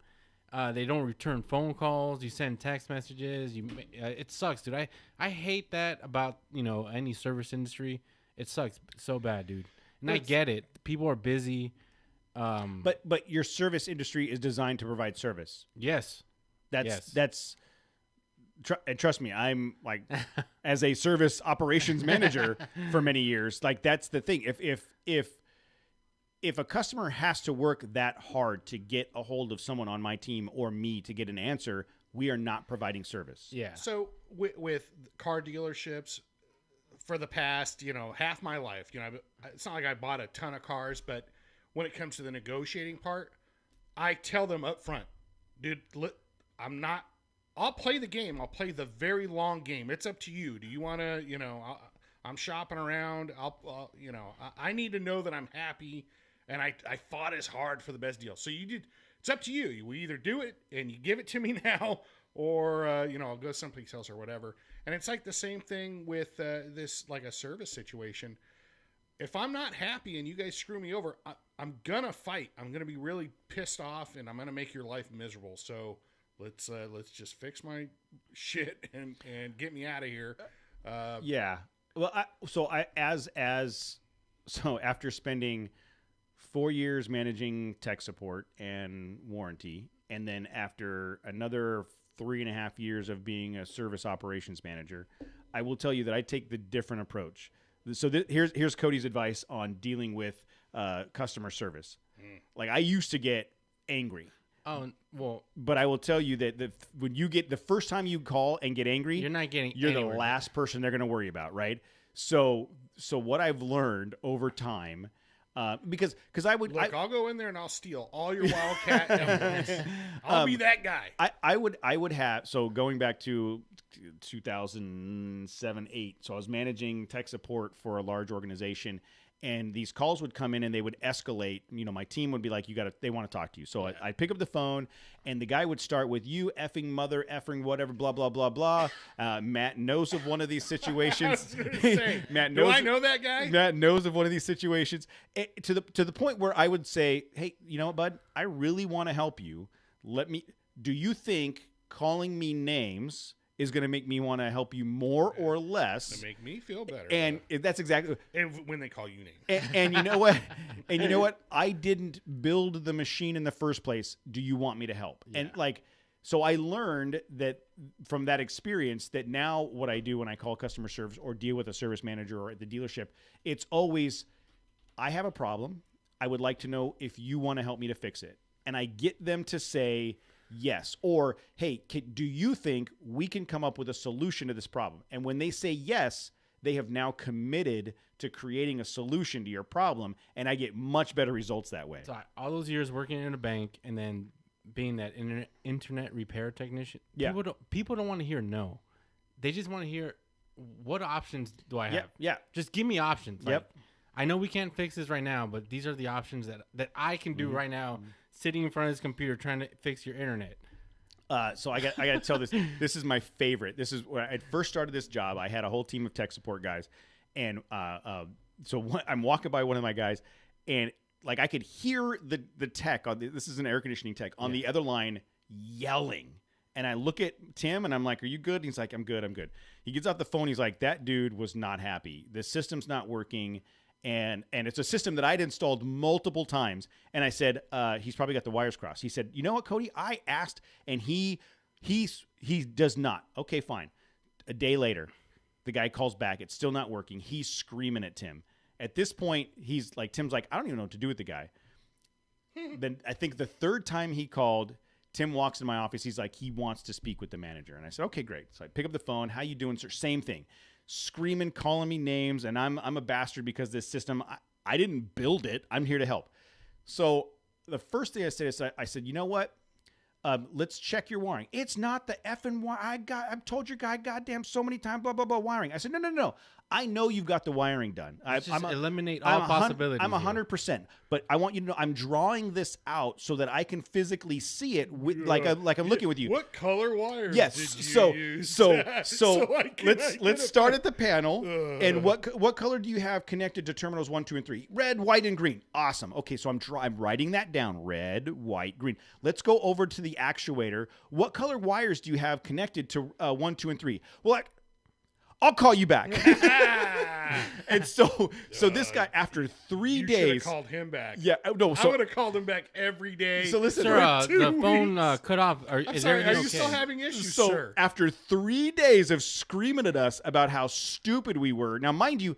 They don't return phone calls. You send text messages. It sucks, dude. I hate that about any service industry. It sucks so bad, dude. And I get it. People are busy. But your service industry is designed to provide service. Yes. That's and trust me, I'm like as a service operations manager for many years. Like, that's the thing. If a customer has to work that hard to get a hold of someone on my team or me to get an answer, we are not providing service. Yeah. So with car dealerships, for the past, half my life, it's not like I bought a ton of cars, but when it comes to the negotiating part, I tell them up front, dude, I'll play the game. I'll play the very long game. It's up to you. Do you want to, I'm shopping around. I need to know that I'm happy and I fought as hard for the best deal. So It's up to you. You either do it and you give it to me now, or I'll go someplace else or whatever. And it's like the same thing with this, like a service situation. If I'm not happy and you guys screw me over, I'm gonna fight. I'm gonna be really pissed off, and I'm gonna make your life miserable. So let's just fix my shit and get me out of here. Yeah. Well, so after spending 4 years managing tech support and warranty, and then after another 3.5 years of being a service operations manager, I will tell you that I take the different approach. So here's Cody's advice on dealing with customer service. Like, I used to get angry. Oh, well, But I will tell you that when you get the first time you call and get angry, you're not getting you're anywhere. the last person they're going to worry about, right? So what I've learned over time, because I would Look, I'll go in there and I'll steal all your Wildcat evidence. I'll be that guy. I would have, so going back to 2007-8, so I was managing tech support for a large organization, and these calls would come in and they would escalate. My team would be like, they want to talk to you. So I'd pick up the phone, and the guy would start with, you effing mother effing whatever, blah, blah, blah, blah. Matt knows of one of these situations. Matt knows, Do I know that guy? Matt knows of one of these situations, to the point where I would say, hey, you know what, bud? I really want to help you. Do you think calling me names is going to make me want to help you more or less? To make me feel better. And that's exactly. And when they call you names. And you know what? And you know what? I didn't build the machine in the first place. Do you want me to help? Yeah. And so I learned that from that experience, that now what I do when I call customer service or deal with a service manager or at the dealership, it's always, I have a problem. I would like to know if you want to help me to fix it. And I get them to say yes. Or, hey, do you think we can come up with a solution to this problem? And when they say yes, they have now committed to creating a solution to your problem. And I get much better results that way. So all those years working in a bank and then being that internet repair technician, Yeah. people don't want to hear no. They just want to hear, what options do I have? Yeah. Just give me options. Yep. Like, I know we can't fix this right now, but these are the options that I can do right now, sitting in front of this computer trying to fix your internet. So I got to tell this. This is my favorite. This is when I first started this job. I had a whole team of tech support guys, and I'm walking by one of my guys, and like I could hear the tech on this is an air conditioning tech on the other line yelling. And I look at Tim and I'm like, "Are you good?" And he's like, "I'm good. I'm good." He gets off the phone. He's like, "That dude was not happy. The system's not working." And it's a system that I'd installed multiple times. And I said, he's probably got the wires crossed. He said, "You know what, Cody? I asked, and he does not." Okay, fine. A day later, the guy calls back. It's still not working. He's screaming at Tim. At this point, Tim's like, "I don't even know what to do with the guy." Then I think the third time he called, Tim walks in my office. He's like, he wants to speak with the manager. And I said, "Okay, great." So I pick up the phone. "How you doing, sir?" Same thing. Screaming, calling me names, and I'm a bastard because this system, I didn't build it. I'm here to help. So the first thing I said is, I said, "You know what? Let's check your wiring." "It's not the effing wire. I've told your guy goddamn so many times, blah, blah, blah, wiring." I said, No. I know you've got the wiring done. Eliminate all possibilities. I'm 100%. But I want you to know I'm drawing this out so that I can physically see it like I'm looking with you. What color wires Yes. did you So use? so I can let's start at the panel. And what color do you have connected to terminals 1, 2, and 3? Red, white, and green. Awesome. Okay, so I'm writing that down. Red, white, green. Let's go over to the actuator. What color wires do you have connected to 1, 2, and 3? Well, I'll call you back. And so this guy, after 3 You should days, have called him back. yeah, no. I So would have called him back every day. so listen. Sir, For 2 the phone weeks. cut off. I'm Is sorry, are everything you okay? still having issues, So sir? after 3 days of screaming at us about how stupid we were, now mind you,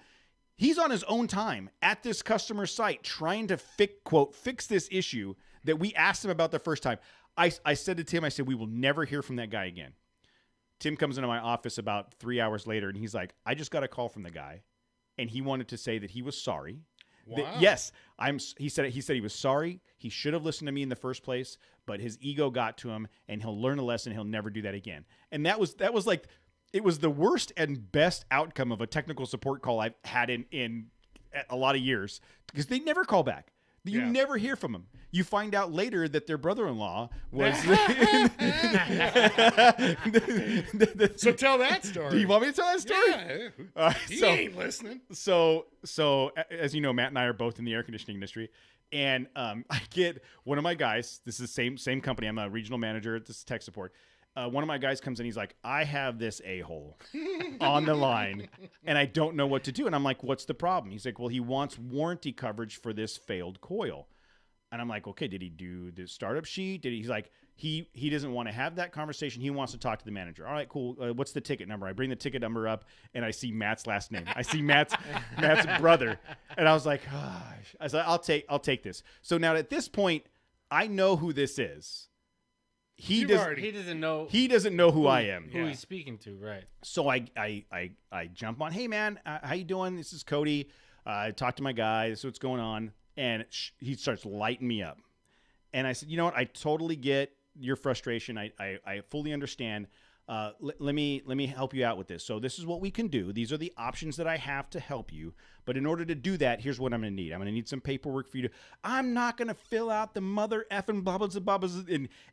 he's on his own time at this customer site trying to fix this issue that we asked him about the first time. I said to Tim, I said, "We will never hear from that guy again." Tim comes into my office about 3 hours later, and he's like, "I just got a call from the guy, and he wanted to say that he was sorry." Wow. Yes, he said he was sorry. He should have listened to me in the first place, but his ego got to him, and he'll learn a lesson. He'll never do that again. And that was like, it was the worst and best outcome of a technical support call I've had in a lot of years, because they never call back. You Yeah. never hear from them. You find out later that their brother-in-law was. So tell that story. Do you want me to tell that story? Yeah. All right, He so- ain't listening. So as you know, Matt and I are both in the air conditioning industry, and I get one of my guys. This is the same company. I'm a regional manager at this tech support. One of my guys comes in. He's like, I have this a-hole on the line, and I don't know what to do. And I'm like, what's the problem? He's like, well, he wants warranty coverage for this failed coil. And I'm like, okay, did he do the startup sheet? He's like, he doesn't want to have that conversation. He wants to talk to the manager. All right, cool. What's the ticket number? I bring the ticket number up, and I see Matt's last name. I see Matt's brother, and I was like, gosh. I said, I'll take this. So now at this point, I know who this is. He doesn't know who I am. who he's speaking to, right? So I jump on. Hey man, how you doing? This is Cody. I talked to my guy. This is what's going on, and he starts lighting me up. And I said, you know what? I totally get your frustration. I fully understand. Let me help you out with this. So this is what we can do. These are the options that I have to help you. But in order to do that, here's what I'm going to need. I'm going to need some paperwork for you to. I'm not going to fill out the mother effing bubbles and bubbles.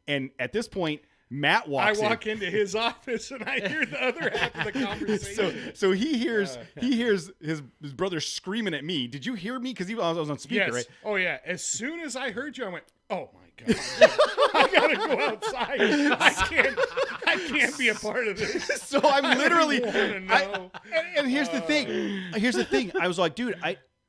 And at this point, Matt walks in. I walk into his office and I hear the other half of the conversation. So he hears his brother screaming at me. Did you hear me? Because I was on speaker, Yes. right? Oh yeah. As soon as I heard you, I went, "Oh my god, I gotta go outside. I can't be a part of this." So I'm literally. wanna know. And here's the thing. Here's the thing. I was like, dude,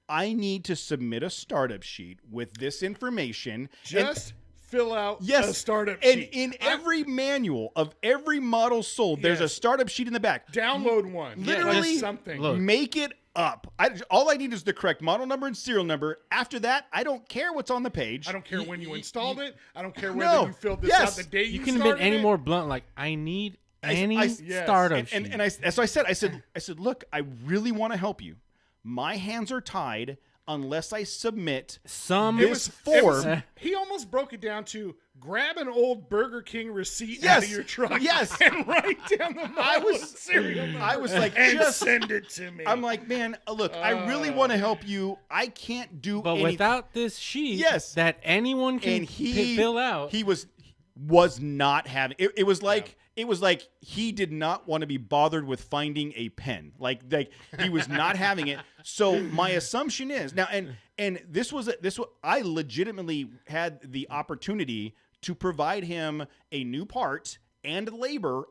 I need to submit a startup sheet with this information. Just fill out Yes, a startup and sheet. in every manual of every model sold, there's a Yes. startup sheet in the back. Download one. Literally, Just something. look. Make it up. All I need is the correct model number and serial number. After that, I don't care what's on the page. I don't care when you installed it. I don't care whether No. you filled this Yes. out the day you You can have been started any it. more blunt. Like, I need any yes. startup and, sheet. and so I said, look, I really want to help you. My hands are tied unless I submit Some this It form. was- he almost broke it down to grab an old Burger King receipt out of Yes. your truck Yes. and write down the model and serial number I was like, and just. send it to me. I'm like, man, look, I really want to help you. I can't do but anything. without this sheet Yes. that anyone can And he fill out. He was not having it. It was like he did not want to be bothered with finding a pen. Like he was not having it. So my assumption is now, and this was I legitimately had the opportunity to provide him a new part and labor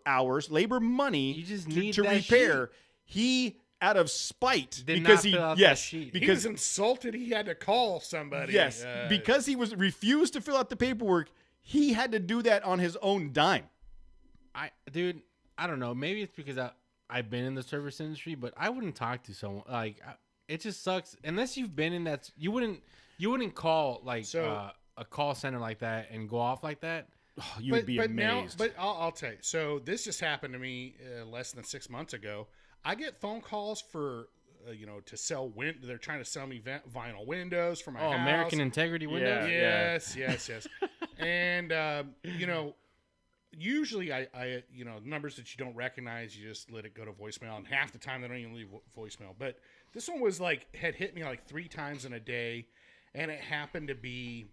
money You just to need that repair. He, out of spite, Did because not he fill out that yes sheet. he was because insulted. He had to call somebody. yes because he was refused to fill out the paperwork. He had to do that on his own dime. Dude, I don't know. Maybe it's because I've been in the service industry, but I wouldn't talk to someone it just sucks unless you've been in that. You wouldn't call a call center like that and go off like that. You would be amazed. Now, but I'll tell you. So this just happened to me less than 6 months ago. I get phone calls for to sell they're trying to sell me vinyl windows for my house. American Integrity Windows. Yeah. Yes. And usually I numbers that you don't recognize, you just let it go to voicemail, and half the time they don't even leave voicemail. But this one was had hit me like 3 times in a day, and it happened to be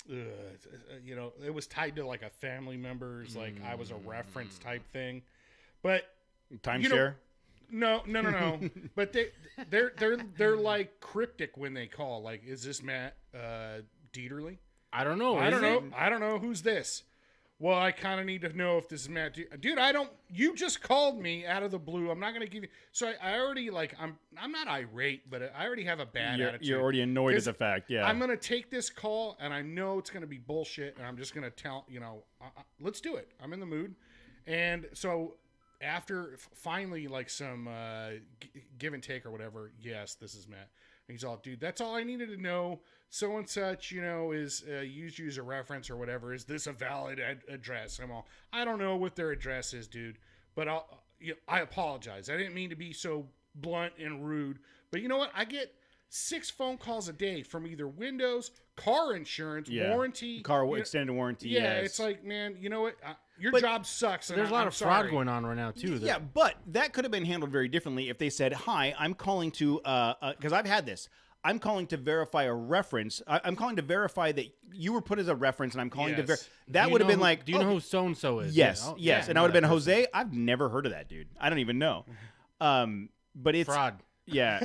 it was tied to like a family member's, like I was a reference type thing. But Timeshare. no. But they're like cryptic when they call. Like, is this Matt Dieterle? I don't know. I is don't it? know. I don't know who's this. Well, I kind of need to know if this is Matt. Dude, I don't. You just called me out of the blue. I'm not going to give you. So I already I'm not irate, but I already have a bad attitude. You're already annoyed at 'Cause the fact. Yeah. I'm going to take this call, and I know it's going to be bullshit, and I'm just going to tell let's do it. I'm in the mood, and so after finally like some give and take or whatever. Yes, this is Matt. And he's all, dude, that's all I needed to know. So and such, is used you as a reference or whatever. Is this a valid address? I'm all, I don't know what their address is, dude. But I apologize. I didn't mean to be so blunt and rude. But you know what? I get 6 phone calls a day from either Windows, car insurance, warranty, extended warranty. Yeah, yes. it's like, man, you know what? Your But job sucks. And There's a lot I'm of fraud sorry. going on right now too. Yeah, but that could have been handled very differently if they said, "Hi, I'm calling to," because I've had this. I'm calling to verify a reference. I'm calling to verify that you were put as a reference, and I'm calling to Yes. verify. That Do you would have know been who- like, do you know who so and so is? yes, Yeah. Oh, yes, yeah, and I know would have that been person. Jose. I've never heard of that dude. I don't even know. But it's Fraud. yeah.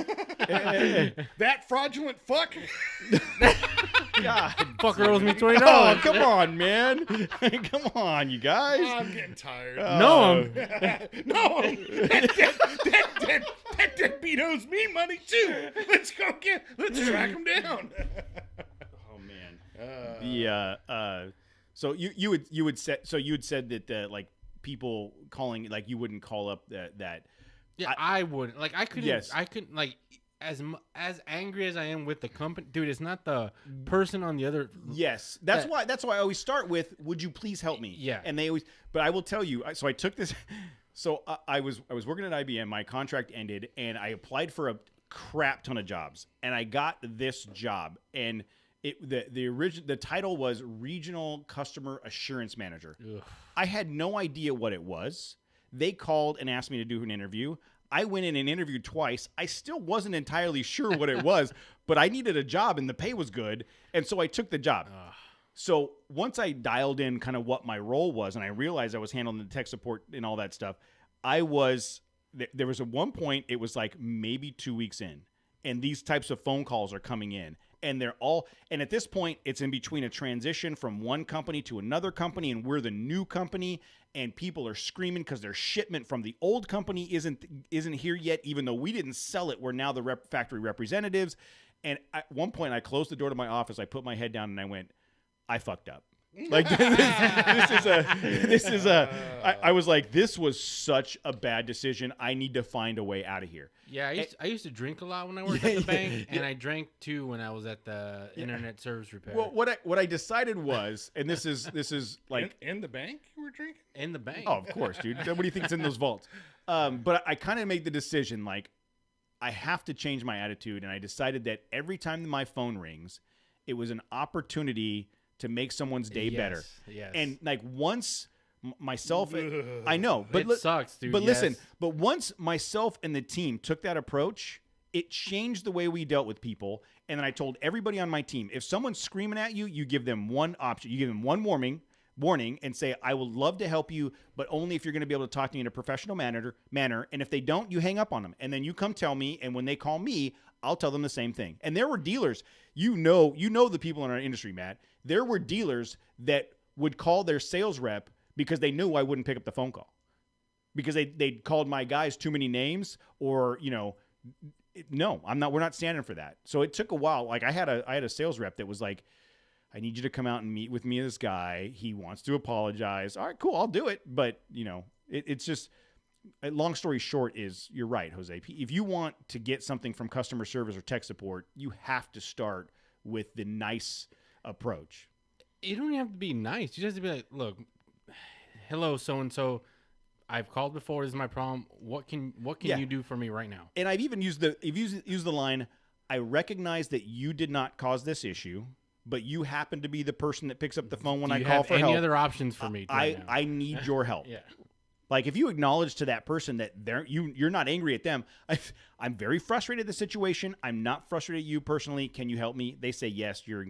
That fraudulent fuck. God. Fucker owes me Oh, $20. come on, man. Come on, you guys. I'm getting tired. No, No, that deadbeat owes me money too. Let's track him down. Oh man. So you would said that like people calling, like you wouldn't call up that. yeah, I would. Like, I couldn't. Yes. I couldn't. Like, as angry as I am with the company, dude. It's not the person on the other. Yes, that's why I always start with, "Would you please help me?" Yeah. And they always, but I will tell you. So I took this. So I was working at IBM. My contract ended, and I applied for a crap ton of jobs, and I got this job. And the title was Regional Customer Assurance Manager. Ugh. I had no idea what it was. They called and asked me to do an interview. I went in and interviewed twice. I still wasn't entirely sure what it was, but I needed a job and the pay was good, and so I took the job. So once I dialed in kind of what my role was, and I realized I was handling the tech support and all that stuff, there was at one point, it was like maybe 2 weeks in, and these types of phone calls are coming in. And and at this point, it's in between a transition from one company to another company, and we're the new company, and people are screaming because their shipment from the old company isn't here yet, even though we didn't sell it. We're now the factory representatives. And at one point, I closed the door to my office. I put my head down and I went, I fucked up. Like I was like, this was such a bad decision. I need to find a way out of here. Yeah, I used to drink a lot when I worked at the bank, and I drank too when I was at the internet service repair. Well, what I decided was, and this is like in the bank you were drinking? in the bank. oh, of course, dude. What do you think's in those vaults? But I kind of made the decision, like, I have to change my attitude, and I decided that every time my phone rings, it was an opportunity to make someone's day better. Yes. And like once myself, I know, but it sucks, dude. But listen, yes. but once myself and the team took that approach, it changed the way we dealt with people. And then I told everybody on my team, if someone's screaming at you, you give them one option. You give them one warning and say, I would love to help you, but only if you're going to be able to talk to me in a professional manner. And if they don't, you hang up on them. And then you come tell me. And when they call me, I'll tell them the same thing. And there were dealers, you know the people in our industry, Matt. There were dealers that would call their sales rep because they knew I wouldn't pick up the phone call because they'd called my guys too many names, or, no, we're not standing for that. So it took a while. Like I had a sales rep that was like, I need you to come out and meet with me and this guy. He wants to apologize. All right, cool. I'll do it. But it's just, long story short is, you're right, Jose. If you want to get something from customer service or tech support, you have to start with the nice approach. You don't have to be nice. You just have to be like, look, hello, so and so. I've called before. This is my problem. What can you do for me right now? And I've even used the line, I recognize that you did not cause this issue, but you happen to be the person that picks up the phone when Do I you call have for any help. other options for me? Right now? I need your help. Yeah. Like if you acknowledge to that person that you're not angry at them, I'm very frustrated at the situation. I'm not frustrated at you personally. Can you help me? They say yes. You're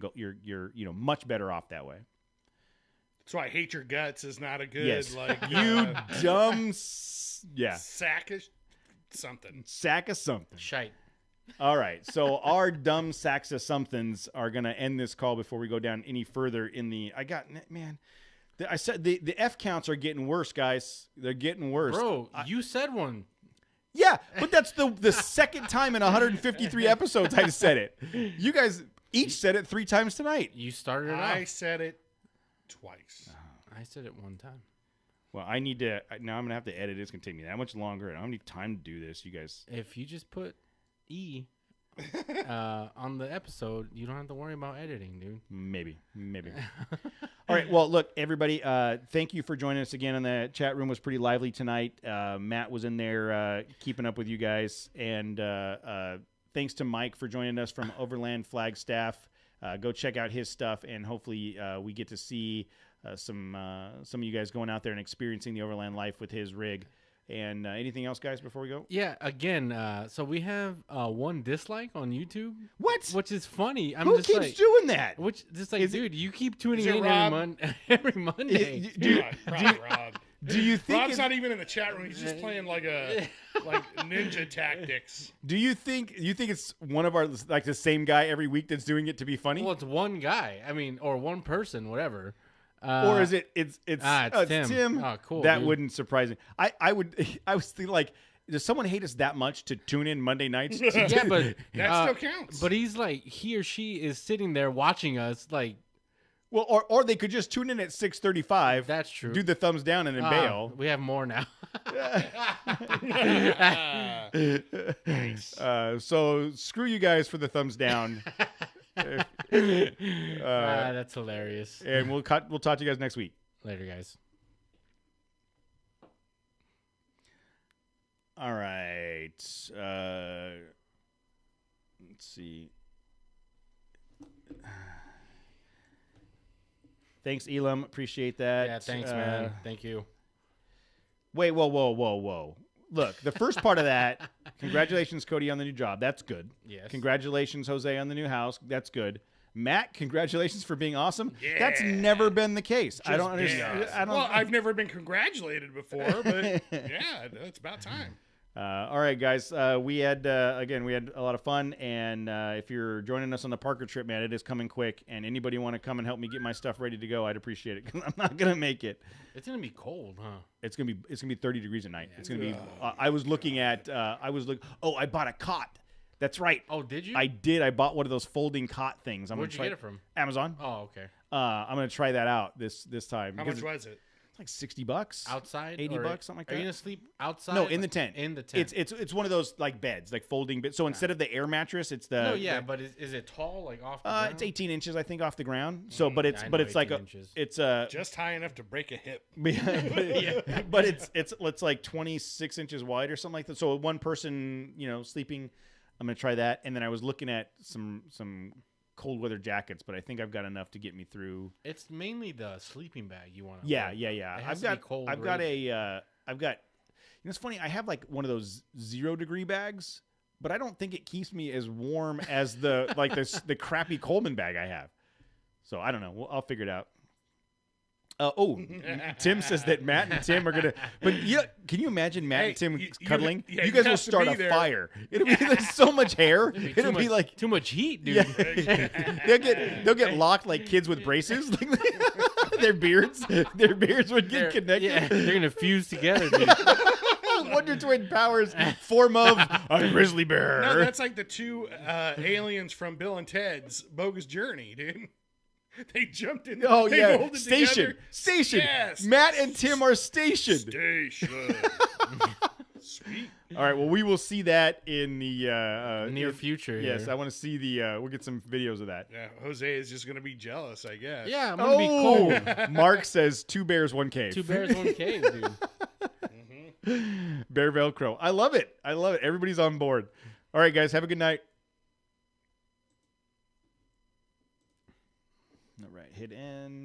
much better off that way. So I hate your guts is not a good Yes. like You dumb sack of something. sack of something. Shite. All right. So our dumb sacks of somethings are going to end this call before we go down any further in the. I said the F counts are getting worse, guys. They're getting worse. Bro, you said one. Yeah, but that's the second time in 153 episodes I said it. You guys each said it 3 times tonight. You started it I off. said it twice. I said it one time. Well, I need to. Now I'm going to have to edit. It's going to take me that much longer, and I don't need time to do this. You guys. If you just put E on the episode, you don't have to worry about editing, dude. Maybe. All right. Well, look, everybody. Thank you for joining us again. And the chat room was pretty lively tonight. Matt was in there keeping up with you guys, and thanks to Mike for joining us from Overland Flagstaff. Go check out his stuff, and hopefully we get to see some of you guys going out there and experiencing the Overland life with his rig. And anything else, guys, before we go? Yeah, again, so we have one dislike on YouTube, What? which is funny. I'm Who just keeps like, doing that? which just like, Is it- dude, you keep tuning Is it in Rob? every Monday. Rob. Do you think Rob's it's- not even in the chat room. He's just playing like ninja tactics. Do you think it's one of our like the same guy every week that's doing it to be funny? Well, it's one guy. I mean, or one person, whatever. Or is it? It's Tim. Oh, cool, That dude. wouldn't surprise me. I would. I was thinking like, does someone hate us that much to tune in Monday nights? Yeah, but That still counts. But he's like, he or she is sitting there watching us. Like, Well, or they could just tune in at 6:35. that's true. Do the thumbs down and then bail. We have more now. So screw you guys for the thumbs down. That's hilarious. And we'll talk to you guys next week. Later, guys. All right. Let's see. Thanks, Elam. Appreciate that. Yeah, thanks, man. Thank you. Wait, whoa. Look, the first part of that, congratulations, Cody, on the new job. That's good. Yes. Congratulations, Jose, on the new house. That's good. Matt, congratulations for being awesome. Yeah. That's never been the case. I don't being understand. awesome. I don't. Well, I've never been congratulated before, but yeah, it's about time. All right, guys. We had a lot of fun, and if you're joining us on the Parker trip, man, it is coming quick. And anybody want to come and help me get my stuff ready to go, I'd appreciate it because I'm not gonna make it. It's gonna be cold, huh? It's gonna be 30 degrees at night. It's gonna be. I was looking at. Oh, I bought a cot. That's right. Oh, did you? I did. I bought one of those folding cot things. Where'd you get it from? Amazon. Oh, okay. I'm gonna try that out this time. How because much was it? It's like $60. Outside? $80, or something like Are you that. gonna sleep outside? No, in the tent. In the tent. It's one of those like beds, like folding beds. So instead of the air mattress, it's the. No, yeah, but is it tall, like off the ground? It's 18 inches, I think, off the ground. So, but it's I but know it's like 18 a inches. it's a Just high enough to break a hip. but it's like 26 inches wide or something like that. So one person, sleeping. I'm gonna try that, and then I was looking at some cold weather jackets, but I think I've got enough to get me through. It's mainly the sleeping bag you want to. Yeah. It has I've to be cold. got it's funny. I have like one of those 0-degree bags, but I don't think it keeps me as warm as the like the crappy Coleman bag I have. So I don't know. I'll figure it out. Tim says that Matt and Tim are gonna. But can you imagine Matt and Tim cuddling? You guys will start a fire. It'll be there's so much hair. It'll be like too much heat, dude. Yeah. they'll get locked like kids with braces. Their beards would get connected. Yeah, they're gonna fuse together, dude. Wonder Twin powers form of a grizzly bear. No, that's like the two aliens from Bill and Ted's Bogus Journey, dude. They jumped in. Oh they yeah, molded station. together. Yes. Matt and Tim are stationed. Station. Sweet. All right. Well, we will see that in the Near future. Yes, here. I want to see the. We'll get some videos of that. Yeah, Jose is just gonna be jealous, I guess. Yeah, I'm gonna be cold. Mark says 2 bears, 1 cave. 2 bears, 1 cave, dude. Bear Velcro. I love it. Everybody's on board. All right, guys. Have a good night. All right. Hit end.